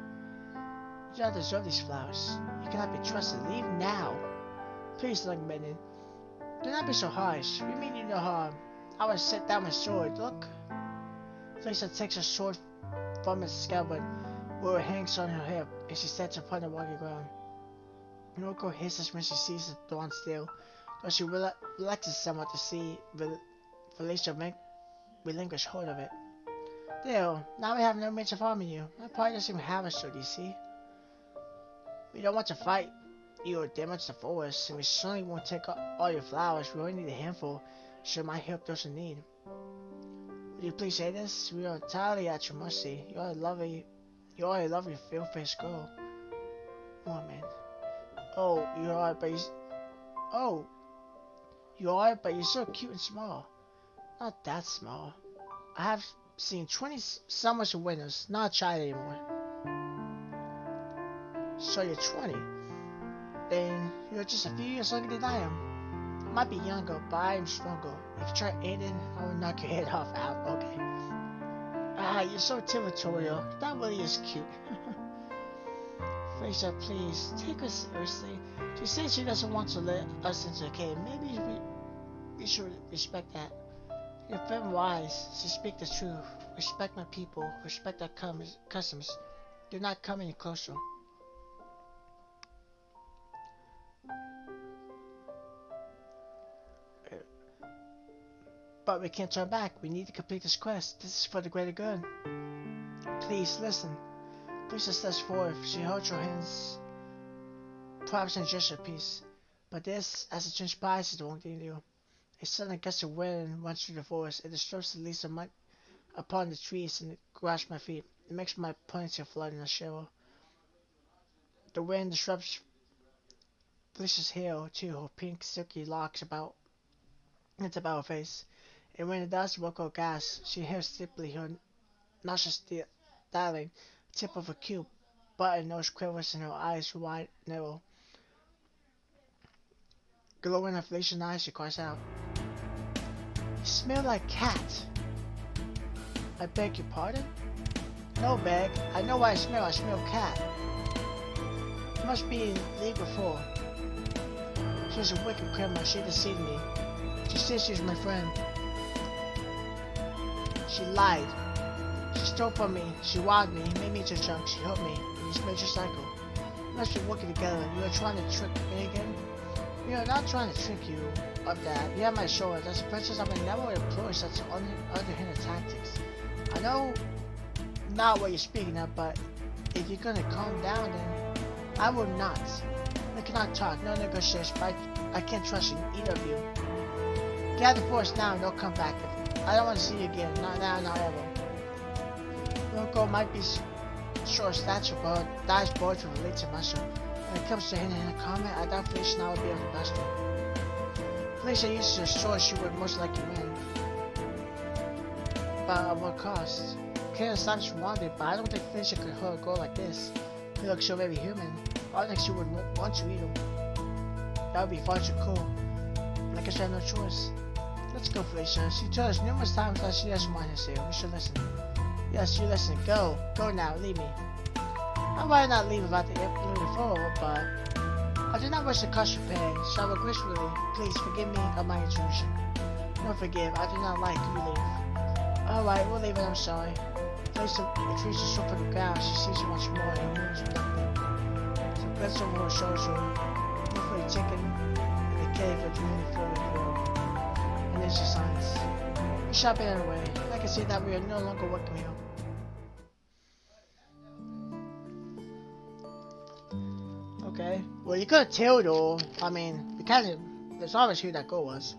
You do not deserve these flowers. You cannot be trusted. Leave now. Please, young maiden. Do not be so harsh. We mean you no harm. I will set down my sword. Look. Felicia takes her sword from its scabbard, where it hangs on her hip, and she sets upon the rocky ground. Ryoko hisses when she sees the thorn steel, though she relaxes somewhat to see Felicia relinquish hold of it. There, now we have no means of harming you. My party doesn't even have a sword, you see. We don't want to fight you or damage the forest, and we certainly won't take all your flowers. We only need a handful, so it might help those in need. Would you please say this? We are entirely at your mercy. You are a lovely, fair-faced girl. Oh man. Oh, you are, but you're so cute and small. Not that small. I have seen 20 summers and winters, not a child anymore. So you're 20. Then you're just a few years younger than I am. I might be younger, but I am stronger. If you try Aiden, I will knock your head off out. Okay. Ah, you're so territorial. That really is cute. Felicia, please, take her seriously. She says she doesn't want to let us into the cave. Maybe we should respect that. You're very wise. She speaks the truth. Respect my people. Respect our customs. Do not come any closer. But we can't turn back. We need to complete this quest. This is for the greater good. Please, listen. Felicia steps forward. She holds her hands, perhaps in a gesture of peace. But this, as it transpires, is the wrong thing to do. A sudden gust of wind runs through the forest. It disturbs the leaves upon the trees and it grasps my feet. It makes my plants flood in a shiver. The wind disrupts Felicia's hair, too, her pink, silky locks about her face. And when it does, Ryoko gasps. She hears deeply, her nostrils dilating, the tip of her cute button nose quivers and her eyes wide narrow. Glowing her Felicia's eyes, she cries out, "You smell like cat." I beg your pardon? No, beg. I know what I smell. I smell cat. It must be in league before. She's a wicked criminal. She deceived me. She says she's my friend. She lied. She stole from me. She robbed me. Made me too drunk. She hurt me. And you made your cycle. We must be working together. You are trying to trick me again? We are not trying to trick you of that. You have my shoulders. As a princess, I would never employ such underhanded tactics. I know not what you're speaking of, but if you're gonna calm down, then I will not. We cannot talk. No negotiation. I can't trust you, either of you. Get out of the forest now and don't come back. I don't want to see you again. Not now, not ever. Your girl might be short stature, but dies bored to relate to muscle. When it comes to hand-to-hand combat, I doubt Felicia and I will be able to best her. Felicia uses her sword, she would most likely win. But at what cost? Can't establish wanted, but I don't think Felicia could hurt a girl like this. He looks so very human. I don't think she would want to eat him. That would be far too cool. Like I said, no choice. Let's go, Felicia. She told us numerous times that she doesn't want us here. We should listen. Yes, you listen. Go. Go now. Leave me. I might not leave without the moving forward, but I do not wish to cost you pain. So I will gracefully, please forgive me of my intrusion. No forgive. I do not like you leave. Alright, we'll leave it. I'm sorry. Felicia retreats the soap on the ground. She sees you once more and moves reluctant. Some glance over her shoulders are hopefully taken in the cave or dreaming further forward. And there's the signs. We shall be on our way. I can see that we are no longer welcome here. Okay. Well, you could tell though. I mean, because there's always who that girl was.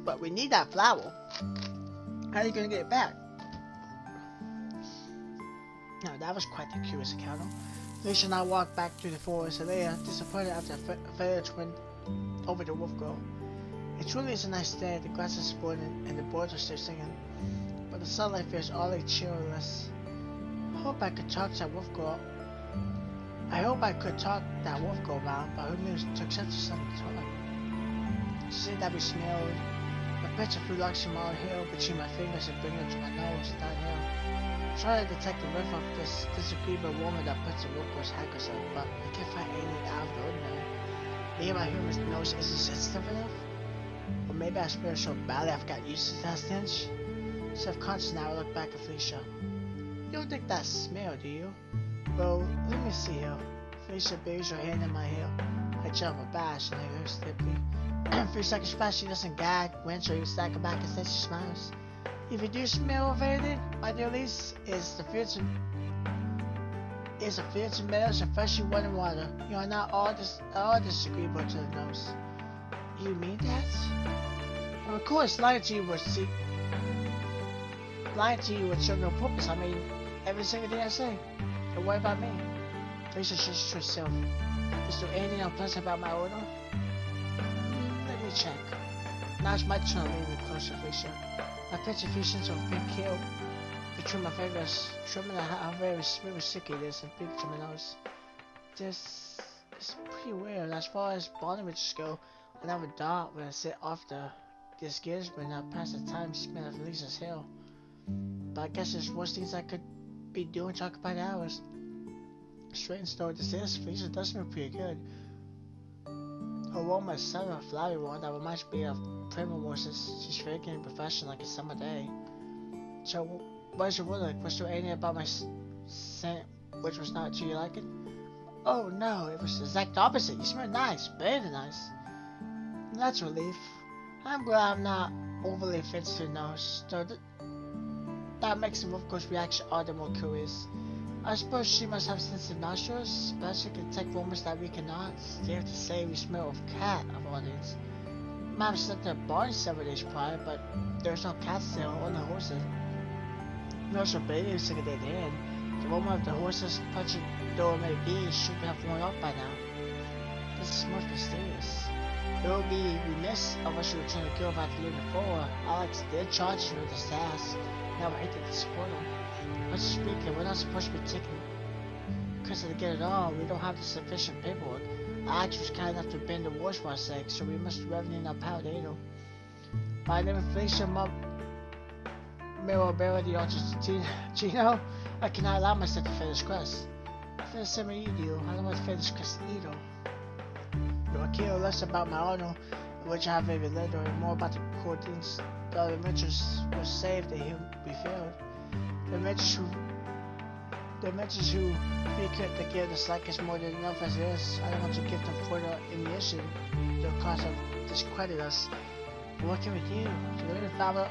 But we need that flower. How are you gonna get it back? Now that was quite the curious encounter. Felicia and I walked back through the forest, and Leia, disappointed after failure went over the wolf girl. It truly is a nice day. The grass is sprouting and the birds are still singing, but the sunlight feels oddly cheerless. I hope I could talk that wolf girl. Around, but who knew it took such a sudden turn. She said that we smelled. My picture flew like some old hill between my fingers and bring it to my nose downhill. Trying to detect the riff of this disagreeable woman that puts the wolf girl's hack herself, but I can't find anything out of the ordinary. Maybe my human nose isn't sensitive enough? Or maybe I smell so badly I've got used to that stench? Self-conscious now, I look back at Felicia. You don't think that smell, do you? Well, let me see here. Felicia buries her hand in my hair. I jump abashed and I go stiffly. A few seconds pass, she doesn't gag, wince, or even stagger back. Instead, she smiles. If you do smell of anything, my dear Elise, is the fields and meadows and freshly running water. You are not all disagreeable to the nose. You mean that? Well, of course, lying to you would serve no purpose. I mean, every single thing I say. And what about me? Felicia shushes herself. Is there anything unpleasant about my odor? Let me check. Now it's my turn to lean closer, Felicia. My picture fusions of pink hair between my fingers, trimming how very sick it is and big to my nose. This is pretty weird. As far as body images go, I never thought when I sit off the skins when I pass the time spent of Felicia's hair. But I guess there's worse things I could be doing to occupy the hours. Strange though this is, Felicia does smell pretty good. Her aroma is subtle and flowery one that reminds me of primroses. She's fragrant and professional like a summer day. So, what is your word like? Was there anything about my scent which was not to your liking? Oh no, it was the exact opposite. You smell nice, very nice. That's a relief. I'm glad I'm not overly offensive to the nose. So that makes the wolf girl's reaction all the more curious. I suppose she must have sensitive nostrils, but she can detect rumors that we cannot. Dare to say we smell of cat of all things. Might have slept in a barn several days prior, but there's no cats there or no horses. No so baby was singing dead hand. The rumor of the horses punching though it may be should have worn off by now. This is most mysterious. It would be remiss of us to return the girl about the year before. Alex did charge her with this task. Now I hate to disappoint her. Much speaking, we're not supposed to be taking because to get it all. We don't have the sufficient paperwork. Alex was kind enough to bend the wars for our sake, so we must revenue in our power to aid her. My name is Felicia Mirability Gino. I cannot allow myself to feel this crust. I feel the same as you do. I don't want to feel this crust either. I care less about my honor and which I have very little and more about the core things. The adventures were saved and we failed. The adventures who we could to give the slightest more than enough as it is. I don't want to give them further ammunition. They'll cause them discredit us. But what can we do? The living family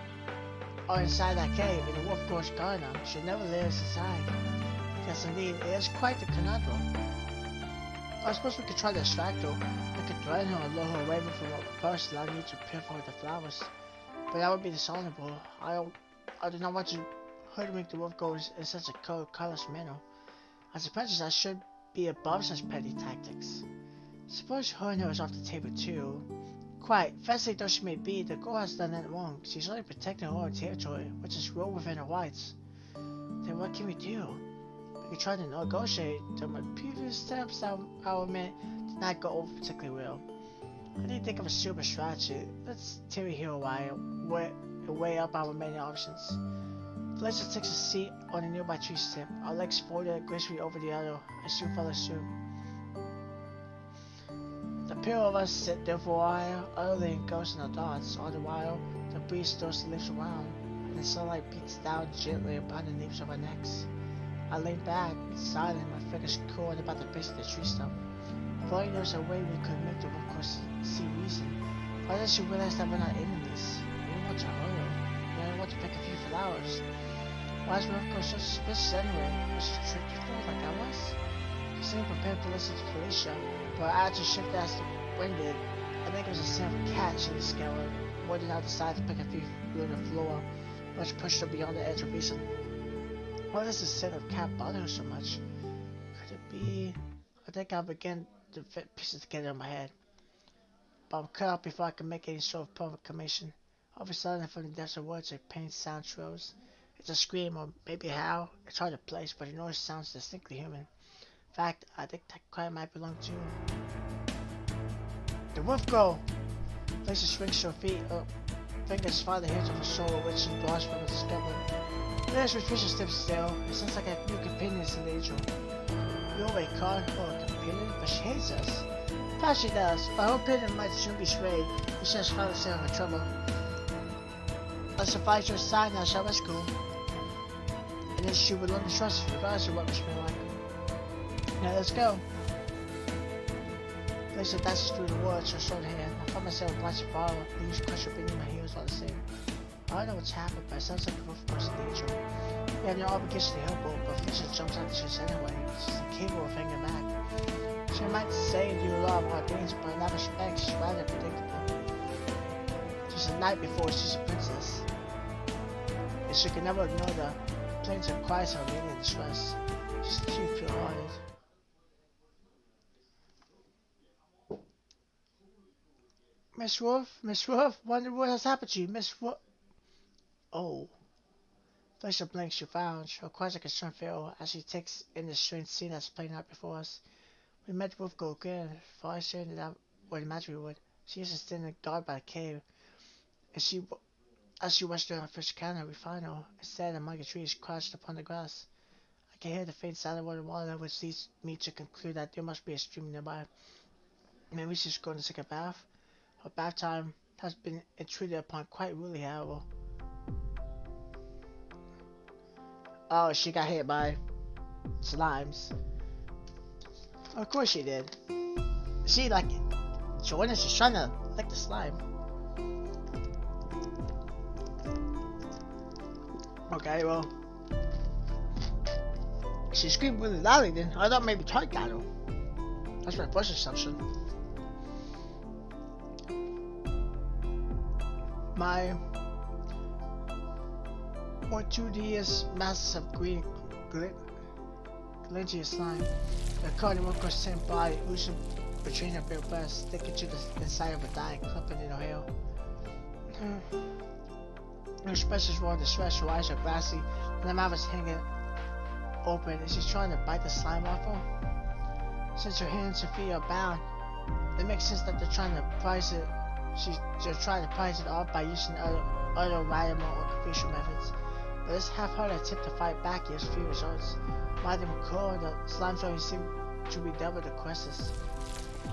are inside that cave, and the wolf goes guarding them. She never lives inside. Yes, indeed, it is quite a conundrum. I suppose we could try to distract her. We could threaten her and lure her away from our first, allowing you to purify the flowers. But that would be dishonorable. I do not want to hoodwink the wolf goers in such a cold, callous manner. As a princess, I should be above such petty tactics. Suppose her and her is off the table too. Quite, fancy though she may be, the girl has done nothing wrong. She's only protecting her own territory, which is ruled within her rights. Then what can we do? We can try to negotiate. Though my previous attempts our men did not go over particularly well. I need to think of a super strategy. Let's tarry here a while, weigh up our many options. Felicia takes a seat on a nearby tree stump. Our legs folded gracefully over the other. I soon follow suit. The pair of us sit there for a while, utterly engrossed in our thoughts. All the while, the breeze stirs the leaves around, and the sunlight beats down gently upon the nape of our necks. I lean back, silent, my fingers curled about the base of the tree stump. Thought there's a way we could make the wolf course see reason. Why does she realize that we're not enemies? We don't want to hurt her. We only want to pick a few flowers. Why is wolf course so suspicious anyway? Was she tricked before like I was? She seemed prepared to listen to Felicia, but I had to shift as the wind did. I think it was a scent of a cat she discovered, more than I decided to pick a few on the floor, which pushed her beyond the edge of reason. Why does the scent of cat bother her so much? Could it be? I think I'll begin to fit pieces together in my head. But I'm cut out before I can make any sort of proclamation. All of a sudden, from the depths of woods, a pained sound trills. It's a scream, or maybe a howl. It's hard to place, but the noise sounds distinctly human. In fact, I think that cry might belong to you. The wolf girl! Felicia swings to her feet, her fingers find the hairs of her soul, which she draws from her discovery. There's Felicia steps still. It sounds like a new companion is an angel. You always call her a companion, but she hates us. Perhaps she does, but her opinion might soon be swayed, and she has found herself in trouble. Let's advise your sign that shall rescue her. And then she would learn to trust us regardless of what we smell like. Now let's go. Felicia dances through the woods, her sword in hand. I find myself watching follow, leaves crushing beneath my heels all the same. I don't know what's happened, but it sounds like the wolf goes in danger. We have no obligation to help her, but Felicia jumps out the chase anyway. She's incapable of hanging back. She might say and do a lot of hard things, but in that respect, she's rather predictable. Just the night before, she's a princess. And she can never ignore the plaints and cries of her in distress. She's too pure-hearted. Miss Wolf, wonder what has happened to you, Miss Wolf. Oh. Felicia blinks, she frowns. Her cries of concern fail as she takes in the strange scene that's playing out before us. We met the wolf girl again, for I said that I would imagine we would. She used to stand in guard by the cave, and as she watched during our first encounter, we find her, instead among the trees, crouched upon the grass. I can hear the faint sound of water, which leads me to conclude that there must be a stream nearby. Maybe she's going to take a bath. Her bath time has been intruded upon quite rudely, however. Oh, she got hit by slimes. Of course she did. She like it. She's trying to lick the slime. Okay, well. She screamed really loudly then. I thought maybe Tart got her. That's my first assumption. My more 2D masses of green glinty slime. The cutting one course same body, oozing between her bare breasts, sticking to the inside of her thigh, clipping in her hair. Her expression is raw and distressed, her eyes are glassy, and her mouth is hanging open. Is she trying to bite the slime off her? Since her hands and feet are bound, it makes sense that they're trying to prise it. They're trying to prise it off by using other rhyme or facial methods. But this half-hearted attempt to fight back gives few results. By them core, the slimes only seem to redouble the quests.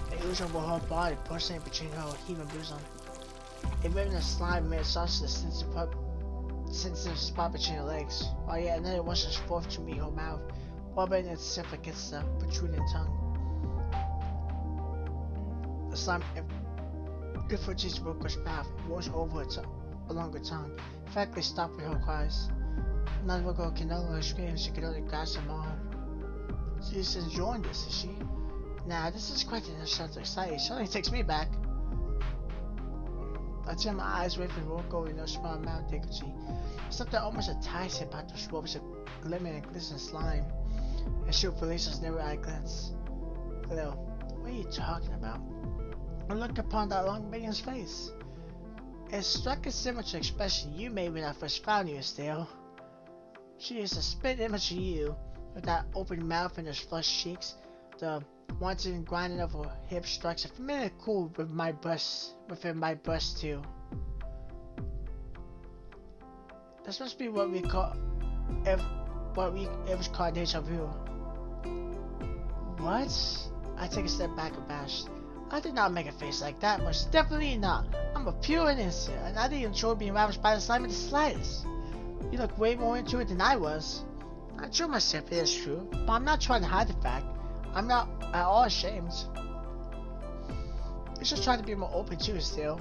The ooze over her body, pulsating between her heaving bosom. A ribbon of slime made sauce the sensitive spot between her legs, while yet another rushes forth to meet her mouth, wobbling itself against the protruding tongue. The slime infiltrates Wilco's mouth and rolls over along her tongue, effectively stopping her cries. Now Wilco can no longer scream, she can only grasp her arm. She's enjoying this, is she? Nah, this is quite enough sounds exciting. She only takes me back. I turn my eyes away from Wilco in no small amount of dignity. Something almost enticing about those ropes of glimmering and glistening slime. I shoot Felicia's narrow-eyed glance. Hello, what are you talking about? I look upon that long maidens face. It struck a symmetry expression you made when I first found you, Estelle. She is a spit image of you, with that open mouth and those flushed cheeks. The wanton grinding of her hips strikes a familiar chord with my breast, within my breast too. This must be what we call, it was called deja vu. What? I take a step back abashed. I did not make a face like that, most definitely not. I'm a pure innocent, and I didn't enjoy being ravished by the slime in the slightest. You look way more into it than I was. I enjoy myself, it is true, but I'm not trying to hide the fact. I'm not at all ashamed. I just trying to be more open to it still.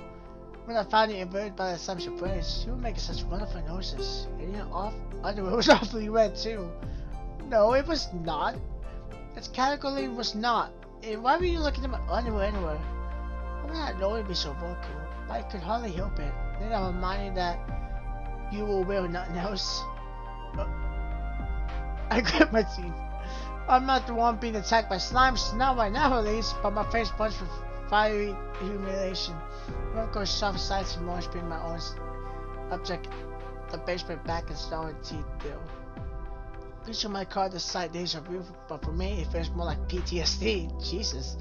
When I found you inverted by the slime's embrace, you were making such wonderful noises, and your underwear was awfully red too. No, it was not. It categorically was not. And why were you looking at my underwear anyway? I would not know it'd be so vocal, but I could hardly help it. Then I reminded that you will wear nothing else. I grit my teeth. I'm not the one being attacked by slimes, not right now at least, but my face punched with fiery humiliation. Wilco's soft sides and moans bring my own object, the basement back and snarling teeth bill. Picture might call this sight deja vu, but for me it feels more like PTSD. Jesus.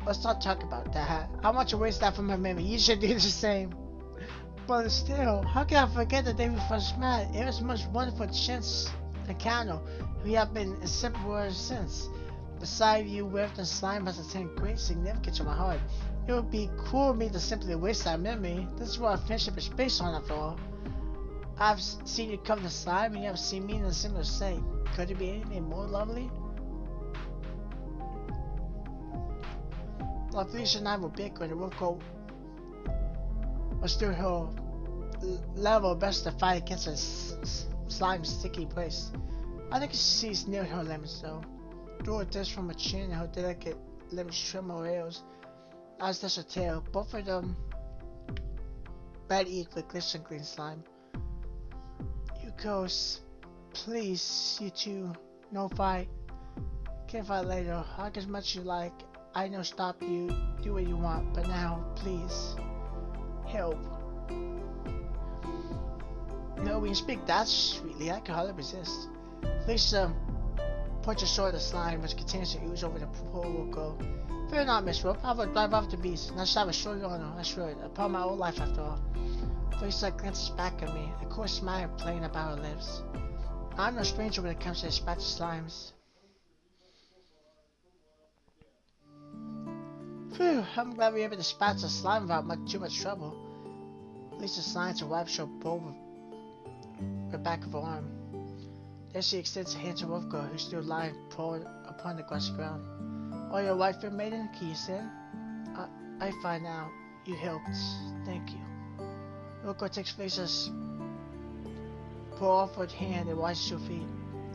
Let's not talk about that. I want to erase that from my memory. You should do the same. But still, how can I forget the day we first met? It was the most wonderful chance encounter. We have been inseparable ever since. Beside you, Wift and Slime has attained great significance to my heart. It would be cruel of me to simply waste that memory. This is what our friendship is based on, after all. I've seen you come to Slime, and you have seen me in a similar state. Could it be anything more lovely? While Felicia and I were bickering, Wilco was doing her level best to fight against her Slime's sticky place. I think she's near her limits though. Through a disc from her chin and her delicate lips trim her rails, as does her tail. Both of them red ink with glistening green slime. You girls, please, you two, no fight. Can fight later. Hug as much as you like. I know stop you, do what you want, but now, please, help. No, when you speak that sweetly, I can hardly resist. Felicia puts her sword at the slime, which continues to ooze over the poor little girl. Fear not, Miss Rope, I will drive off the beast, and I shall assure your honor, I swear it, upon my own life after all. Felicia glances back at me, a coarse smile playing about her lips. I'm no stranger when it comes to dispatch slimes. Phew, I'm glad we were able to dispatch the slime without too much trouble. Felicia slides and wipes her bowl with the back of her arm. Then she extends a hand to Wolfgar, who still lying prone upon the grassy ground. Are you alright, fair maiden? Can you stand? I find out. You helped. Thank you. Wolfgar takes Felicia's poor offered hand and washes her feet.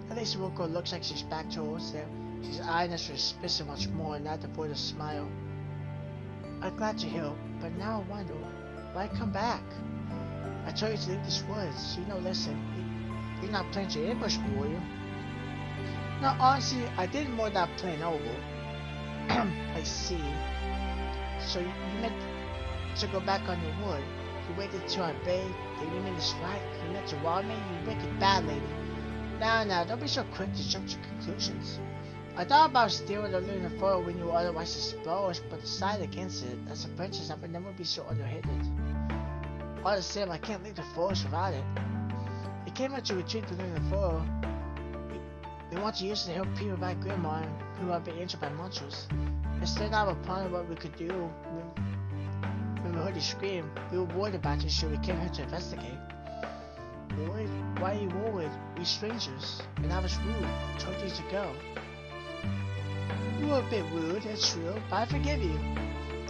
At least Wolfgar looks like she's back to her old self. She's eyeing us with suspicion much more, and not to avoid a smile. I'm glad to help, but now I wonder, why come back? I told you to leave these woods. You know, listen. You're not planning to ambush me, were you? No, honestly, I did more than plain over. I see. So you meant to go back on your word. You waited till I begged, then you meant to strike. You meant to rob me, you wicked bad lady. Now, don't be so quick to jump to conclusions. I thought about stealing or losing the photo when you were otherwise disposed, but decided against it. As a princess, I would never be so underhanded. All the same, I can't leave the forest without it. It came out to retreat to learn the photo. They want to use it to help people by grandma who have been injured by monsters. It's still not a plan of what we could do. When we heard you scream, we were worried about you, so we came here to investigate. Worried? Why are you worried? We're strangers, and I was rude. Told you to go. You were a bit rude, it's true, but I forgive you.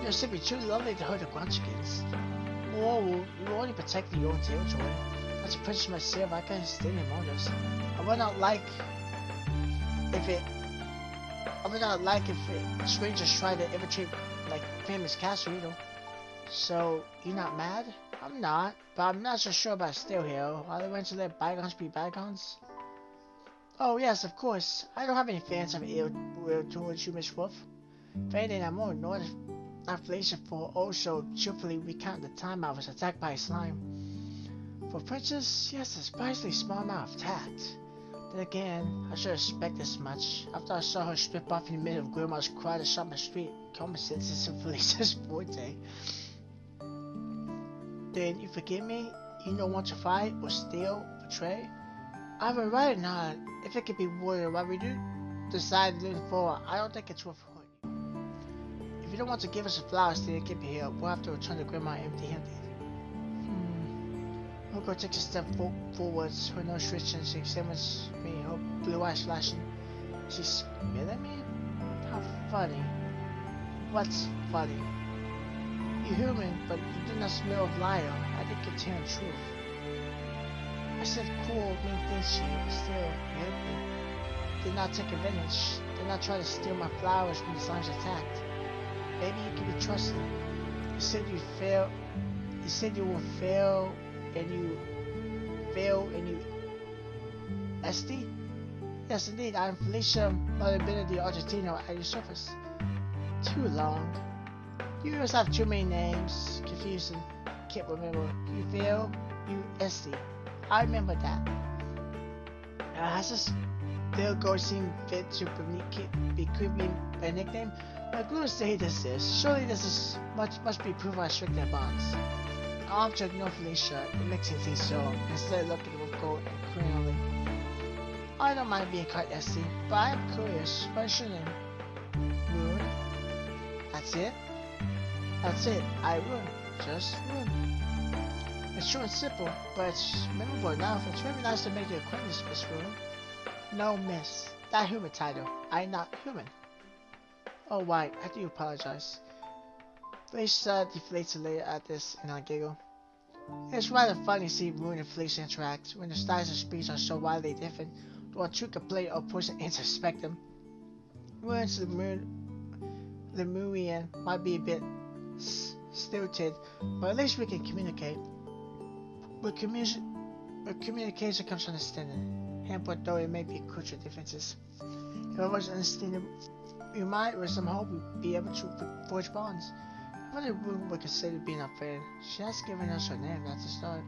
You're simply too lovely to hurt the Grunchkins. Moreover, you were only protecting your own territory. As a princess myself, I can't stand among us. I would not like if strangers try to infiltrate like famous castle, you know. So, you're not mad? I'm not, but I'm not so sure about Estelle here. Are they going to let bygones be bygones? Oh yes, of course. I don't have any fans of ill will towards you, Miss Wolf. If anything, I'm more annoyed at Felicia for also cheerfully recount the time I was attacked by a slime. For Princess, yes, a surprisingly small amount of tact. Then again, I should expect this much. After I saw her strip off in the middle of Grandma's crowd and shop my street, common sense isn't Felicia's forte. Then you forgive me? You don't want to fight or steal, betray? I have a right now. If it could be avoided, what we do decide moving forward, I don't think it's worth hurting you. If you don't want to give us the flowers, then it can be here. We'll have to return to Grandma empty-handed. We'll go take a step forwards. Her nose twitches and she examines me, her blue eyes flashing. She's smiling at me? How funny. What's funny? You're human, but you do not smell of liar. I think you're telling the truth. I said cool, mean things to you, but still, you hurt me. Did not take advantage. Did not try to steal my flowers when the slimes attacked. Maybe you can be trusted. You said you fail. You said you will fail, and you fail, and you. Estelle? Yes, indeed. I am Felicia, Mother Benedict Argentino at your surface. Too long. You always have too many names. Confusing. Can't remember. You fail. You Estelle. I remember that. Has this little girl seem fit to be creepy a nickname? My guru say this is. Surely this is must be proof I strict their bonds. I'll have to ignore Felicia. It makes me think so. Instead, look at the with gold and criminally. I don't mind being cut, Estelle, but I am curious. What is your name? Rune. That's it? That's it. I Rune. Just Rune. It's short and simple, but it's memorable enough. It's very nice to make your acquaintance, Miss Rune. No, miss. That human title. I'm not human. Oh, right. I do apologize. Felicia deflates a little at this, and I giggle. It's rather funny to see Rune and Felicia interact when the styles of speech are so widely different, though a true complete opposite ends of spectrum. Rune's Lemurian might be a bit stilted, but at least we can communicate. But communication comes from understanding, hampered though it may be cultural differences. If I was understanding, we might, with some hope, be able to forge bonds. I wonder if Rune would consider being our friend. She has given us her name, that's a start.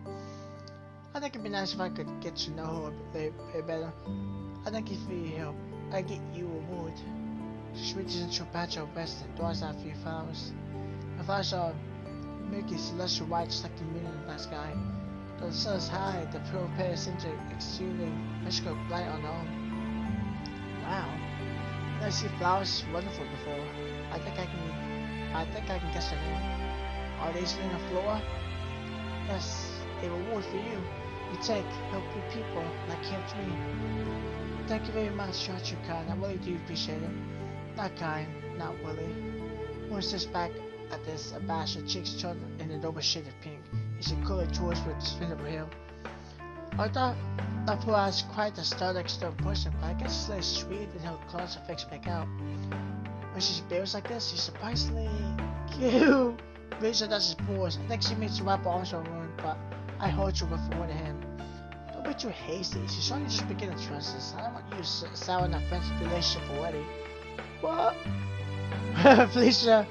I think it'd be nice if I could get to know her a bit better. I think if we help, I get you a reward. She reaches into a patch of rest and draws out a few flowers. The flowers are milky celestial white, just like the moon in the night sky. Though the sun is high, the pearl pairs seem to exuding magical light on their own. Wow. I've seen flowers wonderful before. I think I can guess their name. Are they still on the floor? Yes, a reward for you. You take, help good people, like helped me. Thank you very much, you're too kind. I really do appreciate it. Not kind, not really. When sits back at this, abashed, her cheeks turned in a noble shade of pink, and she colored towards with spin her hair. I thought I was quite a startled stern person, but I guess it's less sweet than her claws affects back out. When she bears like this, she's surprisingly cute. Rachel does his pause. I think she means to wrap her arms around Rune, but I hold her with one hand. Don't be too hasty. She's only just beginning to trust us. I don't want you to sour in our friendship relationship already. What? Felicia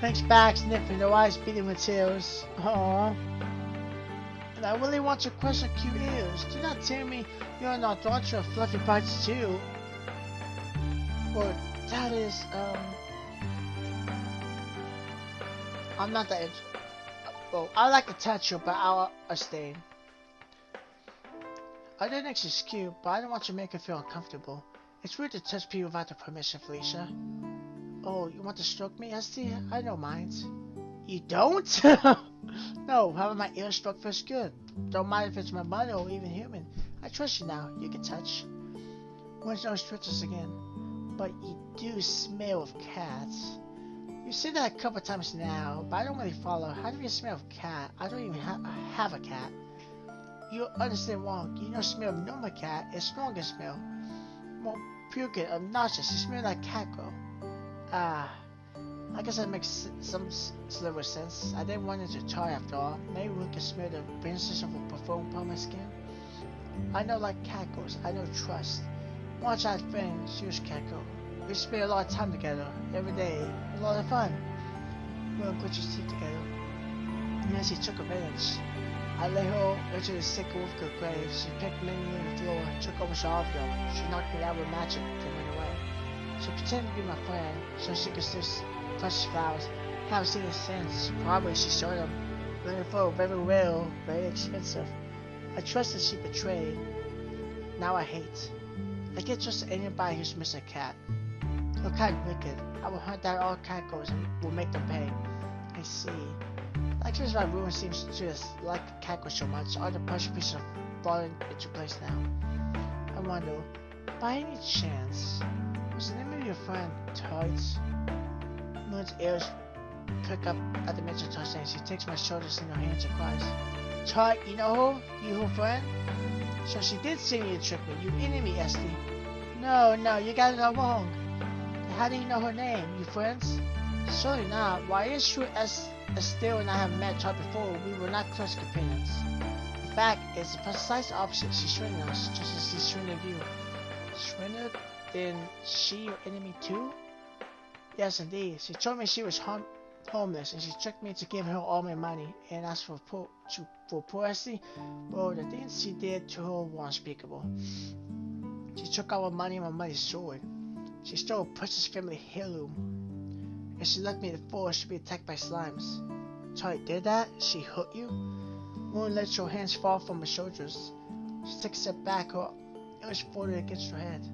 hangs back, sniffing, her eyes beating with tears. Aww. And I really want to crush her cute ears. Do not tell me you're not daughter of fluffy bites too. Well, that is, I'm not that well, I like to touch you, but I'll abstain. I don't think she's cute, but I don't want to make her feel uncomfortable. It's rude to touch people without the permission, Felicia. Oh, you want to stroke me, Esty? I don't mind. You don't? No, having my ear stroked feels good. Don't mind if it's my mother or even human. I trust you now. You can touch. Once no stretches again. But you do smell of cats. You said that a couple times now, but I don't really follow. How do you smell of cat? I don't even have a cat. You understand wrong. You know smell of normal cat is stronger smell. More pungent, obnoxious. You smell like cat girl. I guess that makes some sliver sense. I didn't want it to try after all. Maybe we can smell the princess of a perfume upon my skin. I know like cat girls. I know trust. Once I had a friend, she was cat girl. We spent a lot of time together, every day, a lot of fun. We would grit your teeth together. And then she took advantage. I lay her into the sick wolf grave. She picked me on the floor, took over all of them. She knocked me out with magic, then went away. She pretended to be my friend, so she could still touch flowers. Haven't seen her since. Probably she sold them. Very full, very real, very expensive. I trusted she betrayed. Now I hate. I can't trust anybody who's missing a cat. You're kind of wicked. I will hunt down all cat girls and will make them pay. I see. Like since my ruin seems to like cat girls so much, all the precious pieces are falling into place now. I wonder, by any chance, was the name of your friend Tights? Moon's ears prick up at the mention of Tights, and she takes my shoulders in her hands and cries, Tight, you know her? You her friend? So she did send you to trick me. You enemy, Estelle. No, you got it all wrong. How do you know her name? You friends? Surely not. Why is true as Estelle and I have met her before, we were not close companions. In fact, it's the precise opposite. She shredded us, just as she shredded you. Shredded? Then she your enemy too? Yes, indeed. She told me she was homeless, and she tricked me to give her all my money, and asked for poor Estelle. Well, the things she did to her were unspeakable. She took our money and my mother's sword. She stole a precious family heirloom, and she left me in the forest to be attacked by slimes. Tight did that? She hurt you? Moon lets her hands fall from her shoulders. She takes a step back, her ears folded against her head.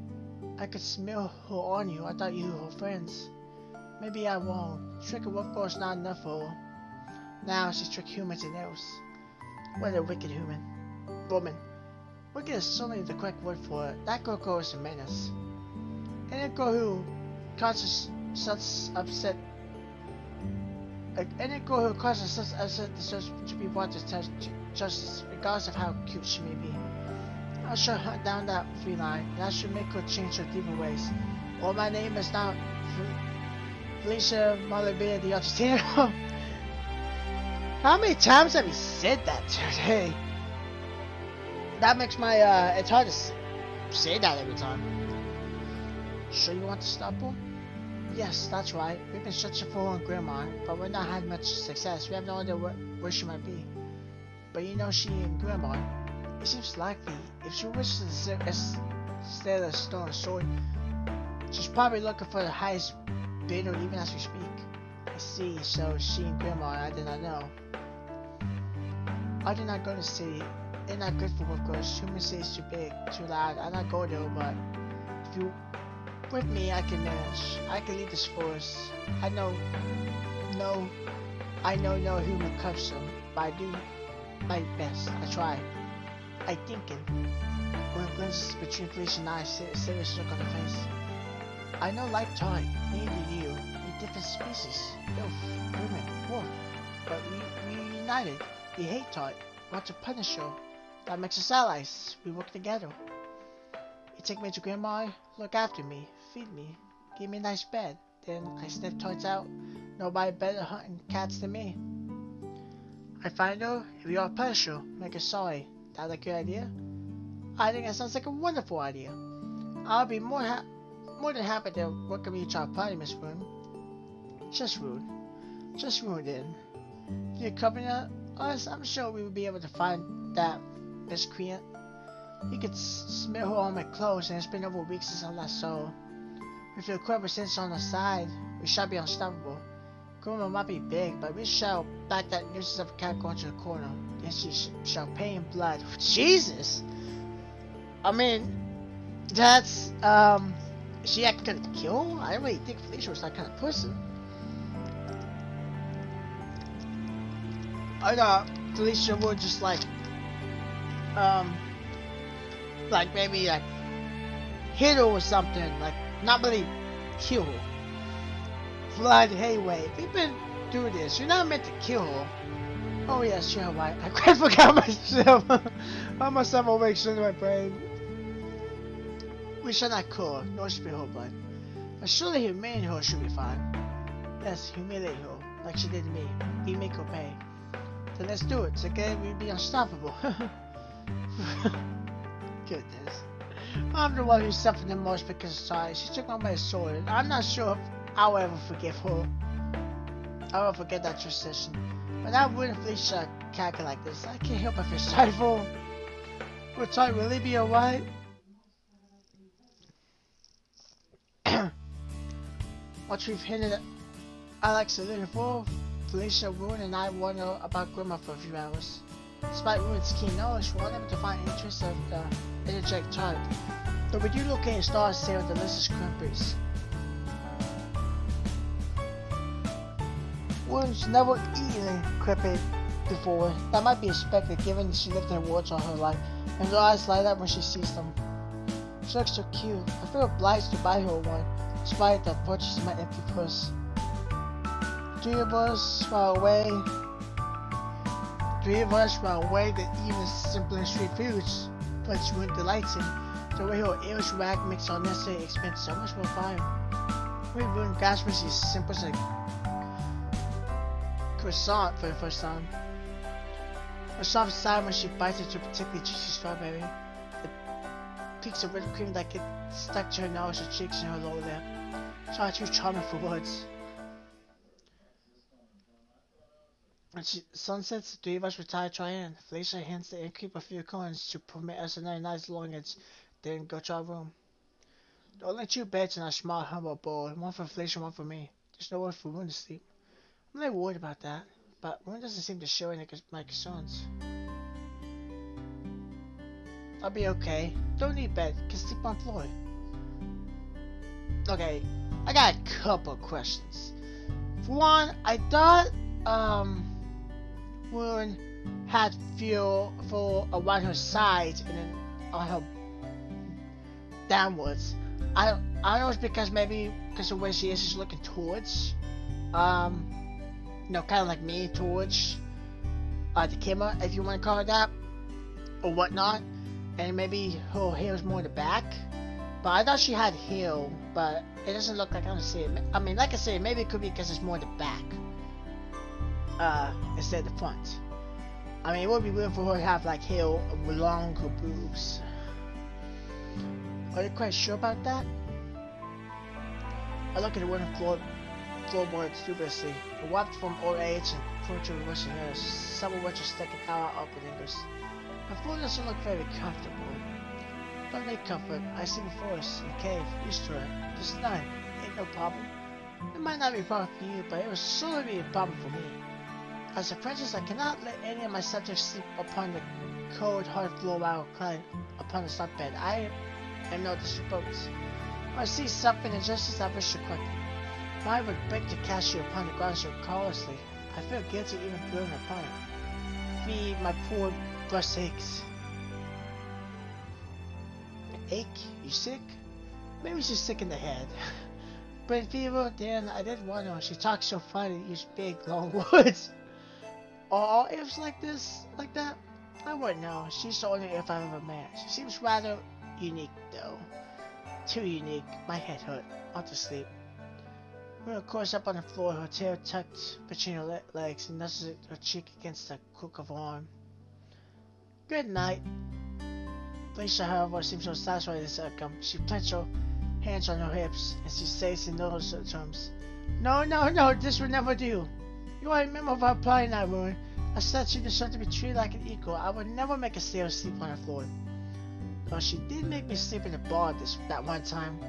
I could smell her on you. I thought you were her friends. Maybe I'm wrong. Tricking wolf girl is not enough for her. Now she's tricked humans and elves. What a wicked woman. Wicked is certainly the correct word for it. That girl is a menace. And a girl who causes such upset. Any girl who causes such upset deserves to be brought to justice, regardless of how cute she may be. I shall hunt down that feline, and I shall make her change her demon ways. Or my name is now Felicia Malabia the Entertainer. How many times have you said that today? That makes my, it's hard to say that every time. Sure you want to stop her? Yes, that's right. We've been searching for her and Grandma, but we've not had much success. We have no idea where she might be. But you know she and Grandma. It seems likely, if she wishes to steal a stone sword, she's probably looking for the highest bidder even as we speak. I see, so she and Grandma, I did not know. I did not go to the city. They're not good for wolf girls. Human city is too big, too loud. I not go there, but if you with me, I can manage. I can lead this force. I know no human custom, but I do my best. I try. I thinking. When it glances between Felicia and I, a serious look on her face. I know like Todd, neither you, we're different species. Elf, women, wolf. But we united. We hate Todd. Want to punish her. That makes us allies. We work together. You take me to Grandma, look after me, feed me, give me a nice bed. Then I sniff Toads out. Nobody better hunting cats than me. I find her, if you are punish her, make her sorry. That a good idea? I think that sounds like a wonderful idea. I'll be more than happy to welcome you to our party, Miss Moon. Just rude then. If you accompany us, I'm sure we will be able to find that miscreant. You could smell her on my clothes, and it's been over a week since I last saw her. With your quiver sense on the side, we shall be unstoppable. Grandma might be big, but we shall back that nuisance of a cat going to the corner. Then she shall pay in blood. Jesus! I mean, that's, Is she actually gonna kill her? I didn't really think Felicia was that kind of person. I thought Felicia would just like maybe like hit her or something, like not really kill her. Flood, hey wait, we've been doing this. You're not meant to kill her. Oh yeah, sure, right. I quite forgot myself. I must have awake in my brain. We shall not kill her, nor should be her blood. But surely humiliate her should be fine. Yes, humiliate her, like she did to me. We make her pay. Then let's do it. Together we'll be unstoppable. Goodness. I'm the one who suffered the most because of Sai. She took on my sword. I'm not sure if I'll ever forgive her. I will forget that transition. But I wouldn't Felicia cackle like this. I can't help but feel sorry for her. Will Sai really be alright? Once we've hinted at Alex a little before, Felicia, Ruin, and I wonder about Grandma for a few hours. Despite Ruin's keen knowledge, we're unable to find interest of the energetic child. Though we do locate a star sail with the Lissa's Crimpers. Ruin's never eaten a crimpet before. That might be expected given she lived in the woods all her life, and her eyes light up when she sees them. She looks so cute. I feel obliged to buy her one, despite the purchase of my empty purse. Three of us while away to even simple and sweet foods, but she wouldn't delight in. The way her ears rag makes unnecessary expense so much more fun. We wouldn't grasp as simple as a croissant for the first time. Her soft side when she bites into a particularly juicy strawberry. The peaks of whipped cream that get stuck to her nose, her cheeks, and her lower lip. Far too charming for words. When sunsets, the three of us retire to try in. Felicia hands the innkeeper a few coins to permit us another night's longings, then go to our room. There are only 2 beds in our small humble abode, one for Felicia and one for me. There's no one for Ruin to sleep. I'm really worried about that, but Ruin doesn't seem to show any of my concerns. I'll be okay. Don't need bed, can sleep on floor. Okay, I got a couple questions. For one, I thought Ruin had feel for around her sides and then on her downwards. I don't know, it's because maybe because of where she is, she's looking towards, kind of like me towards the camera, if you want to call it that, or whatnot. And maybe her hair is more in the back. But I thought she had hair, but it doesn't look like I don't see it. I mean, like I said, maybe it could be because it's more in the back instead of the front. I mean, it would be weird for her to have like hair along her boobs. Are you quite sure about that? I look at the wooden floorboards dubiously. The warped from old age and furniture with rusty nails, some of which are sticking out of the fingers. The floor doesn't look very comfortable. Don't need comfort. I see before us in the cave, used to it. Just none. Ain't no problem. It might not be a problem for you, but it will certainly be a problem for me. As a princess, I cannot let any of my subjects sleep upon the cold, hard floor while reclining upon the soft bed. I am no disposed. When I see something injustice, I wish to correct it. I would beg to cast you upon the ground so callously. I feel guilty even building upon it. Feed my poor breast aches. Ache? You sick? Maybe she's sick in the head. Brain fever? Then I did wonder. She talks so funny and use big, long words. Are all ifs like this? Like that? I wouldn't know. She's the only if I've ever met. She seems rather unique, though. Too unique. My head hurt. Ought to sleep. We're of course up on the floor, her tail tucked between her legs, and nestles her cheek against the crook of her arm. Good night. Felicia, however, seems so satisfied with this outcome. She clenches her hands on her hips, and she says in those terms, No, this would never do. You are a member of our party now, Ruin. I said she deserved to be treated like an equal. I would never make a sailor sleep on the floor. Though she did make me sleep in the bar that one time.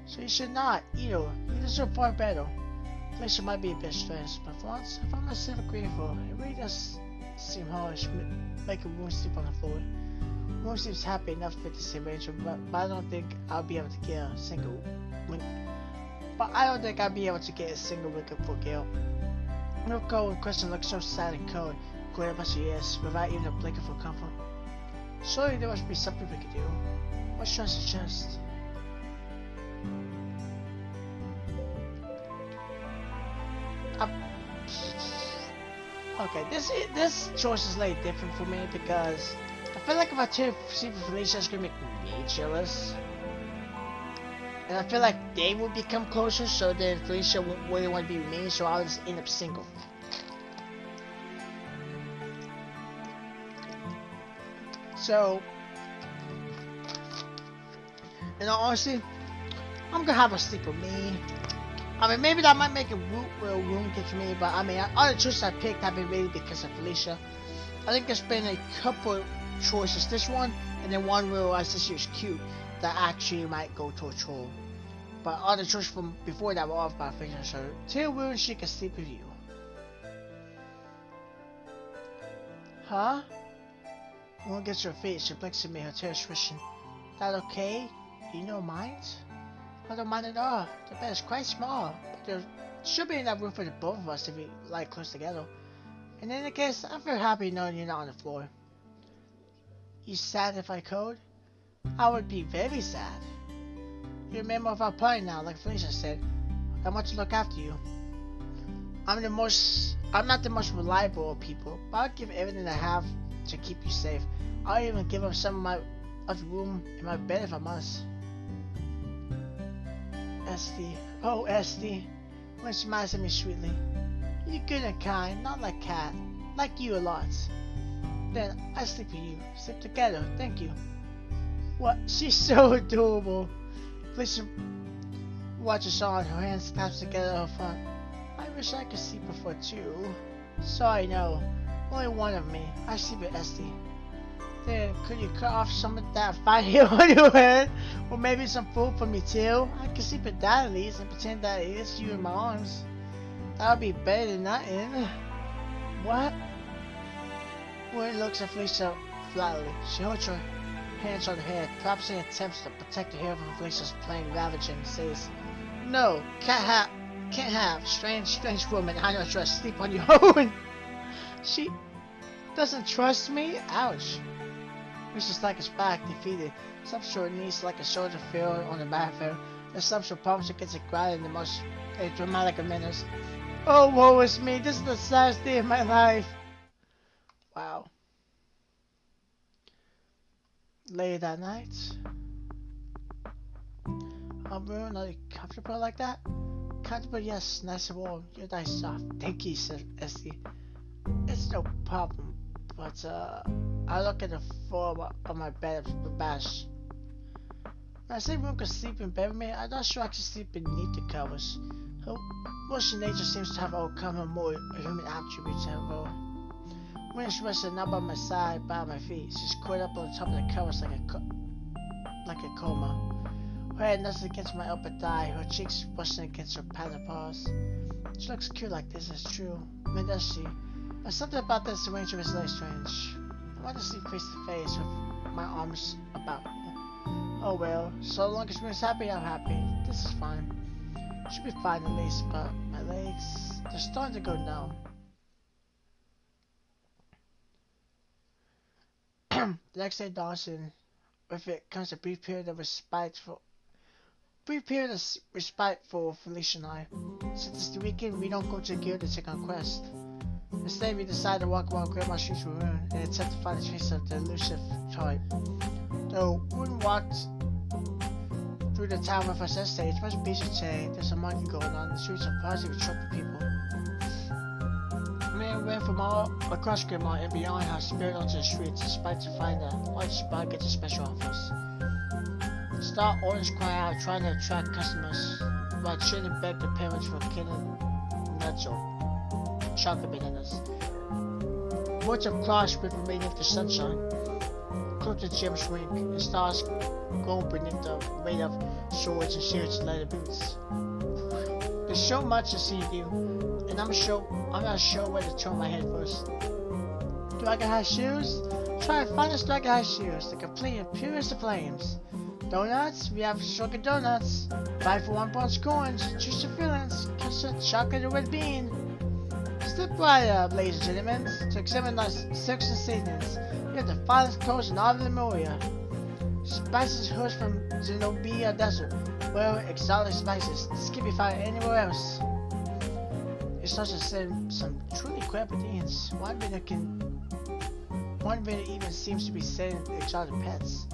So you should not, either. You deserve far better. Felicia might be a bit stressed, but for once, I found myself grateful. It really does seem harsh, making Ruin sleep on the floor. Moon seems happy enough with this arrangement, but I don't think I'll be able to get a single wink. But I don't think I'll be able to get a single wink for Gale. No girl in question looks so sad and cold, going up as she is, without even a blinker for comfort. Surely there must be something we could do. What should I suggest? Okay, this choice is like different for me because I feel like if I see Felicia, it's gonna make me jealous, and I feel like they will become closer. So then Felicia won't really want to be with me, so I'll just end up single. So, in all honesty, I'm gonna have a sleep with me. I mean, maybe that might make a room get for me, but I mean, all the choices I picked have been really because of Felicia. I think there's been a couple choices, this one, and then one where I said she was cute, that actually might go to a troll. But all the choices from before that were all about Felicia, so tell Will she can sleep with you. Huh? Moon gets her feet, she blinks at me, her tears swishing. That okay? You don't mind? I don't mind at all. The bed is quite small, but there should be enough room for the both of us if we lie close together. And in any case, I'm very happy knowing you're not on the floor. You sad if I could? I would be very sad. You're a member of our party now, like Felicia said. I want to look after you. I'm not the most reliable of people, but I'll give everything I have to keep you safe. I'll even give up some of the room in my bed if I must. Estelle, oh Estelle, when she smiles at me sweetly. You're good and kind, not like Cat, like you a lot. Then I sleep with you, sleep together, thank you. What? She's so adorable. Felicia watches on, her hands clasped together in her front. I wish I could sleep with her too. Sorry, no, only one of me. I sleep with Estelle. Then, could you cut off some of that fat hair on your head? Or maybe some food for me too? I can sleep with that at least and pretend that it is you in my arms. That would be better than nothing. What? When looks at Felicia flatly, she holds her hands on her head, perhaps in attempts to protect her hair from Felicia's plain ravaging, and says, No, can't have. Strange woman, I don't trust. Sleep on your own. She doesn't trust me? Ouch. Mrs. like his back, defeated. Some short knees like a soldier fell on the battlefield. The some short palms against the ground in the most dramatic of manners. Oh, woe is me. This is the saddest day of my life. Wow. Later that night. Room, are you comfortable like that? Comfortable, yes. Nice and warm. You're nice soft. Thank you, said Estelle. It's no problem. But, I look at the floor of my bed with Bash. When I say room could sleep in bed with me, I'm not sure I can sleep beneath the covers. Her Russian nature seems to have overcome her more human attributes to her role. When she rested not by my side, but at my feet, she's coiled up on the top of the covers like a coma. Her head nestles against my upper thigh, her cheeks brushing against her padded paws. She looks cute like this, it's true. I mean, does she? But something about this arrangement is really strange. I want to sleep face to face with my arms about her. Oh well, so long as Moon's happy, I'm happy. This is fine. Should be fine at least, but my legs, they're starting to go numb. The next day dawns and with it comes a brief period of respite for Felicia and I. Since it's the weekend, we don't go to the guild to take on quest. Instead, we decide to walk around Grandma's streets with Moon and attempt to find the trace of the elusive type. Though Moon walked through the town with us yesterday, it's much busier today. There's a market going on. The streets are buzzing with truck people. Man ran from all across Grandma and beyond her spirit onto the streets, despite to find a white spot at the special office. Star Orange crying out, trying to attract customers, while children begged their parents for killing nuts or chocolate bananas. Words of claws spread beneath the sunshine. Close to Jim's wing, and stars glow beneath the weight of swords and shields and leather boots. There's so much to see you, and I'm not sure where to turn my head first. Do I get high shoes? Try to find a strike high shoes, the complete and purest of flames. Donuts? We have sugar donuts. 5 for 1 pound scones, choose your feelings, custard, chocolate, or red bean. Step right up, ladies and gentlemen, to examine our silks and seasonings. We have the finest clothes in all of Lemuria. Spices hoods from Zenobia Desert, where exotic spices. This can be found anywhere else. It's also some truly crappy things. One video even seems to be selling exotic pets.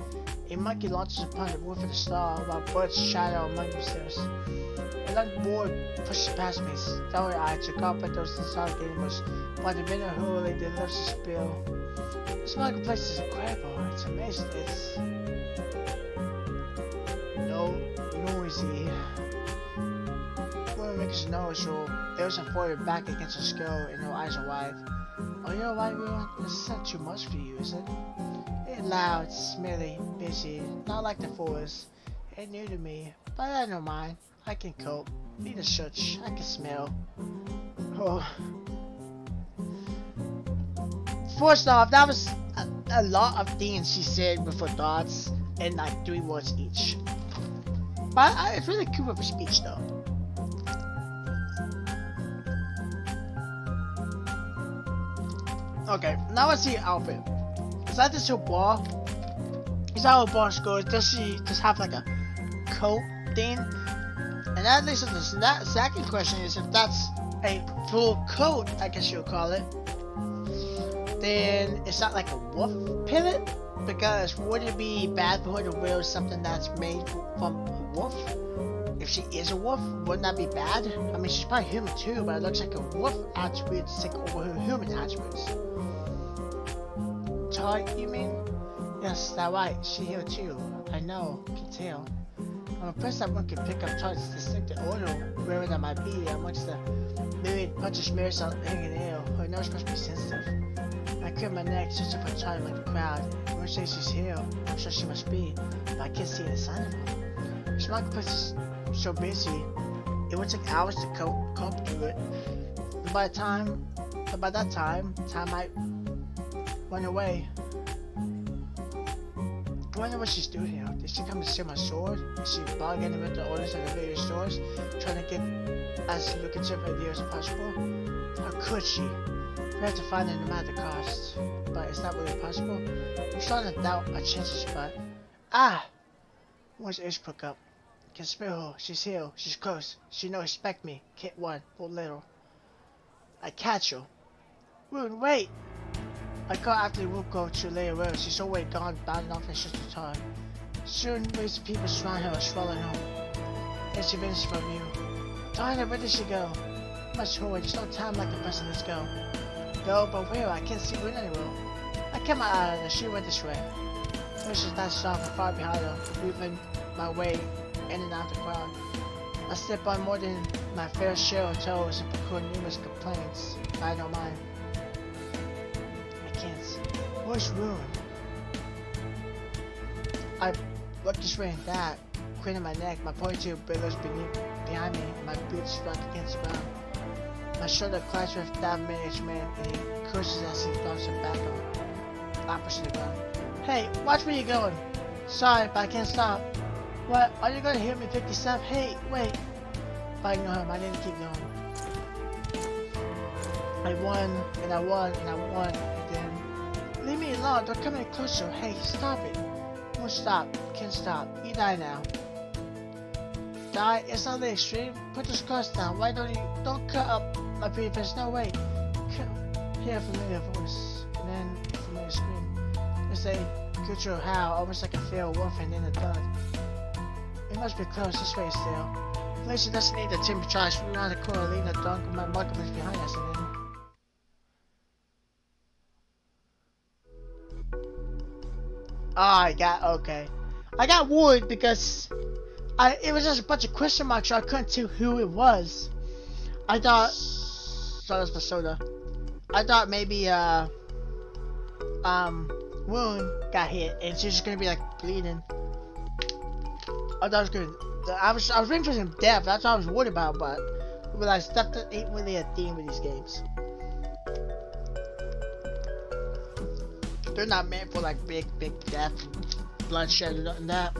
A monkey launches upon the roof of the star while birds shadow among themselves. A young boy pushes past me, starry-eyed to comfort those exotic animals, while the minute hurley delivers a spill. This marketplace is incredible. It's amazing. It's noisy. Woman makes a nose roll. There's a forward back against her skull, and her eyes are wide. Oh, you're a white woman? This isn't too much for you, is it? It's loud, smelly, busy, not like the forest. It's new to me, but I don't mind. I can cope. Need a shutch. I can smell. Oh. First off, that was a lot of things she said with her thoughts, and like 3 words each. But it's really cool with her speech, though. Okay, now let's see her outfit. Is that just her bra? Is that her bra skirt? Does she just have like a coat thing? And that leads to this. That second question is if that's a full coat, I guess you'll call it. Then it's not like a wolf pellet, because would it be bad for her to wear something that's made from a wolf? If she is a wolf, wouldn't that be bad? I mean, she's probably human too, but it looks like a wolf attribute to take over her human attributes. Todd, you mean? Yes, that's right. She here too. I know, can tell. I'm impressed that one can pick up Todd's distinctive odor, wherever that might be, amongst the myriad bunch of smears hanging in the air. Her nose must be sensitive. I curve my neck, searching for Todd among the crowd. Everyone says she's here. I'm sure she must be, but I can't see any sign of her. This marketplace is so busy, it would take hours to cope through it. And by that time might run away. I wonder what she's doing here. Did she come to steal my sword? Is she bargaining with the owners of the various stores, trying to get as lucrative a deal as possible? How could she? We have to find her no matter the cost. But it's not really possible. I'm starting to doubt our chances, but... Ah! One's ears prick up. Can smell her. She's here. She's close. She no expect me. Can't run. But little. I catch her. Rune, wait! I caught after the wolf go to lay around. She's already gone, bounding off and shut the time. Soon waves of people surround her, swallowing her. And she vanishes from you. Darn it, where did she go? Much hurry, there's no time like the person. Let's go. Go, but where? I can't see Rune anywhere. I kept my eye on her. She went this way. She's not soft and far behind her, moving my way in and out of the crowd. I step on more than my fair share of toes and procure numerous complaints, but I don't mind. I can't see. Where's Rune? I look this way and that, craning my neck, my ponytail billows behind me, and my boots struck against the ground. My shoulder clashes with that management, and he curses as he throws him back on, opposite the ground. Hey, watch where you're going. Sorry, but I can't stop. What? Are you gonna hear me pick this up? Hey, wait. But I ignore him. I didn't keep going. I won, and I won, and I won, and then... Leave me alone. Don't come any closer. Hey, stop it. Won't stop. Can't stop. You die now. Die? It's not the extreme. Put those cards down. Why don't you... Don't cut up my pretty face. No, wait. Hear a familiar voice, and then a familiar scream. It's a cultural howl, almost like a fair wolf and then a thud. It must be close. This way, Estelle. Felicia doesn't need the timber charge. We're around the corner, leaving the dunk of my marketplace behind us, and then... okay. I got worried because it was just a bunch of question marks, so I couldn't tell who it was. I thought... Sorry, that's my soda. I thought maybe, Rune got hit, and she's just gonna be like bleeding. I thought it was good. I was waiting for some death. That's what I was worried about, but I realized that ain't really a theme with these games. They're not meant for like big death and bloodshed and nothing that.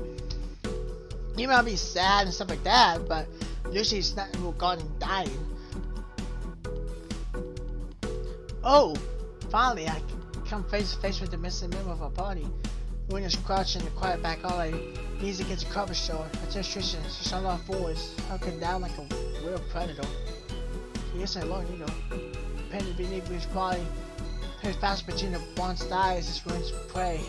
You might be sad and stuff like that, but usually it's not regarding dying. Oh, finally I come face to face with the missing member of our party. Wynn is crouching in the quiet back alley. Knees against a cover store. Attention, she's on all fours, hunkered down like a real predator. She isn't alone either. Pendant beneath his body, his fast between the blonde thighs is Wynn's prey.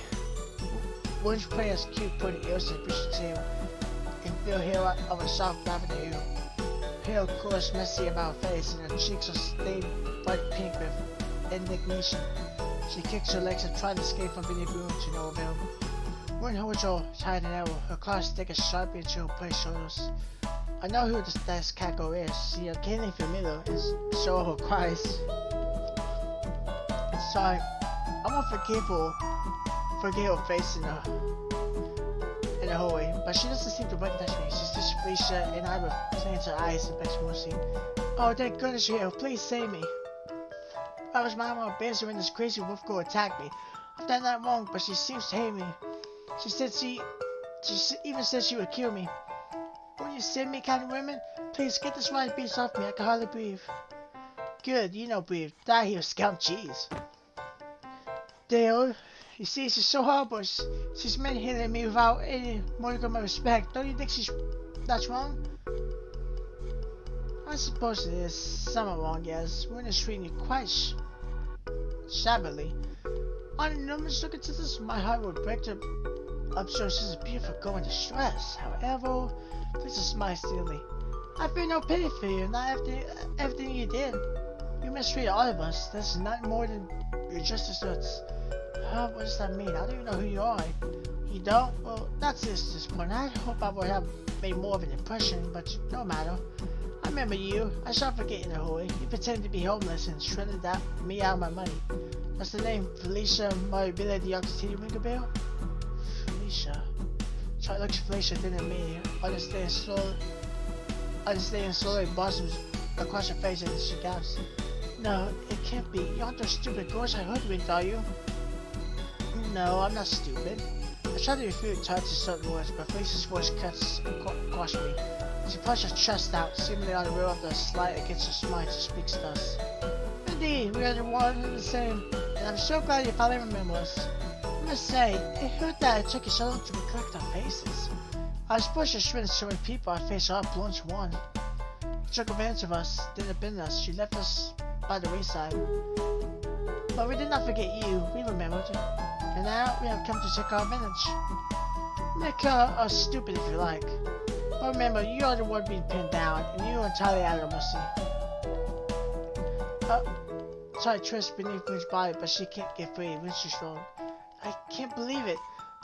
Wynn's prey has cute pointy ears and bushy tail, and feel hair of a soft lavender hue. Pale, coarse, messy about her face, and her cheeks are stained bright pink with indignation. She kicks her legs and tries to escape from beneath Wynn to no avail. Wynn holds her tight and narrow, her claws stick as sharply into her prey's shoulders. I know who this cat girl is. She uncanny familiar, and so her cries. It's sorry. I won't forgive her face in the hallway, but she doesn't seem to recognize me. She's just Felicia, and I will cleanse her eyes and begs mercy. Oh, thank goodness you're here. Please save me. I was my mom busy when this crazy wolf girl attacked me. I've done that wrong, but she seems to hate me. She said she even said she would kill me. Will you save me, kind of women? Please get this white beast off me. I can hardly breathe. Good, you know breathe. Die here, scum cheese. Dale, you see, she's so horrible. She's manhandling me without any modicum of respect. Don't you think that's wrong? I suppose it is somewhat wrong, yes. We're in the street and you're quite shabbily. On numerous circumstances, my heart would break to observe such a beautiful girl in distress. However, please smile steadily. I feel no pity for you, not after everything you did. You mistreated all of us. That's not more than your justice hurts. What does that mean? I don't even know who you are. You don't? Well, that's this point. I hope I would have made more of an impression, but no matter. I remember you. I shan't forget in a hurry. You pretended to be homeless and shredded me out of my money. What's the name? Felicia Maribilla de Octavia ring a bell? Felicia. Charlie looks at Felicia, then at me. Understanding slowly blossoms across her face as she gasps. No, it can't be. You aren't those stupid girls I hoodwinked, are you? No, I'm not stupid. I tried to refute Todd's certain words, but Felicia's voice cuts across me. She pushed her chest out, seemingly on the rail of the slide against her smile to speak to us. Indeed, we are the one and the same, and I'm so glad you finally remember us. I must say, it hurt that it took you so long to recollect our faces. I was supposed to shred so many people our face up once one. She took advantage of us, didn't abandon us. She left us by the wayside. But we did not forget you, we remembered. And now we have come to take our advantage. Make us stupid if you like. But remember, you are the one being pinned down, and you are entirely out of mercy. Sorry, twist beneath Wynn's body, but she can't get free. Wynn's too strong. I can't believe it.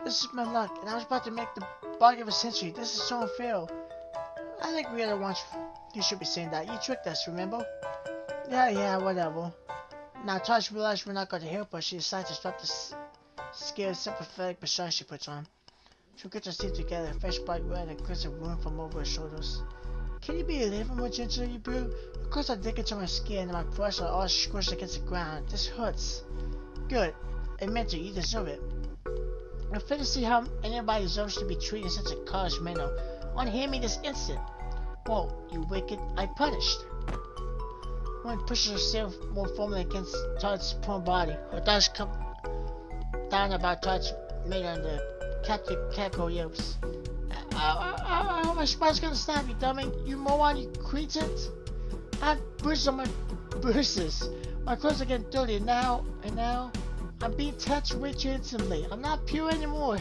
This is my luck, and I was about to make the bargain of a century. This is so unfair. I think we are the ones who should be saying that. You tricked us, remember? Yeah, whatever. Now, Tosh realized we're not going to help her. She decided to stop the scared, sympathetic persona she puts on. She'll get her teeth together, fresh bright red and crimson wound from over her shoulders. Can you be a little more gentle, you brute? Of course I dig into my skin and my breasts are all squished against the ground. This hurts. Good. Admit it, you deserve it. I'm fit to see how anybody deserves to be treated in such a college manner. Unhand me this instant. Whoa, you wicked. I punished. One pushes herself more firmly against Todd's prone body. Her thighs come down about Todd's made on the cackle yelps. My spine's gonna stab you, dummy. You moron, you cretin. I have bruises on my bruises. My clothes are getting dirty now, and now I'm being touched way too intimately. I'm not pure anymore.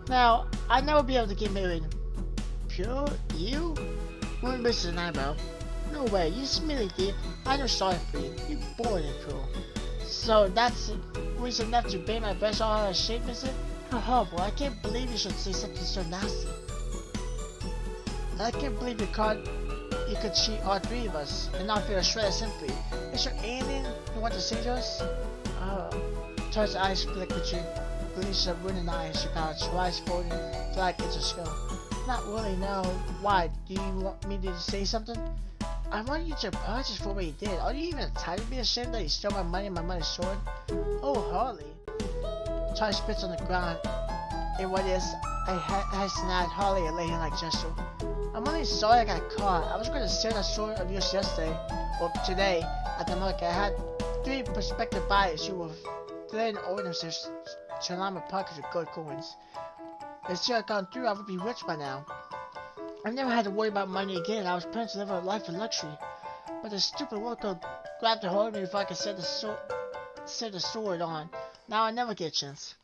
Now, I'll never be able to get married. Pure? You? One misses an eyebrow. No way, you smelly thief. I don't sorry for you. You're born impure. So that's reason enough to bang my breast all out of shape, is it? How horrible. I can't believe you should say something so nasty. I can't believe you could cheat all three of us and not feel a shred of sympathy. Is there anything you want to say to us? Todd's eyes flick between Felicia, Wynn, and I as she pouts, her eyes folding flat against her skull. Not really, no. Why? Do you want me to say something? I want you to apologize for what you did. Are you even a tiny bit ashamed that you stole my money and my money's sword? Oh, Harley. Charlie spits on the ground. And what is, I snapped Harley a lady like gesture. I'm only sorry I got caught. I was going to sell a sword of yours yesterday, or today, at the market. I had 3 prospective buyers who were threatening to order themselves to align my pockets with gold coins. If she had gone through, I would be rich by now. I never had to worry about money again. I was planning to live a life of luxury. But the stupid worker grabbed a hold of me before I could set the sword on. Now I never get a chance.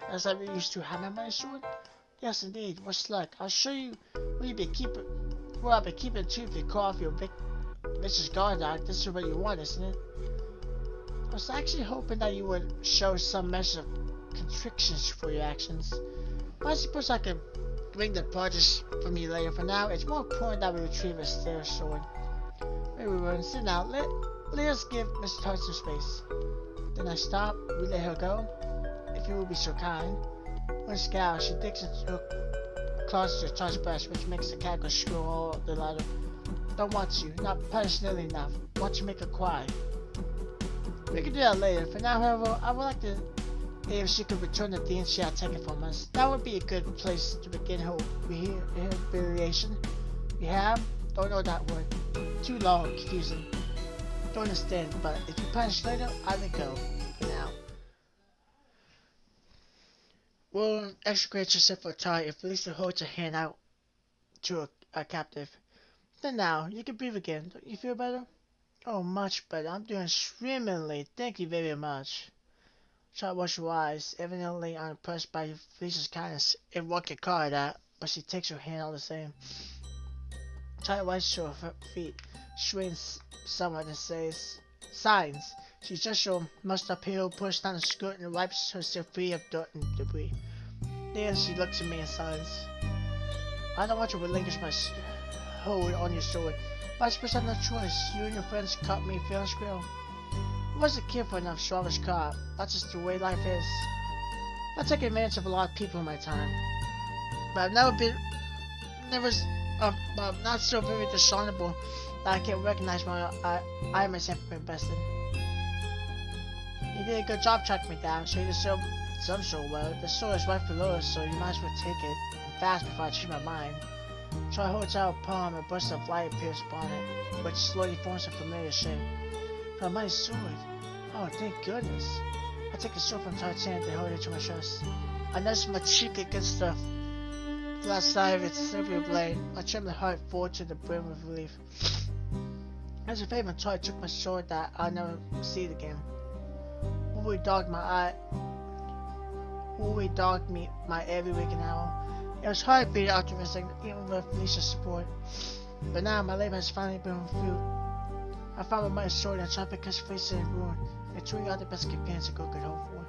As I used to have my sword? Yes, indeed. What's luck? I'll show you where I've been keeping the tooth and claw off your vicious guard dog. This is what you want, isn't it? I was actually hoping that you would show some measure of contrictions for your actions. But I suppose I could bring the purchase from you later. For now, it's more important that we retrieve Estelle's sword. Maybe we will sit down. Let us give Mr. Tart some space. Then I stop. We let her go. If you will be so kind. When scowl, she digs into her claws to Char's breast, which makes the cat go screw all the louder. Don't want to. Not passionately enough. Want to make her cry. We can do that later. For now, however, I would like to if she could return the things she had taken from us. That would be a good place to begin her rehabilitation. Rehab? Don't know that word. Too long, confusing. Don't understand, but if you punish later, I let go. For now. Well, extra great yourself for a tie if Felicia holds her hand out to a captive. Then now, you can breathe again. Don't you feel better? Oh, much better. I'm doing swimmingly. Thank you very much. Child washed her eyes, evidently unimpressed by Felicia's kindness. Everyone can call her that, but she takes her hand all the same. Child wipes her feet, swings somewhat and says, "Signs." She just must uphill, pushes down the skirt, and wipes herself free of dirt and debris. Then she looks at me and sighs. I don't want to relinquish my hold on your sword, but I suppose I have no choice. You and your friends caught me feeling squirrel. I wasn't careful enough, so I was caught. That's just the way life is. I take advantage of a lot of people in my time, but I've not so very dishonorable that I can't recognize I myself have been bested. You did a good job tracking me down, so you deserve some sort of well. The sword is right below us, so you might as well take it, and fast before I change my mind. Try holds out a palm, and a burst of light appears upon it, which slowly forms a familiar shape. But my sword! Oh, thank goodness! I take the sword from Char's hand and hold it to my chest. I notice my cheek against the flat side of its silvery blade. My trembling heart forward to the brim with relief. As a favor, Char took my sword that I'll never see it again. Would we dog me my every waking hour? It was hard to be optimistic, even with Felicia's support. But now my labor has finally been fruit. I found my sword and tried because Felicia in ruin, and 2 other best companions a girl could hope for.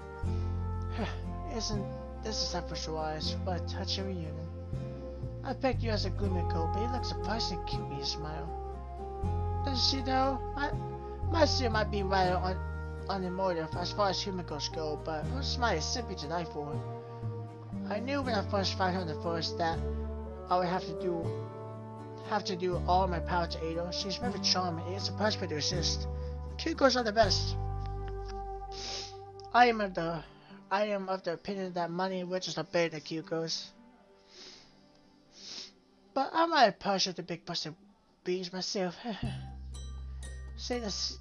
Isn't this a sight for sure eyes? What a touching reunion. I picked you as a gloomy girl, but you look surprisingly cute when you smile. Doesn't she though? My suit might be right on the motive as far as human girls go, but her smile is simply to die for. I knew when I first found her in the forest that I would have to do all my power to aid her. She's very charming. It surprised me to resist. Cute girls are the best. I am of the opinion that money and riches are better than cute girls. But I'm not partial to big busted beings myself. Say this.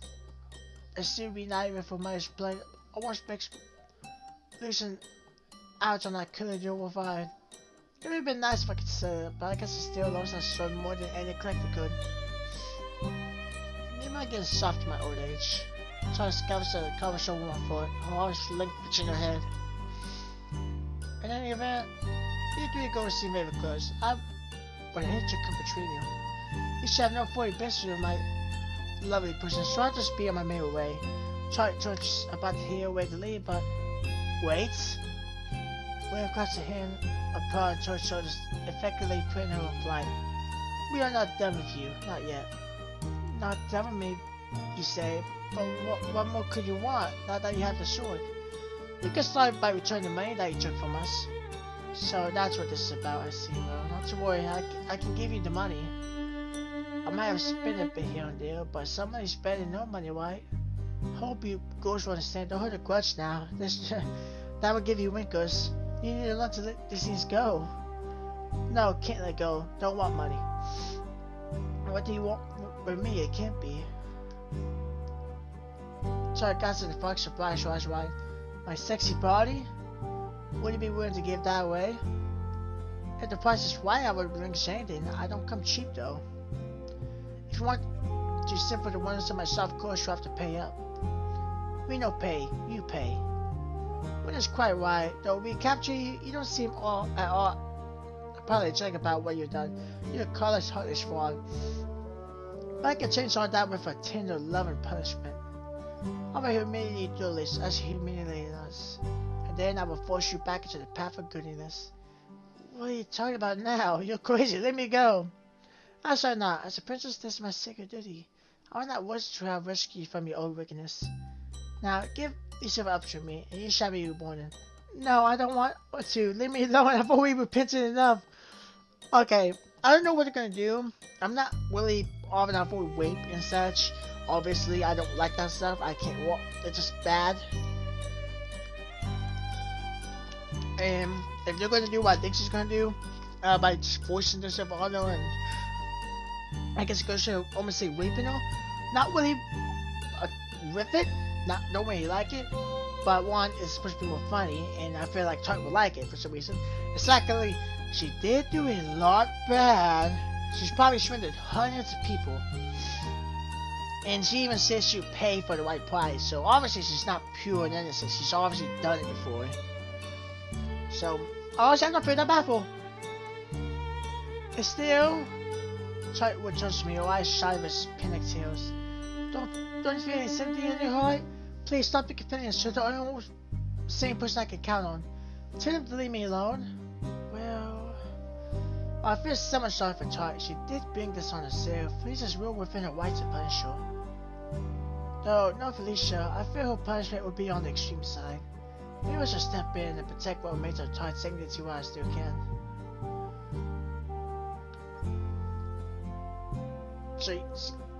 I still be not even for my blood. I once makes losing out on that killer deal with I. It would have been nice if I could say it, but I guess I still lost that sword more than any collector could. Maybe I'm getting soft in my old age. Trying to scavenge the cover shoulder with my foot, her arms linked between her head. In any event, you 3 girls seem very close. But I hate to come between you. You should have no 40 business with my lovely person, so I'll just be on my merry way. George's about to hear away to leave, but wait. When across the hand upon George's shoulders, effectively putting her on flight. We are not done with you, not yet. Not done with me, you say, but what more could you want, now that you have the sword? You can start by returning the money that you took from us. So that's what this is about, I see. Well, not to worry, I can give you the money. I might have spent a bit here and there, but somebody's spending no money, right? Hope you girls will understand. Don't hold a grudge now. That will give you winkers. You need to learn to let these things go. No, can't let go. Don't want money. What do you want with me? It can't be. Sorry, guys, in the fuck surprise, right? My sexy body? Would you be willing to give that away? If the price is right, I would bring anything. I don't come cheap though. If you want to sit for the wonders of my soft course, you have to pay up. We no pay, you pay. When it's quite right, though we capture you, you don't seem at all apologetic about what you've done. Your color's heartless fraud. But I can change all that with a tender, loving punishment. I will humiliate you through this as you humiliated us. And then I will force you back into the path of goodness. What are you talking about now? You're crazy, let me go. I shall not. As a princess, this is my sacred duty. I will not wish to have rescued you from your old wickedness. Now, give yourself up to me, and you shall be reborn. No, I don't want to. Leave me alone. I've already repented enough. Okay, I don't know what they're gonna do. I'm not really often enough for rape and such. Obviously, I don't like that stuff. I can't walk. It's just bad. And if they're gonna do what I think she's gonna do, by just forcing herself on her and I guess go to almost say raping her, not really with it. Don't really like it, but one is supposed to be more funny, and I feel like Tart would like it for some reason. And secondly, she did do a lot bad. She's probably surrendered hundreds of people, and she even says she'll pay for the right price. So obviously she's not pure and innocent. She's obviously done it before. So obviously I'm gonna feel that bad for. Estelle, Tart would touch me, or I shy of his pigtails. Don't you feel any sympathy in your heart? Please stop the companions. You're the only same person I can count on. Tell them to leave me alone. Well, I feel so much sorry for Tart. She did bring this on herself. Felicia's real within her right to punish her. No, Felicia. I feel her punishment would be on the extreme side. Maybe I should step in and protect what remains of Tart's dignity while I still can.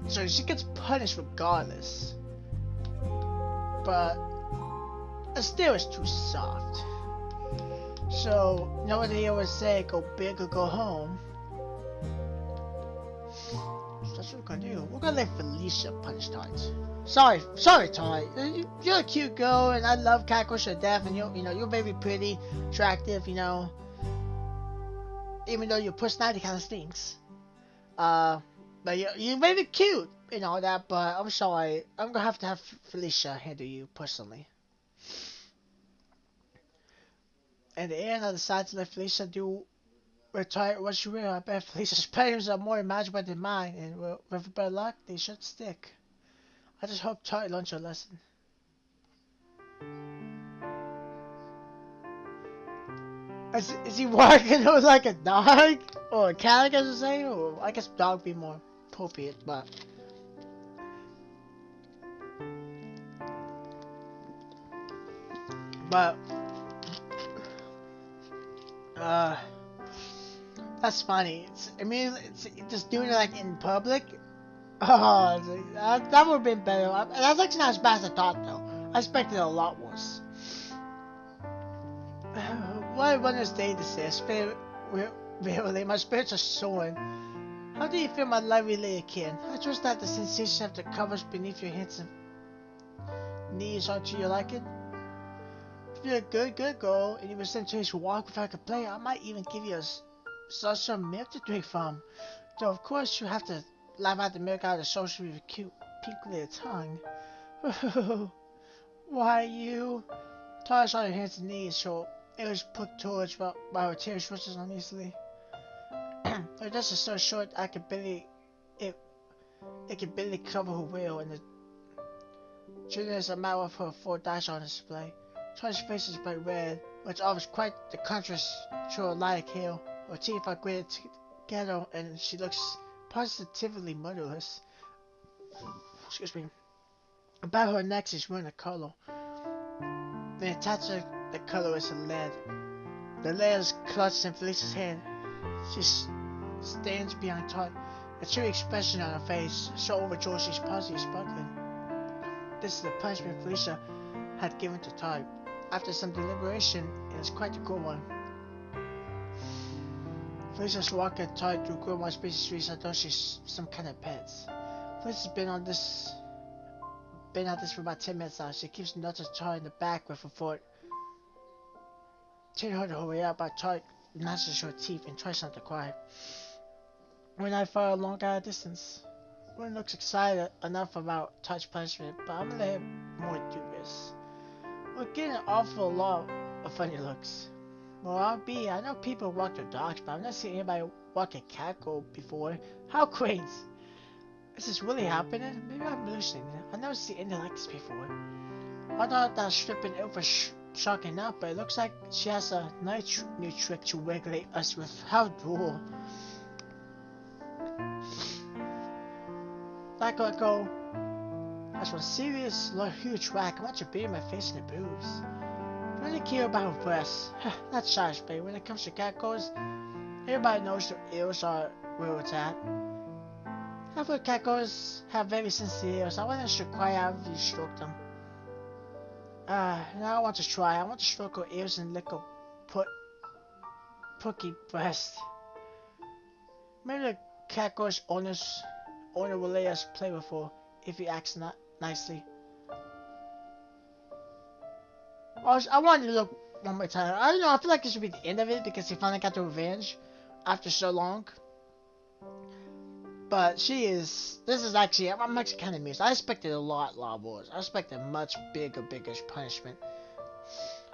So she gets punished regardless. But Estelle is too soft. So, you know what they always say, go big or go home. So that's what we're gonna do. We're gonna let Felicia punish Tart. Sorry, Tart. You're a cute girl, and I love Cockroach to death, and you're very pretty, attractive, even though your personality kind of stinks. But you're very cute and all that, but I'm sorry. I'm gonna have to have Felicia handle you personally. In the end, I decided to let Felicia do retire what she will. I bet Felicia's plans are more imaginable than mine, and with better luck, they should stick. I just hope Tart learns her lesson. Is he walking like a dog? Or a cat, I guess to say? Or I guess dog would be more appropriate, but that's funny. It's just doing it like in public. Oh, that would have been better. That's actually not as bad as I thought, though. I expected a lot worse. What a wondrous day this is. Really, my spirits are soaring. How do you feel, my lovely little kid? I trust that the sensation of the covers beneath your hands and knees aren't to your liking. If you're a good girl, and you were sent to his walk without a complaint, I might even give you a saucer of milk to drink from. Though, of course, you have to lap out the milk out of the saucer with your cute, pink little tongue. Why, you? Tara saw her hands and knees, so it was put towards while her tears rushes uneasily. Her dress is so short it can barely cover her wheel, and the tremendous amount of her full dash on display. Tara's face is bright red, which offers quite the contrast to her lilac hair. Her teeth are gritted together, and she looks positively motherless. Excuse me. About her neck is running a collar. Then attached to the collar is a lead. The lead is clutched in Felicia's hand. She stands behind Tart, a true expression on her face, so overjoyed she's positively sparkling. This is the punishment Felicia had given to Tart. after some deliberation, it is quite a cool one. Felicia's walking tight through Grandma's busy streets. I thought she's some kind of pets. Felicia's been at this for about 10 minutes now. She keeps nudging Toy in the back with her foot. Telling her to hurry up, but Toy gnashes her teeth and tries not to cry. When I follow along at a distance, Ren looks excited enough about Todd's punishment, but I'm gonna let him more do this. We're getting an awful lot of funny looks. Well, I know people walk their dogs, but I've never seen anybody walk a catgo before. How crazy! Is this really happening? Maybe I'm hallucinating. I've never seen anything like this before. I thought that stripping it was shocking enough, but it looks like she has a nice new trick to regulate us with. How droll. That could go. That's one serious, huge whack. I want you beating my face in the boobs. I really care about her breasts. That's childish, babe. When it comes to catgoes, everybody knows their ears are where it's at. Half of catgoes have very sensitive ears. I want them to cry out if you stroke them. Now I want to try. I want to stroke her ears and lick her pooky breast. Maybe the catgo's owner will let us play with her if he acts nicely. I wanted to look one more time. I don't know, I feel like this should be the end of it because he finally got the revenge after so long. But this is actually, I'm actually kind of amused. I expected a lot more. I expected a much bigger punishment.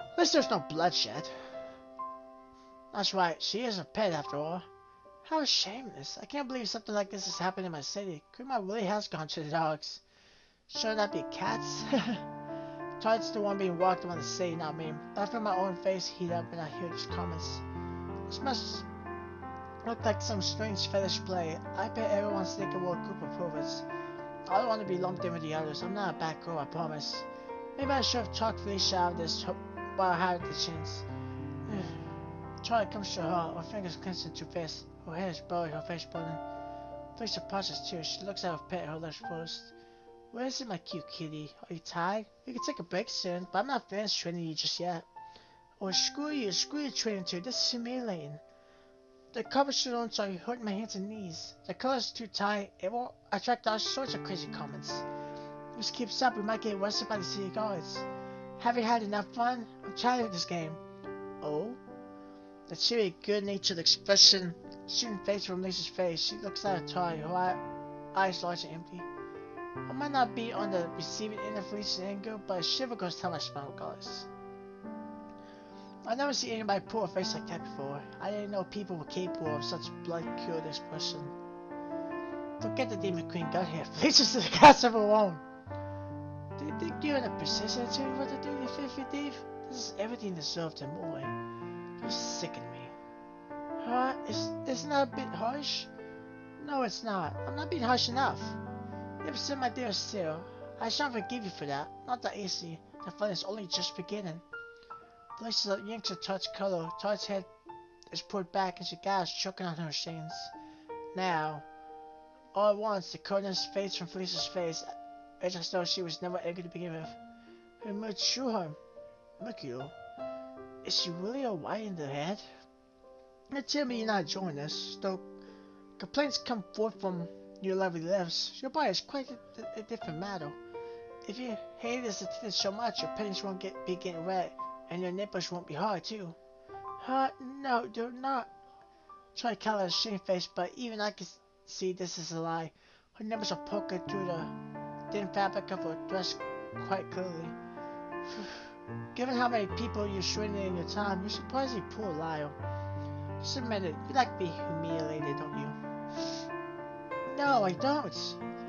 At least there's no bloodshed. That's right, she is a pet after all. How shameless. I can't believe something like this is happening in my city. Grandma really has gone to the dogs. Should that be cats? Todd's the one being walked around the city, not me. I feel my own face heat up when I hear these comments. This must look like some strange fetish play. I bet everyone's thinking we're a group of perverts. I don't want to be lumped in with the others. I'm not a bad girl, I promise. Maybe I should have talked Felicia out of this while I had the chance. Todd comes to her, her fingers clenched into fists. Her head is buried, her face burning. Felicia pauses too. She looks at her pet, her lips closed. Where is it, my cute kitty? Are you tired? We can take a break soon, but I'm not finished training you just yet. Oh, screw you training too. This is humiliating. The cover shouldn't are hurting my hands and knees. The color's too tight. It will attract all sorts of crazy comments. If this keeps up, we might get arrested by the city guards. Have you had enough fun? I'm tired of this game. Oh? The cheery, good-natured expression shooting face from Lisa's face. She looks at her toy, her eyes large and empty. I might not be on the receiving end of Felicia's anger, but a shiver goes down my spine regardless. I've never seen anybody pull a face like that before. I didn't know people were capable of such blood-curdled expression. Forget the Demon Queen got here. Felicia's the cast of her own. Do you think you're in a position to tell me what to do, you filthy thief? This is everything deserved and more. You sicken me. Isn't that a bit harsh? No, it's not. I'm not being harsh enough. You ever said my dear Estelle, I shan't forgive you for that. Not that easy. The fun is only just beginning. Felicia yanks her Todd's collar. Todd's head is pulled back and she gasps, choking on her chains. Now, all at once, the coldness fades from Felicia's face, as though she was never angry to begin with. Her mood shook her. Mikio, is she really a white in the head? Now tell me you're not enjoying this, though complaints come forth from your lovely lips. Your body is quite a different matter. If you hate this attention so much, your panties won't be getting wet, and your nipples won't be hard too. No, they're not. Try to call her shamefaced, but even I can see this is a lie. Her nipples are poking through the thin fabric of her dress quite clearly. Given how many people you're shredding in your time, you're surprisingly poor liar. Just admit it, you like to be humiliated, don't you? No, I don't.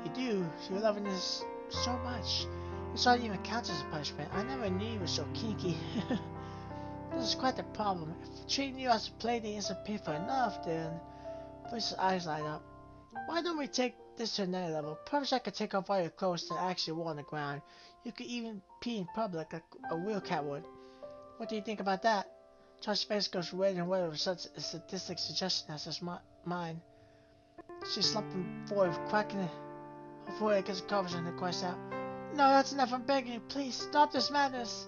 You do. You're loving this so much. It's not even counts as a punishment. I never knew you were so kinky. This is quite the problem. If treating you as a playdate isn't painful enough, then Felicia's eyes light up. Why don't we take this to another level? Perhaps I could take off all your clothes and actually walk on the ground. You could even pee in public like a real cat would. What do you think about that? Todd's face goes red and red with such a sadistic suggestion as his mine. She's slumping forward, cracking her forehead against the covers and cries out, "No, that's enough, I'm begging you, please, stop this madness."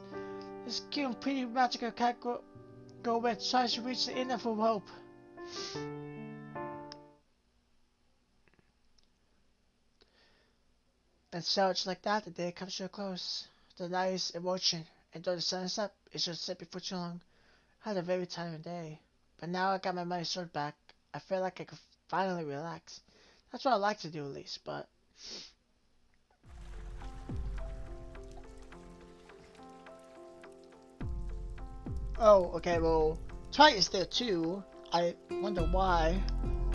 This cute and pretty magical cat go with tries to reach the end of hope. And so it's like that the day comes to a close. The night is emotion, and though the sun is up, it should set before too long. I had a very tiring day, but now I got my money sword back. I feel like I could finally relax. That's what I like to do at least, but... Oh, okay, well, Twilight is there too. I wonder why.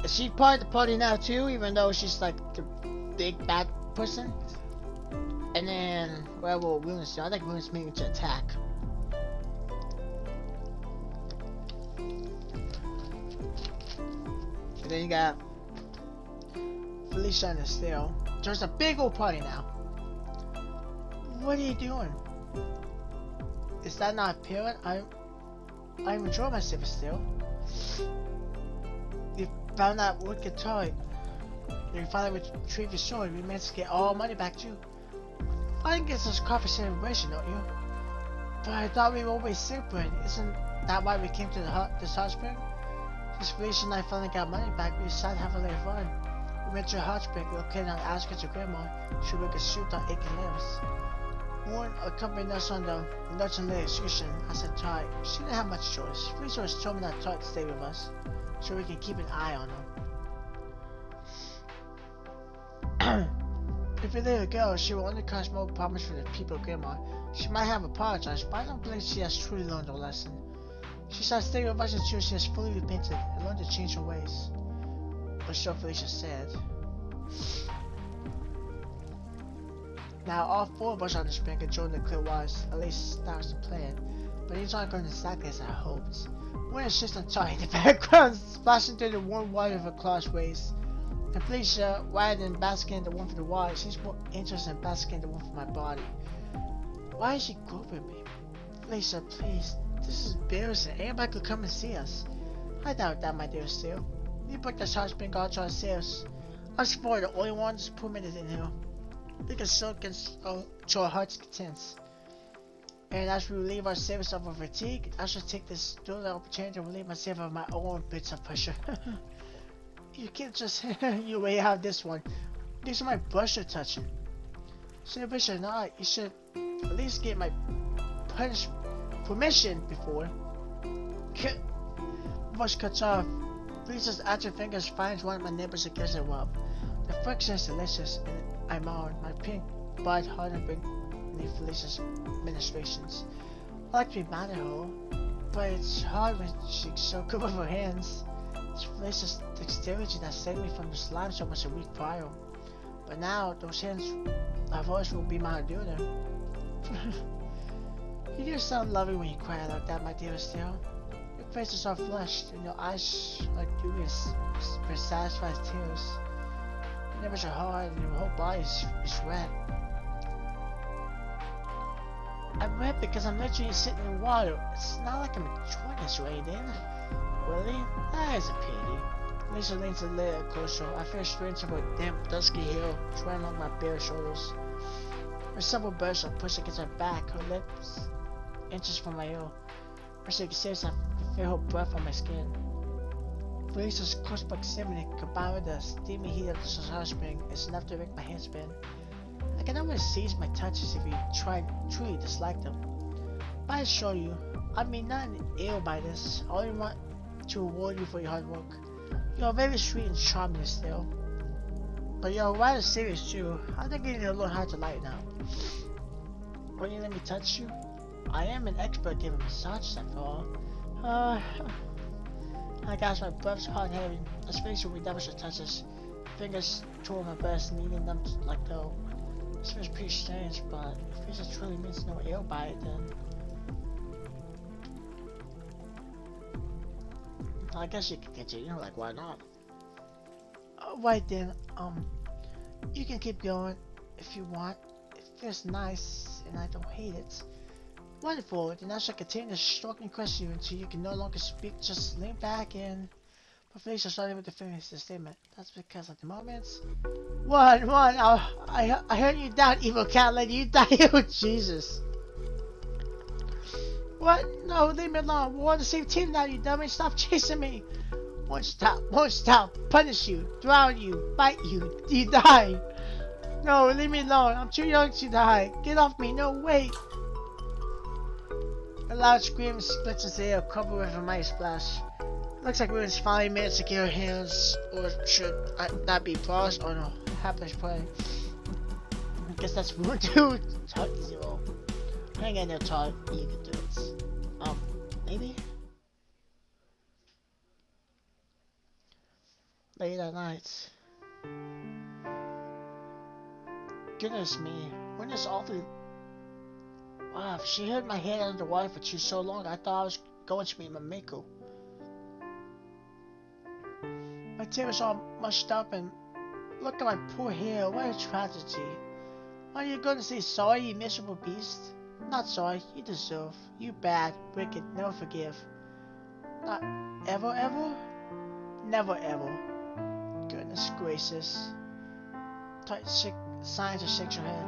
Is she part of the party now too, even though she's like the big bad person? And then, where will Runes do? I think Runes meaning to attack. And then you got Felicia and Estelle. There's a big old party now. What are you doing? Is that not apparent? I'm enjoying myself, Estelle. You found that wood guitar. You finally retrieved your sword. We managed to get all money back too. I think it's a coffee celebration, don't you? But I thought we were always separate. Isn't that why we came to this hot spring? Since Felicia and I finally got money back, we decided to have a little fun. We went to a hot spring located on the outskirts of Grandma. She could soothe our aching limbs. Warren accompanied us on the lunch and late excursion. I said Todd. She didn't have much choice. Felicia was told me that Todd to stay with us, so we can keep an eye on him. If we let her go, she will only cause more problems for the people of Grandma. She might have apologized, but I don't believe she has truly learned her lesson. She said stay with us until she has fully repented and learned to change her ways. Or so Felicia said. Now all four of us on the spring could join the clear waters. At least that was the plan. But it's not going exactly as I hoped. We're insisting on talking in the background, splashing through the warm water of her claw's waist. And Felicia, rather than basking in the warmth of the water, she's more interested in basking in the warmth of my body. Why is she groping me? Felicia, please. This is embarrassing. Anybody could come and see us. I doubt that, my dear Estelle. We put this hot spring all to ourselves. Us four are the only ones permitted in here. We can soak to our heart's content. And as we relieve ourselves of our fatigue, I shall take this dull opportunity to relieve myself of my own bits of pressure. You can't just you way out this one. These are my brush you're touching. Celebration or not, you should at least get my permission before. Brush cuts off. Felicia's active fingers finds one of my neighbors and gives it up. The friction is delicious, and I moan. My pink bud hardened beneath Felicia's ministrations. I like to be mad at her, but it's hard when she's so good with her hands. It's Felicia's dexterity that saved me from the slime so much a week prior. But now, those hands of hers will be my undoing. You do sound lovely when you cry like that, my dear Estelle. Your face is all flushed, and your eyes are dubious, but satisfied tears. Your nipples are hard, and your whole body is red. I'm red because I'm literally sitting in water. It's not like I'm enjoying this or anything. Really? That is a pity. Lisa leans a little closer. I feel strange of her damp, dusky hair trailing along my bare shoulders. Her supple breasts are pushed against my back, her lips inches from my ear. As she says, I can feel her breath on my skin. Felicia's close proximity, combined with the steamy heat of the hot spring, is enough to make my head spin. I can always seize my touches if you truly dislike them. But I assure you, I mean not ill by this. I only want to reward you for your hard work. You're very sweet and charming still. But you're rather serious too. I think you need to learn how to lighten up. Will you let me touch you? I am an expert giving massages after all. I guess my breath's hot and heavy, especially when we never should touch us. Fingers toward my breast, kneading them like dough. This feels pretty strange, but if it truly means no ill by it, then I guess you can continue, like why not? Alright then, you can keep going if you want. It feels nice and I don't hate it. Wonderful, then I shall continue to stroke and caress you until you can no longer speak, just lean back and... But Felicia started with the finish the statement. That's because at the moment... I heard you down, evil cat lady, you die, oh Jesus. What? No, leave me alone. We're on the same team now, you dummy. Stop chasing me. Won't stop. Punish you, drown you, bite you. You die. No, leave me alone. I'm too young to die. Get off me. No, wait. A loud scream splits the air, covered with a mighty splash. Looks like Ruin's finally managed to get her hands, or should that be paws? Oh no, hapless prey. I guess that's Ruin 2. Type 0. Hang in there, Todd. You can do it. Maybe? Late at night. Goodness me. When is awfully... Wow, she held my head under the water for so long, I thought I was going to be Mamiko. My tail was all mushed up and look at my poor hair, what a tragedy. Are you going to say sorry, you miserable beast? Not sorry, you deserve. You bad, wicked, never forgive. Not ever, ever? Never, ever. Goodness gracious. Signs to shake her head.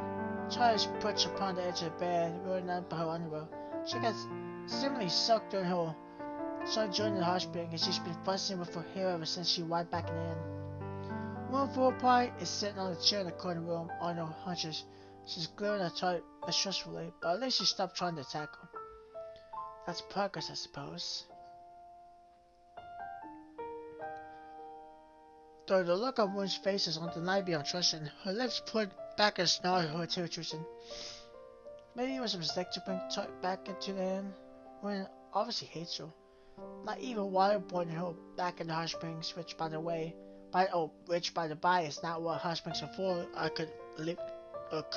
Charlie perched upon the edge of the bed, rolling up her underwear. She got seemingly soaked in her. Charlie joined the hot spring, and she's been fussing with her hair ever since she wiped back in. Room for her part is sitting on a chair in the corner room on her hunches. She's glaring at Charlie mistrustfully, but at least she stopped trying to attack him. That's progress, I suppose. Though the look on Moon's face is undeniably beyond trusting, her lips pulled back and snarled her territory. Maybe it was a mistake to bring Charlie back into the inn. Moon obviously hates her. Not even waterboarding her back in the hot springs, which by the way, which by the by is not what hot springs are for. I could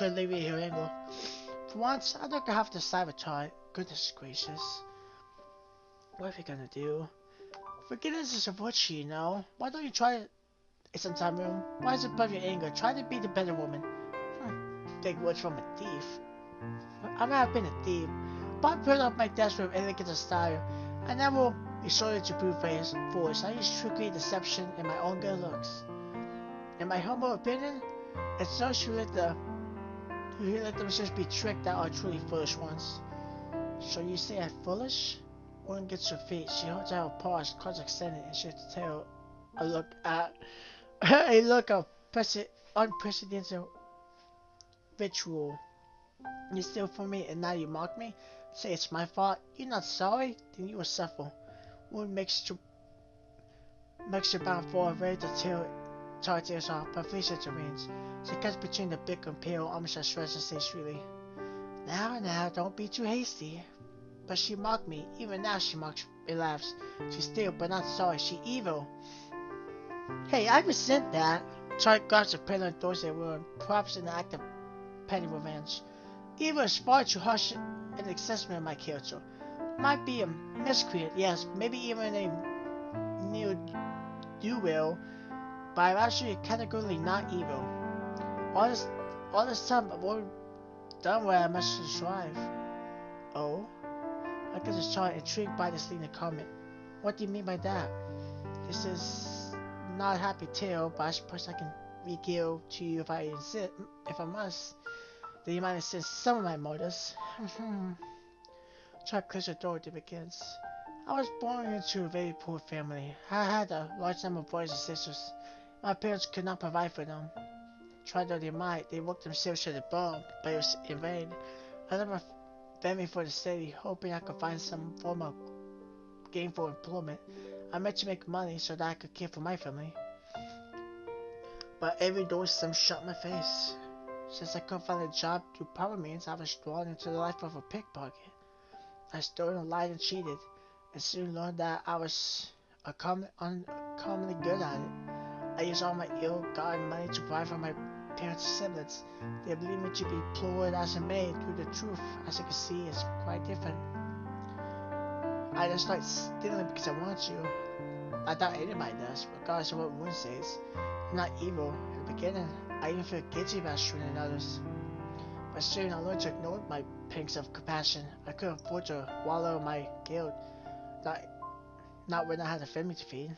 alleviate her anger. For once, I don't have to side with Todd. Goodness gracious. What are we gonna do? Forgiveness is a virtue, you know. Why don't you try it sometime, room? Why is it above your anger? Try to be the better woman. Big words from a thief. I might have been a thief, but I put up my desk with elegance and style. I never resorted to brute force. I used trickery, deception, and my own good looks. In my humble opinion, it's those who let themselves be tricked that are truly foolish ones. So you say I'm foolish? One gets her feet. She holds out her paws, claws extended, and shifts the tail. A look of unprecedented ritual. You steal from me, and now you mock me? Say it's my fault. You're not sorry? Then you will suffer. One makes her bound for ready to tear tears off, but Felicia intervenes. She cuts between the big and pale, almost as shreds and says sweetly, Now, don't be too hasty. But she mocked me. Even now she mocks and laughs. She's still, but not sorry. She evil. Hey, I resent that. Charlie grabs the pillow and throws it at Ruin, perhaps in the act of petty revenge. Evil is far too harsh an assessment of my character. Might be a miscreant, yes, maybe even a ne'er-do-well, but I'm actually categorically not evil. All this time I've already done what I must strive. Oh? I guess it's Charlie, intrigued by this leading comment. What do you mean by that? This is not a happy tale, but I suppose I can regale to you if I must. Then you might insist some of my motives. Charlie closes the door to begins. I was born into a very poor family. I had a large number of brothers and sisters. My parents could not provide for them. Try though they might, they worked themselves to the bone, but it was in vain. I left my family for the city, hoping I could find some form of gainful employment. I meant to make money so that I could care for my family. But every door seemed shut in my face. Since I couldn't find a job through proper means, I was drawn into the life of a pickpocket. I stole and lied and cheated, and soon learned that I was uncommonly good at it. I used all my ill-gotten money to provide for my parents' siblings. They believed me to be employed as a maid, through the truth, as you can see, is quite different. I just started stealing because I wanted to. I doubt anybody does, regardless of what Moon says. I'm not evil. In the beginning, I even feel guilty about shooting others. But soon I learned to ignore my pangs of compassion. I couldn't afford to wallow in my guilt. Not when I had a family to feed.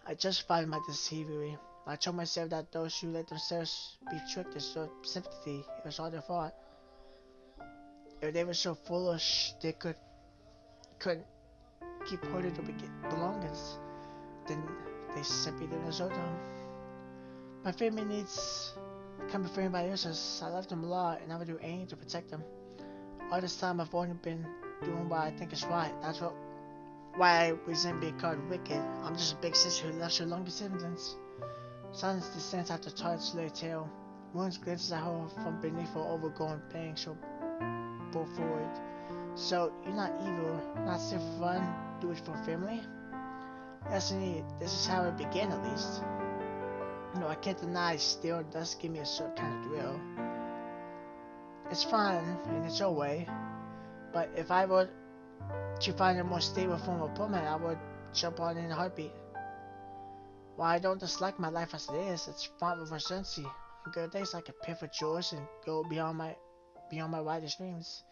I justified my deceivery. I told myself that those who let themselves be tricked deserved sympathy. It was all their fault. If they were so foolish they couldn't keep holding their belongings, then they simply didn't resort to them. My family needs come before anybody else's. I love them a lot and I would do anything to protect them. All this time I've only been doing what I think is right. That's why I resent being called wicked. I'm just a big sister who loves her younger siblings. Silence descends after Todd's little tail. Wounds glimpses at her from beneath her overgrown bangs she'll pull forward. So, you're not evil, not still for fun, do it for family? Yes indeed, this is how it began at least. No, I can't deny still does give me a certain kind of thrill. It's fun in its own way, but if I were to find a more stable form of employment, I would jump on in a heartbeat. While I don't dislike my life as it is, it's fun with uncertainty. On good days I can pay for chores and go beyond my wildest dreams.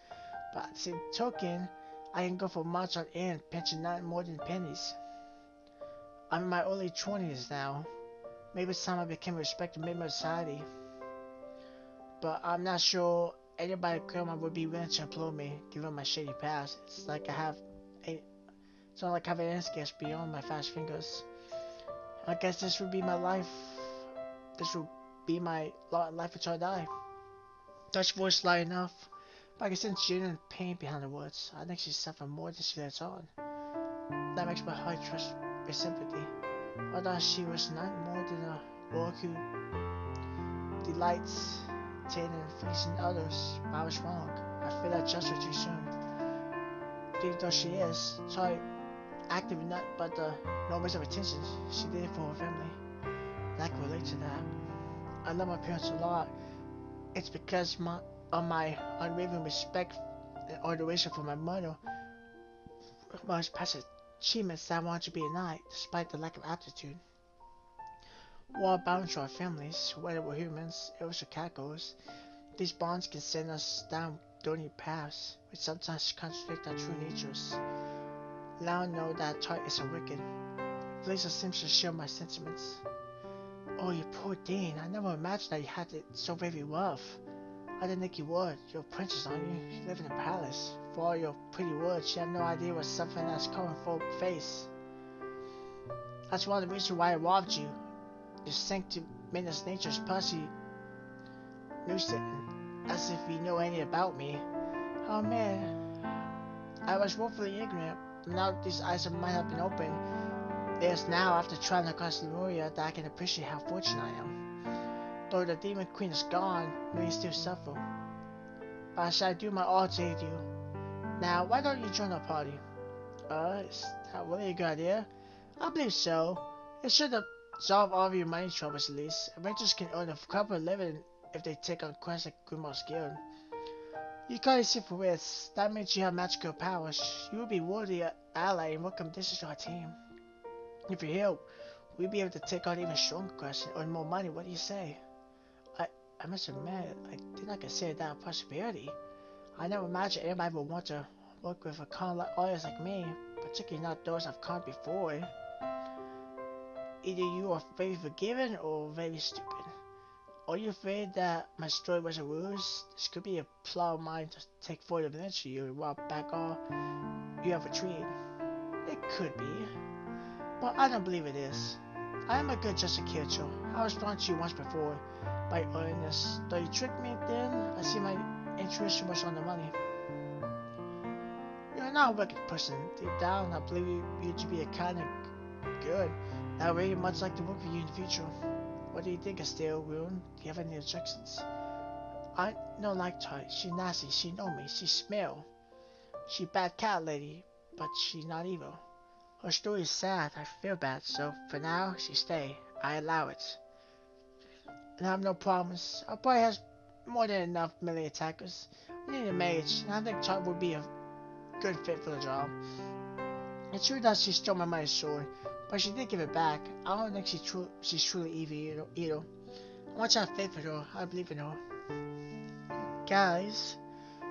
But at the same token, I can go for months on end, pinching not more than pennies. I'm in my early 20s now. Maybe it's time I became a respected member of society. But I'm not sure anybody at Grandma would be willing to employ me, given my shady past. It's like it's not like I have an escape beyond my fast fingers. I guess this would be my life. This would be my life until I die. Touch voice loud enough, but I can sense genuine pain behind the words. I think she's suffering more than she lets on. That makes my heart trust with sympathy. Although she was not more than a work who delights in fleecing others, I was wrong. I feel I judged her too soon. Deep though she is, so active enough, but no waste of attention. She did it for her family. And I can relate to that. I love my parents a lot. It's because of my unwavering respect and adoration for my mother, my past achievements that I wanted to be a knight, despite the lack of aptitude. War bound to our families, whether we're humans, elves, or cacos, these bonds can send us down thorny paths, which sometimes contradict our true natures. Now I know that Tart isn't wicked. Felicia seems to share my sentiments. Oh, you poor Dean, I never imagined that you had it so very rough. I didn't think you would. You're a princess, aren't you? You live in a palace. For all your pretty words, you have no idea what suffering has coming for face. That's one of the reasons why I robbed you. You sank to menace nature's pussy nuisance, as if you know anything about me. Oh man, I was woefully ignorant. Now that these eyes of mine have been opened, it is now, after traveling across Lemuria, that I can appreciate how fortunate I am. Though the demon queen is gone, may still suffer. But I shall do my all to aid you. Now, why don't you join our party? Is that really a good idea? I believe so. It should solve all of your money troubles at least. Adventurers can earn a couple of living if they take on quests like Grimaw's Guild. You call yourself for wits. That means you have magical powers. You will be worthy ally and welcome addition to our team. If you help, we'll be able to take on even stronger quests and earn more money. What do you say? I must admit, I did not consider that a possibility. I never imagined anybody would want to work with a con like artist like me, particularly not those I've conned before. Either you are very forgiving or very stupid. Are you afraid that my story was a ruse? This could be a plot of mine to take forward adventure you while back all you have retreated. It could be, but I don't believe it is. I am a good just Kircho. I was drawn to you once before by earnestness. Though you tricked me then, I see my intuition was on the money. You're not a wicked person. Deep down, I believe you to be a kind of good. I would really much like to work with you in the future. What do you think, Estelle, Rune? Do you have any objections? I don't like her. She nasty. She know me. She smell. She bad cat lady, but she not evil. Her story is sad. I feel bad, so for now, she stay. I allow it. And I have no problems. Our party has more than enough melee attackers. We need a mage, and I think Chart would be a good fit for the job. It's true that she stole my mother's sword, but she did give it back. I don't think she's truly evil either. I want to have faith in her. I believe in her. Guys,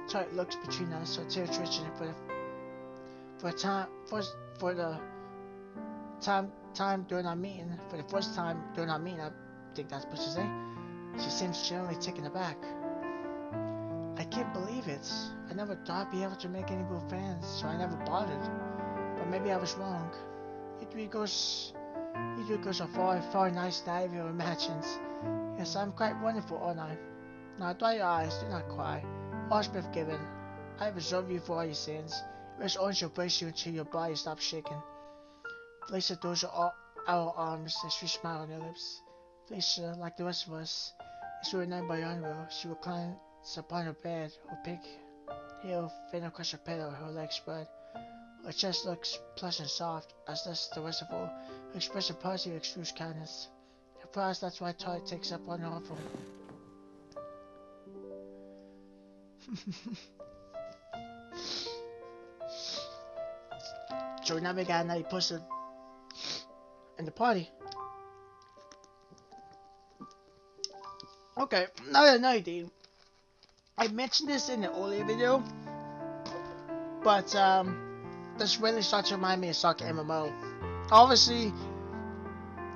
Chart looks between us, her tear twitching for the time during our meeting. For the first time during our meeting, I think that's supposed to say. She seems generally taken aback. I can't believe it. I never thought I'd be able to make any more friends, so I never bothered. But maybe I was wrong. It goes so far, far nicer than I ever imagined. Yes, I'm quite wonderful, aren't I? Now dry your eyes, do not cry. All's been forgiven. I have absolved you for all your sins. Rest on shall brace you until your body stops shaking. Felicia throws our arms as she smiles on her lips. Felicia, like the rest of us, is renowned by honor. She reclines upon her bed, her pink heel faint across her pillow, her legs spread. Her chest looks plush and soft, as does the rest of her. Her expression positive extrudes kindness. Perhaps that's why Todd takes up on her offer. So now we got another person in the party. Okay, now another thing. I mentioned this in the earlier video, but this really starts to remind me of Soccer MMO. Obviously,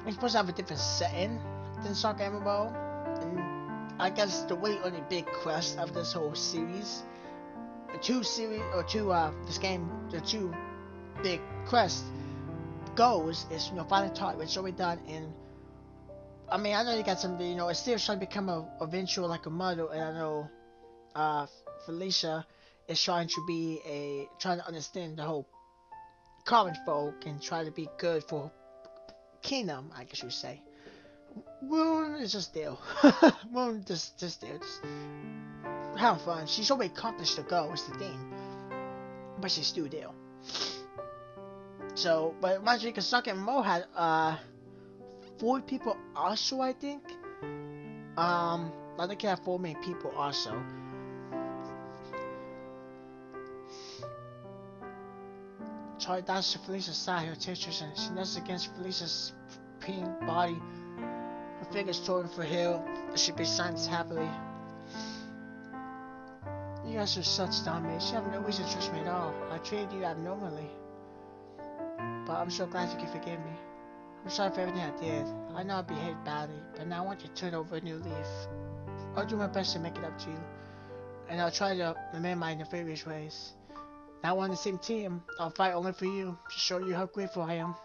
it's supposed to have a different setting than Soccer MMO, and I guess the really only big quest of this whole series, the two big quest goals is, finding Todd, which is already done. And I mean, I know you got some, Estelle trying to become a eventual like a model, and I know Felicia is trying to understand the whole common folk and try to be good for kingdom, I guess you would say. Moon is just there. Moon just there, just having fun. She's already accomplished the goal, is the thing, but she's still there. So, but reminds me, because Soccer MMO had 4 people also, I think. I think it had 4 main people also. Charlie dances to Felicia's side, her tears, and she nestles against Felicia's pink body. Her fingers torn for heel as she beside happily. You guys are such dummies. You have no reason to trust me at all. I treated you abnormally. But I'm so glad you can forgive me. I'm sorry for everything I did. I know I behaved badly, but now I want you to turn over a new leaf. I'll do my best to make it up to you, and I'll try to amend my nefarious ways. Now we're on the same team. I'll fight only for you, to show you how grateful I am.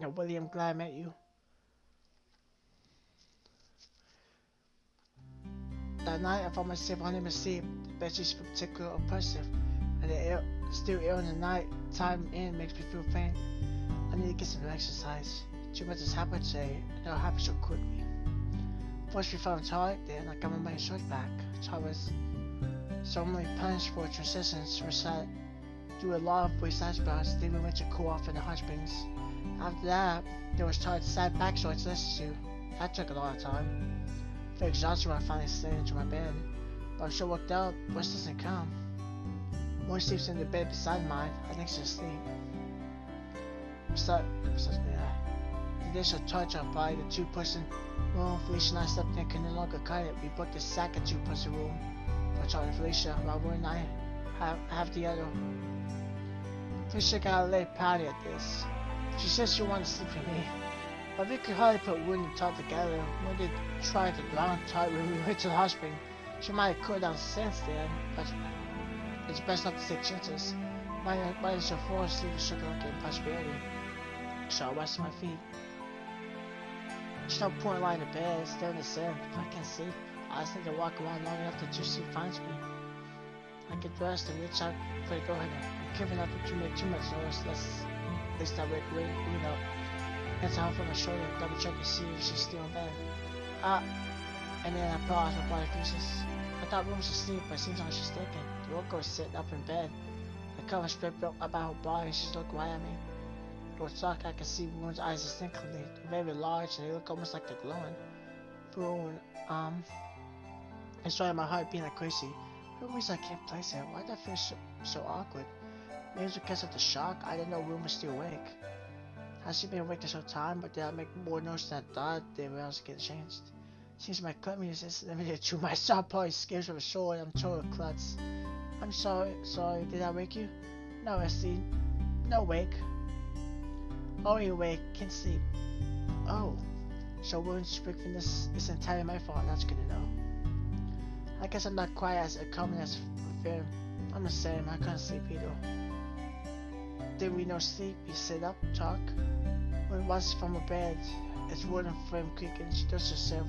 Now, Willie, I'm glad I met you. That night, I found myself unable to sleep. The bed's particularly oppressive, and the air still ill in the night. Time in makes me feel faint. I need to get some exercise. Too much has happened today, and it'll happen so quickly. First we found Todd, then I got my money short back. Todd was solemnly punished for transcendence, recite through a lot of waste eyebrows. Then we went to cool off in the hot springs. After that, there was Todd's sad backstory to listen to. That took a lot of time. I felt exhausted when I finally slid into my bed, but I'm so worked out, rest doesn't come. One sleeps in the bed beside mine, I think she'll sleep. The initial touch our body, the 2-person room. Felicia and I slept in, could no longer cut it. We booked a second 2-person room for Todd and Felicia, while Roy and I have the other. Felicia got a little pouty at this. She said she wanted to sleep with me, but we could hardly put Wood and Todd together. When they tried to drown Todd when we went to the hot spring, she might have cooled down since then, but it's best not to take chances. Might as well fall asleep with sugar like a possibility. So I rested my feet. There's no point lying in bed, staring at the sand. If I can't sleep, I just need to walk around long enough till sleep finds me. I get dressed and reach out for the door handle. I'm careful not to make too much noise, at least I wake up. That's how from my shoulder, double check to see if she's still in bed. And then I pause, my body freezes. I thought Room was asleep, but it seems like she's thinking. The worker was sitting up in bed. The cover spread built about her body, and she's looking right at me. Through dark, I can see Room's eyes distinctly. They're very large, and they look almost like they're glowing. Room, it started my heart beating like crazy. For some reason I can't place it. Why did I feel so awkward? Maybe it's because of the shock. I didn't know Room was still awake. Has she been awake this whole time, but did I make more noise than I thought? Did I else get changed? Seems my cleanliness is limited to my soft probably scares of a soul, and I'm total klutz. I'm sorry, did I wake you? No, Estelle. No wake. Oh, you awake, can't sleep. Oh, so Wound's wakefulness is entirely my fault, that's good to know. I guess I'm not quite as common as fear. I'm the same, I couldn't sleep either. Did we no sleep? You sit up, talk. When once from her bed, its wooden frame creaking, she does herself,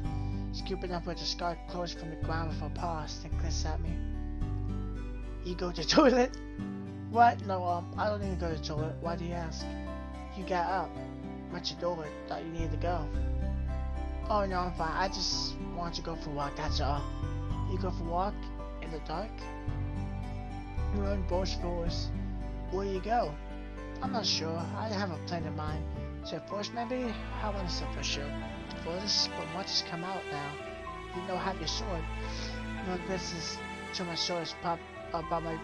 scooping up with the scarred clothes from the ground with her paws, then glances at me. You go to the toilet? What? No, I don't even go to the toilet. Why do you ask? You got up. Went your door. Thought you needed to go. Oh no, I'm fine. I just want to go for a walk, that's all. You go for a walk? In the dark? We're on both floors. Where you go? I'm not sure. I have a plan in mind. So first maybe? I want to say for sure. For this, but much has come out now. You know, have your sword. No business till my sword is popped up by my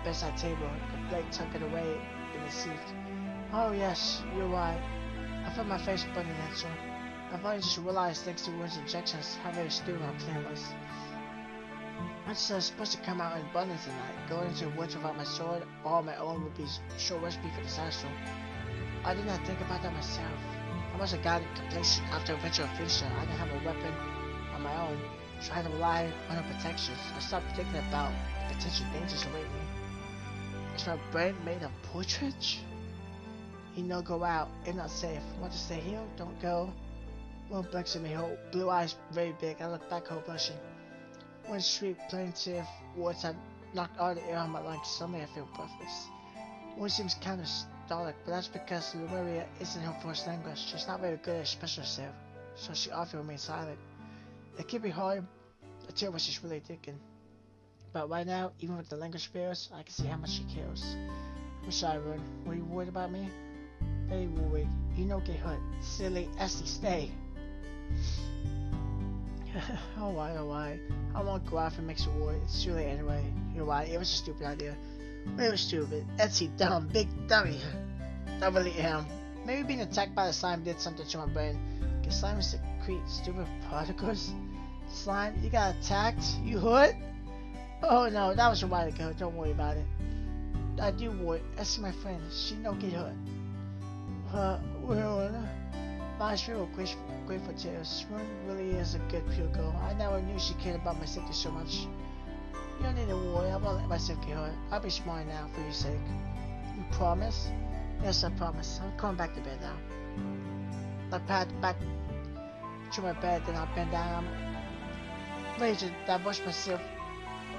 bedside table. The blade tucked it away in the seat. Oh yes, you're right. I felt my face burning that sword. I've only just realized thanks to Wood's injections how very stupid my plan was. I was supposed to come out in abundance tonight. Going into the woods without my sword or my own would be a sure recipe for disaster. I did not think about that myself. I must have gotten complacent after a venture of Felicia. I didn't have a weapon on my own, so I had to rely on her protections. I stopped thinking about the potential dangers awaiting me. Is my brain made of portraits? You know, go out. It's not safe. Want to stay here? Don't go. One blinks at me, her blue eyes very big. I look back, her blushing. One sweet, plaintive words have knocked all the air on my lungs. Suddenly I feel breathless. One seems kind of stoic, but that's because Lumeria isn't her first language. She's not very good at expressing herself, so she often remains silent. It can be hard to tell what she's really thinking. But right now, even with the language barriers, I can see how much she cares. I'm sorry, Ron. Were you worried about me? Very worried. You know, get hurt. Silly Essie, stay. Alright. I won't go off and make some war. It's too late anyway. You're right, it was a stupid idea. Very stupid. Etsy dumb, big dummy. I really am. Maybe being attacked by the slime did something to my brain. Cause slime secrete stupid particles. Slime, you got attacked? You hurt? Oh no, that was a while ago. Don't worry about it. I do worry. Etsy my friend. She don't get hurt. Well, my real grateful to her. Swoon really is a good pure girl. I never knew she cared about my safety so much. You don't need to worry, I won't let myself get hurt. I'll be smart now for your sake. You promise? Yes, I promise. I'm going back to bed now. I pat back to my bed, then I bend down. I'm ready to divorce myself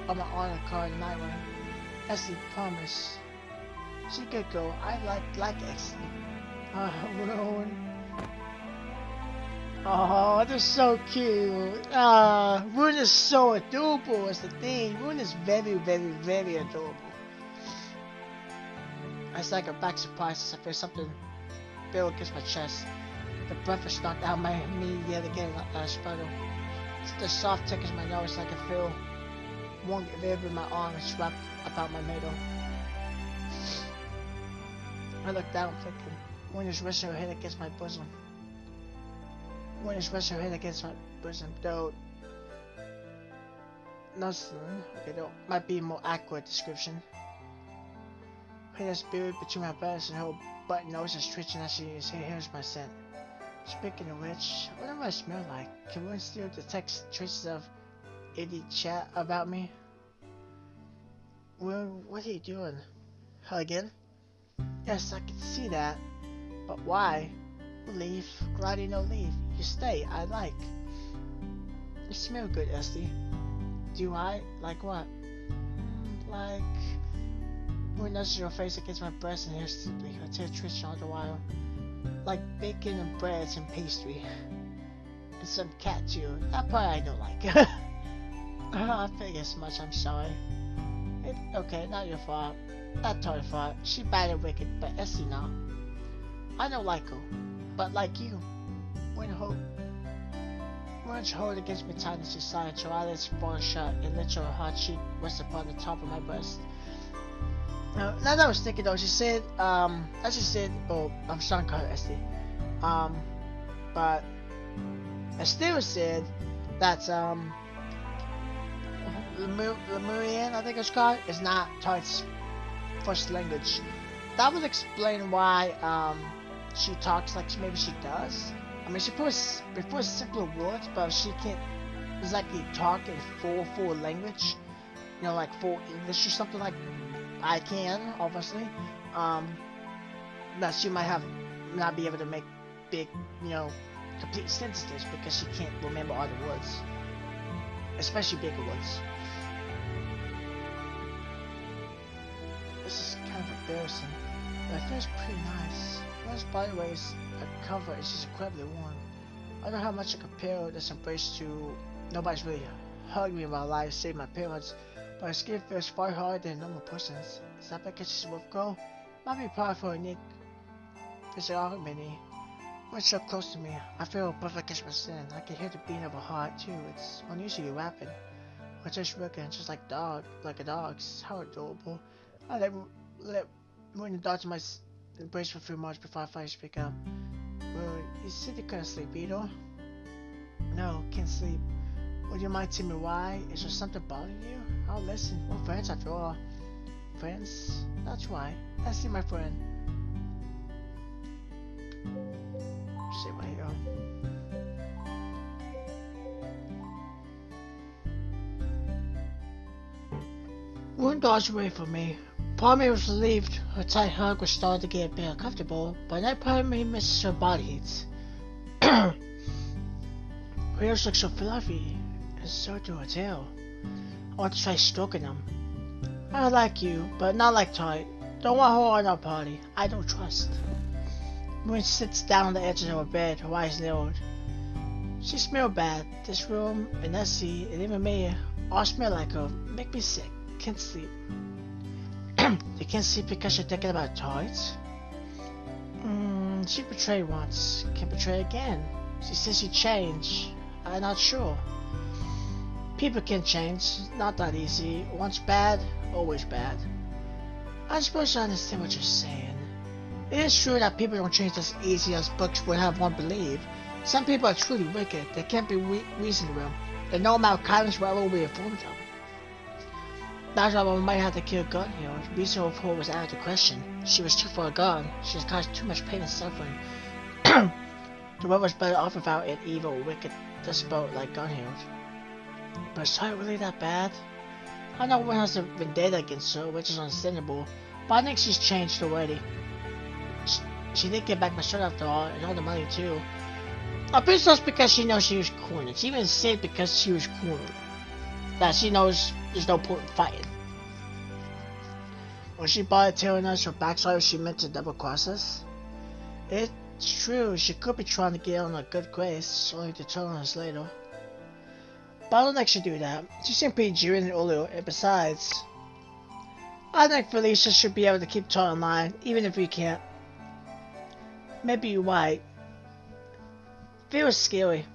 on my honor card and night one. Essie, promise. She's a good girl. I like Essie. Rowan. Oh, they're so cute. Rune is so adorable is the thing. Rune is very, very, very adorable. I stagger back surprised as I feel something feel against my chest. The breath is knocked out my knee yet again I struggle. The soft tickles my nose I can feel one rib in my arm is wrapped about my middle. I look down thinking, Rune is resting her head against my bosom. When is resting her head against my bosom, though nothing, okay, though might be a more accurate description. Her head is buried between my breasts and her button nose is twitching as she hears my scent. Speaking of which, what do I smell like? Can one still detect traces of idiot chat about me? Well, what are you doing? Hell again? Yes, I can see that. But why? Leave. Glad you no leave. You stay. I like. You smell good, Esty. Do I? Like what? Like... When nudges your face against my breast and hears simply her tear twitching all the while. Like bacon and breads and pastry. And some cat too. That part I don't like. I figured as much, I'm sorry. Okay, not your fault. Not her fault. She bad and wicked, but Esty not. I don't like her. But like you, when she hold against me tight and she sighed, her eyelids fall shut and literally her hot cheek rests upon the top of my breast. Now that I was thinking though, she said, as she said, oh, I'm starting to call her Esty. But Estelle said that, Lemurian, I think it's called, is not Tart's first language. That would explain why, she talks like maybe she does. I mean, she prefers simpler words, but she can't it's like he talk in full language, you know, like full English or something like I can, obviously. That she might have not be able to make big, you know, complete sentences because she can't remember all the words, especially bigger words. This is kind of embarrassing, but it feels pretty nice. Once body weight is a cover, it's just incredibly warm. I don't know how much I compare this embrace to. Nobody's really hugged me in my life, save my parents, but her skin feels far harder than a normal person's. Is that because she's a wolf girl? Might be proud for a unique physiognomy. When so close to me, I feel above against my skin. I can hear the beating of her heart too. It's unusually rapid. We're just working just like a dog's. How adorable. I let when the dog to my embrace for a few months before I finally speak up. Well, you said you couldn't sleep, Beetle? No, can't sleep. Would you mind telling me why? Is there something bothering you? I'll listen. We're friends after all. Friends? That's why. Let's see my friend. Sit right here. One dodged away from me. Part of me was relieved. Her tight hug was starting to get a bit uncomfortable, but another part of me misses her body heat. Her ears look so fluffy, and so do her tail. I want to try stroking them. I like you, but not like tight. Don't want her on our party. I don't trust. Moon sits down on the edge of her bed, her eyes narrowed. She smells bad. This room, and Essie, and even me, all smell like her. Make me sick. Can't sleep. You can't sleep because you're thinking about tights? She betrayed once. Can't betray again. She says she changed. I'm not sure. People can change. Not that easy. Once bad, always bad. I suppose I understand what you're saying. It is true that people don't change as easy as books would have one believe. Some people are truly wicked. They can't be reasoned with. And no amount of kindness will ever reform them. That's why one might have to kill Gun here. Reason of her was out of the question. She was too for a gun. She has caused too much pain and suffering. The world was better off without an evil, wicked despot like Gunhild. But is Tight really that bad? I know one has a vendetta against her, which is understandable, but I think she's changed already. She did get back my shirt after all, and all the money too. I'm pretty sure it's because she knows she was cornered. She even said because she was cornered. That she knows there's no point in fighting. When she bothered telling us her backside, she meant to double cross us. It's true, she could be trying to get on a good grace, only to turn on us later. But I don't think she'd do that. She seemed pretty genuine earlier, and besides, I think Felicia should be able to keep Todd in line, even if we can't. Maybe you're right. Feels scary.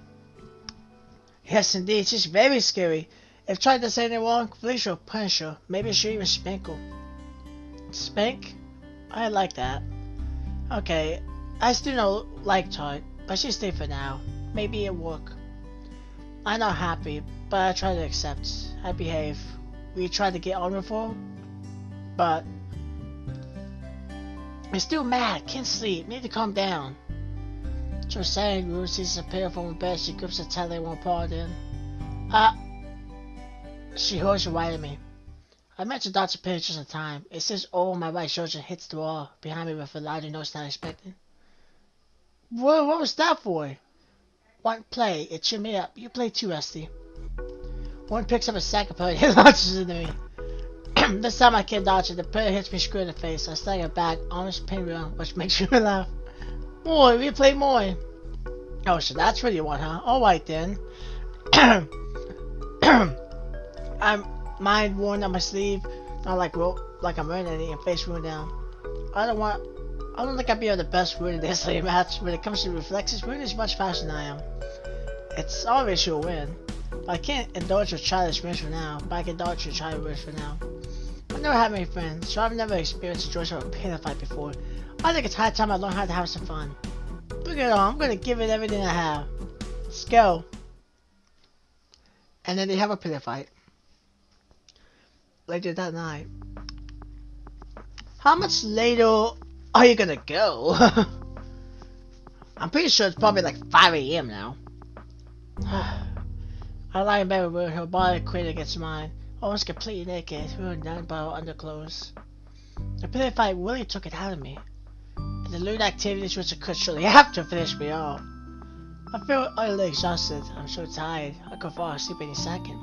Yes, indeed, she's very scary. If Todd does anything wrong, Felicia will punish her. Maybe she'll even spank her. Spank? I like that. Okay, I still don't like Todd, but she'll stay for now. Maybe it'll work. I'm not happy, but I try to accept. I behave. We tried to get on with her, but I'm still mad. Can't sleep. Need to calm down. Just saying, Ruth sees a pair from her bed. She grips her tight leg one part in. She holds her right at me. I mentioned Dr. Page just in time. It says all my right shoulder hits the wall behind me with a louder noise than I expected. What was that for? One play, it cheered me up. You play too, Esty. One picks up a sack of putty and launches into me. This time I can't dodge it. The player hits me square in the face. I stagger back, almost pinwheel, which makes me laugh. More, we play more. Oh, so that's what you want, huh? Alright then. I'm mind worn on my sleeve, not like I'm wearing anything, and face ruined down. I don't think I'd be the best ruin in this late match. When it comes to reflexes, Ruin is much faster than I am. It's obvious she'll win. But I can't indulge her childish wins for now. But I can indulge her childish wins for now. I've never had many friends, so I've never experienced the joys of a pillow fight before. I think it's high time I learn how to have some fun. Bring it on, I'm gonna give it everything I have. Let's go. And then they have a pillow fight. Later that night. How much later are you gonna go? I'm pretty sure it's probably like 5 AM now. I lie in bed with her body cradled against mine, almost completely naked, wearing nothing but her underclothes. The pity fight really took it out of me, and the lewd activities which occurred shortly after finished me off. I feel utterly exhausted. I'm so tired. I could fall asleep any second.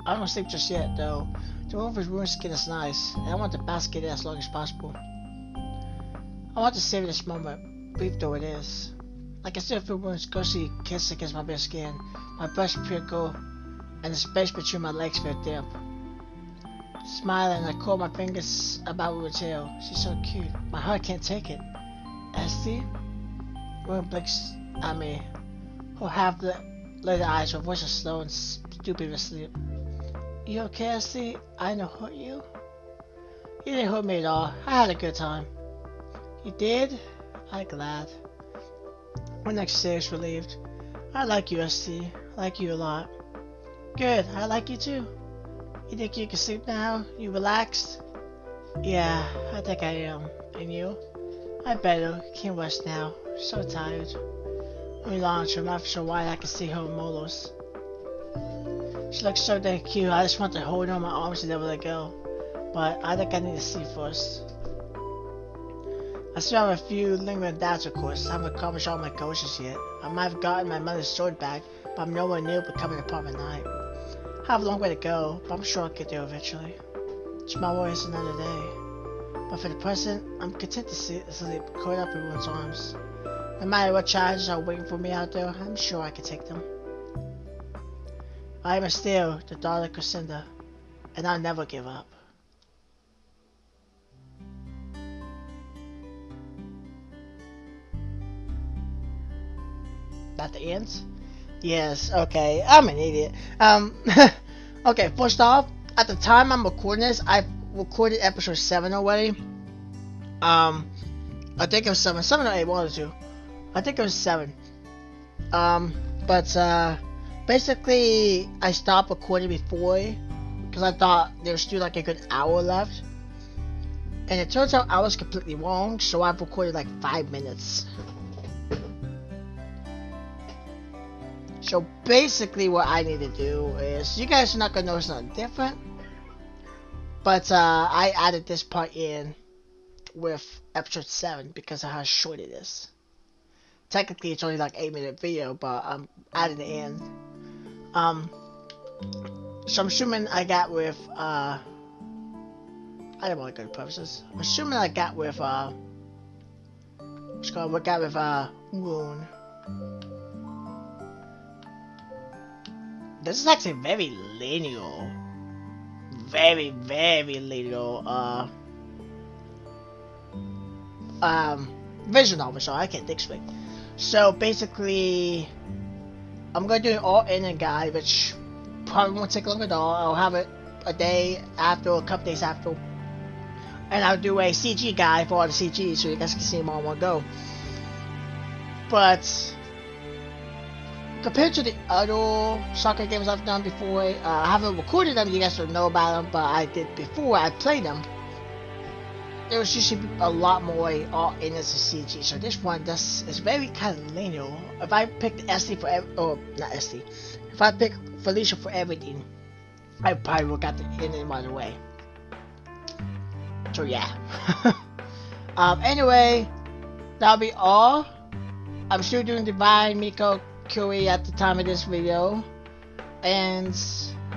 I don't sleep just yet, though. The room with ruined skin is nice, and I want to bask in it as long as possible. I want to savor this moment, brief though it is. I can still feel Ruin's ghostly kiss against my bare skin, my breast pure gold, and the space between my legs felt damp. Smiling, I curl my fingers about Ruin's tail. She's so cute. My heart can't take it. Estelle? Ruin blinks at me. Her half-lit eyes, her voice is slow and stupid with sleep. You okay, Estelle? I didn't hurt you? You didn't hurt me at all. I had a good time. You did? I'm glad. My next stage relieved. I like you, Estelle. I like you a lot. Good, I like you too. You think you can sleep now? You relaxed? Yeah, I think I am. And you? I better. Can't rest now. So tired. We launched her mouth so wide I could see her molars. She looks so damn cute. I just want to hold her in my arms and never let go. But I think I need to sleep first. I still have a few lingering doubts, of course. I haven't accomplished all my goals yet. I might have gotten my mother's sword back, but I'm nowhere near becoming a permanent knight. I have a long way to go, but I'm sure I'll get there eventually. Tomorrow is another day. But for the present, I'm content to sleep caught up in one's arms. No matter what challenges are waiting for me out there, I'm sure I can take them. I am Estelle, the daughter of Crescenda, and I'll never give up. At the end? Yes, okay. I'm an idiot. Okay, first off, at the time I'm recording this, I've recorded episode 7 already. I think it was 7 or 8, one or two. I think it was 7. Basically, I stopped recording before, because I thought there was still like a good hour left. And it turns out I was completely wrong, so I've recorded like 5 minutes. So basically what I need to do is, you guys are not going to notice nothing different, but I added this part in with episode 7 because of how short it is. Technically it's only like 8-minute video, but I'm adding it in. So I'm assuming I got with, I don't want to go to purposes. I'm assuming I got with, Wound. This is actually very linear. Very, very linear, vision novel, so I can't explain. So basically, I'm gonna do an all-in guide, which probably won't take long at all. I'll have it a day after, a couple days after. And I'll do a CG guide for all the CGs, so you guys can see them all in one go. But compared to the other soccer games I've done before, I haven't recorded them, you guys don't know about them, but I did before I played them. There was usually a lot more all in as a CG, so this one is very kind of linear. If I picked Estelle for not Estelle, if I picked Felicia for everything, I probably would have got the ending right away. So yeah. Anyway, that'll be all. I'm still doing Divine Miko Curie at the time of this video, and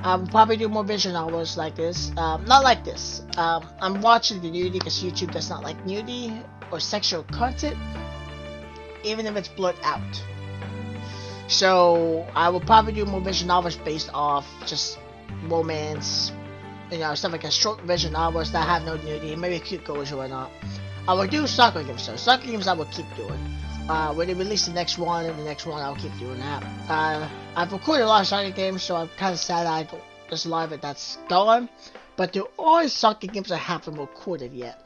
I'll probably do more vision novels like this. Not like this. I'm watching the nudity because YouTube does not like nudity or sexual content, even if it's blurred out. So I will probably do more vision novels based off just romance, you know, stuff like a short vision novels that have no nudity, maybe cute girls or whatnot. I will do soccer games though. Soccer games I will keep doing. When they release the next one and the next one, I'll keep doing that. I've recorded a lot of soccer games, so I'm kind of sad there's a lot of it that's gone. But there are soccer games I haven't recorded yet.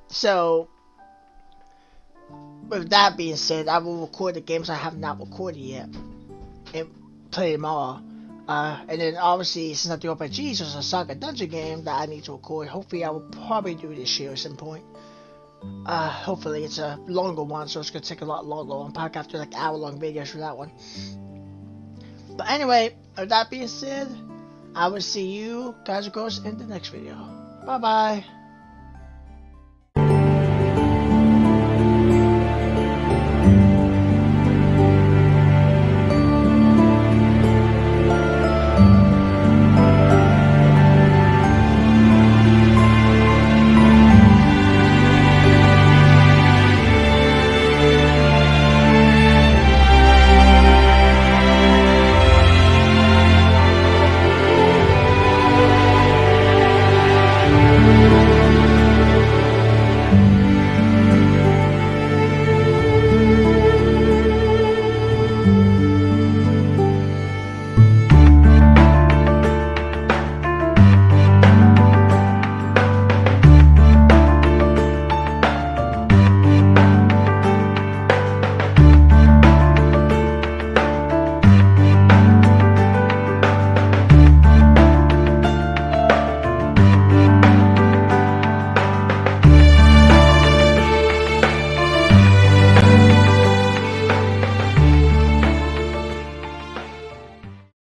So, with that being said, I will record the games I have not recorded yet and play them all. And then obviously, since I do RPGs, there's a soccer dungeon game that I need to record. Hopefully, I will probably do this year at some point. Hopefully it's a longer one, so it's gonna take a lot longer. I'm probably gonna have to do like hour-long videos for that one. But anyway, with that being said, I will see you guys and girls in the next video. Bye bye.